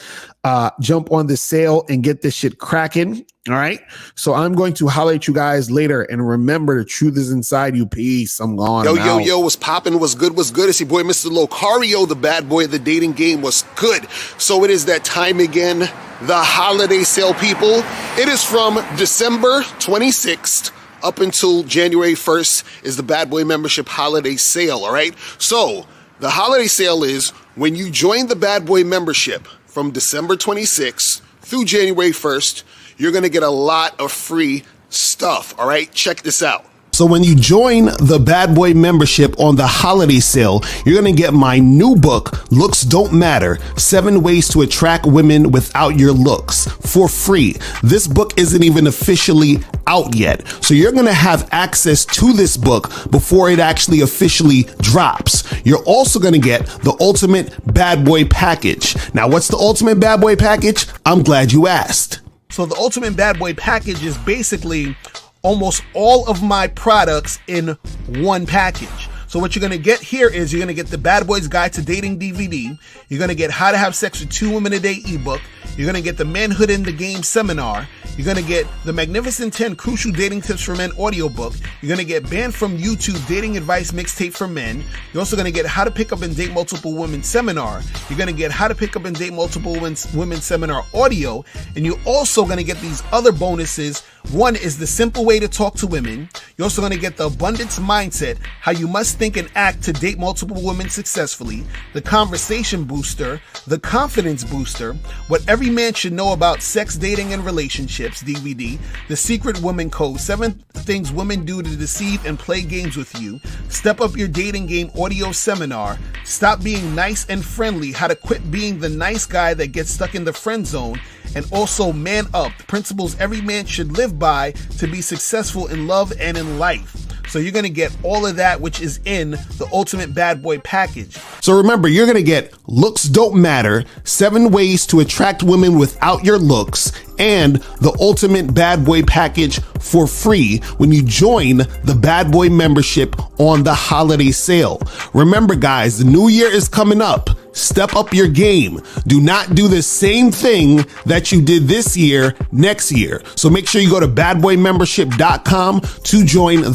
jump on the sale and get this shit cracking. All right. So I'm going to holler at you guys later. And remember, the truth is inside you. Peace. I'm gone. Yo, what's popping? What's good? It's your boy, Mr. Locario, the bad boy of the dating game. Was good. So it is that time again. The holiday sale, people. It is from December 26th up until January 1st is the bad boy membership holiday sale. All right. So the holiday sale is when you join the bad boy membership from December 26th through January 1st, you're going to get a lot of free stuff. All right. Check this out. So when you join the Bad Boy membership on the holiday sale, you're going to get my new book, Looks Don't Matter, 7 Ways to Attract Women Without Your Looks, for free. This book isn't even officially out yet. So you're going to have access to this book before it actually officially drops. You're also going to get the Ultimate Bad Boy Package. Now, what's the Ultimate Bad Boy Package? I'm glad you asked. So the Ultimate Bad Boy Package is basically almost all of my products in one package. So what you're going to get here is you're going to get the Bad Boys Guide to Dating DVD. You're going to get How to Have Sex with 2 Women a Day ebook. You're going to get the Manhood in the Game seminar. You're going to get the Magnificent 10 Crucial Dating Tips for Men audiobook. You're going to get Banned from YouTube Dating Advice Mixtape for Men. You're also going to get How to Pick Up and Date Multiple Women seminar. You're going to get How to Pick Up and Date Multiple Women seminar audio. And you're also going to get these other bonuses. One is the simple way to talk to women. You're also going to get the abundance mindset, how you must think and act to date multiple women successfully, the conversation booster, the confidence booster, what every man should know about sex, dating, and relationships DVD, the secret woman code, 7 things women do to deceive and play games with you, step up your dating game audio seminar, stop being nice and friendly, how to quit being the nice guy that gets stuck in the friend zone, and also Man Up, principles every man should live by to be successful in love and in life. So you're going to get all of that, which is in the Ultimate Bad Boy Package. So remember, you're going to get Looks Don't Matter, 7 Ways to Attract Women Without Your Looks, and the Ultimate Bad Boy Package for free when you join the Bad Boy membership on the holiday sale. Remember, guys, the new year is coming up. Step up your game. Do not do the same thing that you did this year next year. So make sure you go to badboymembership.com to join the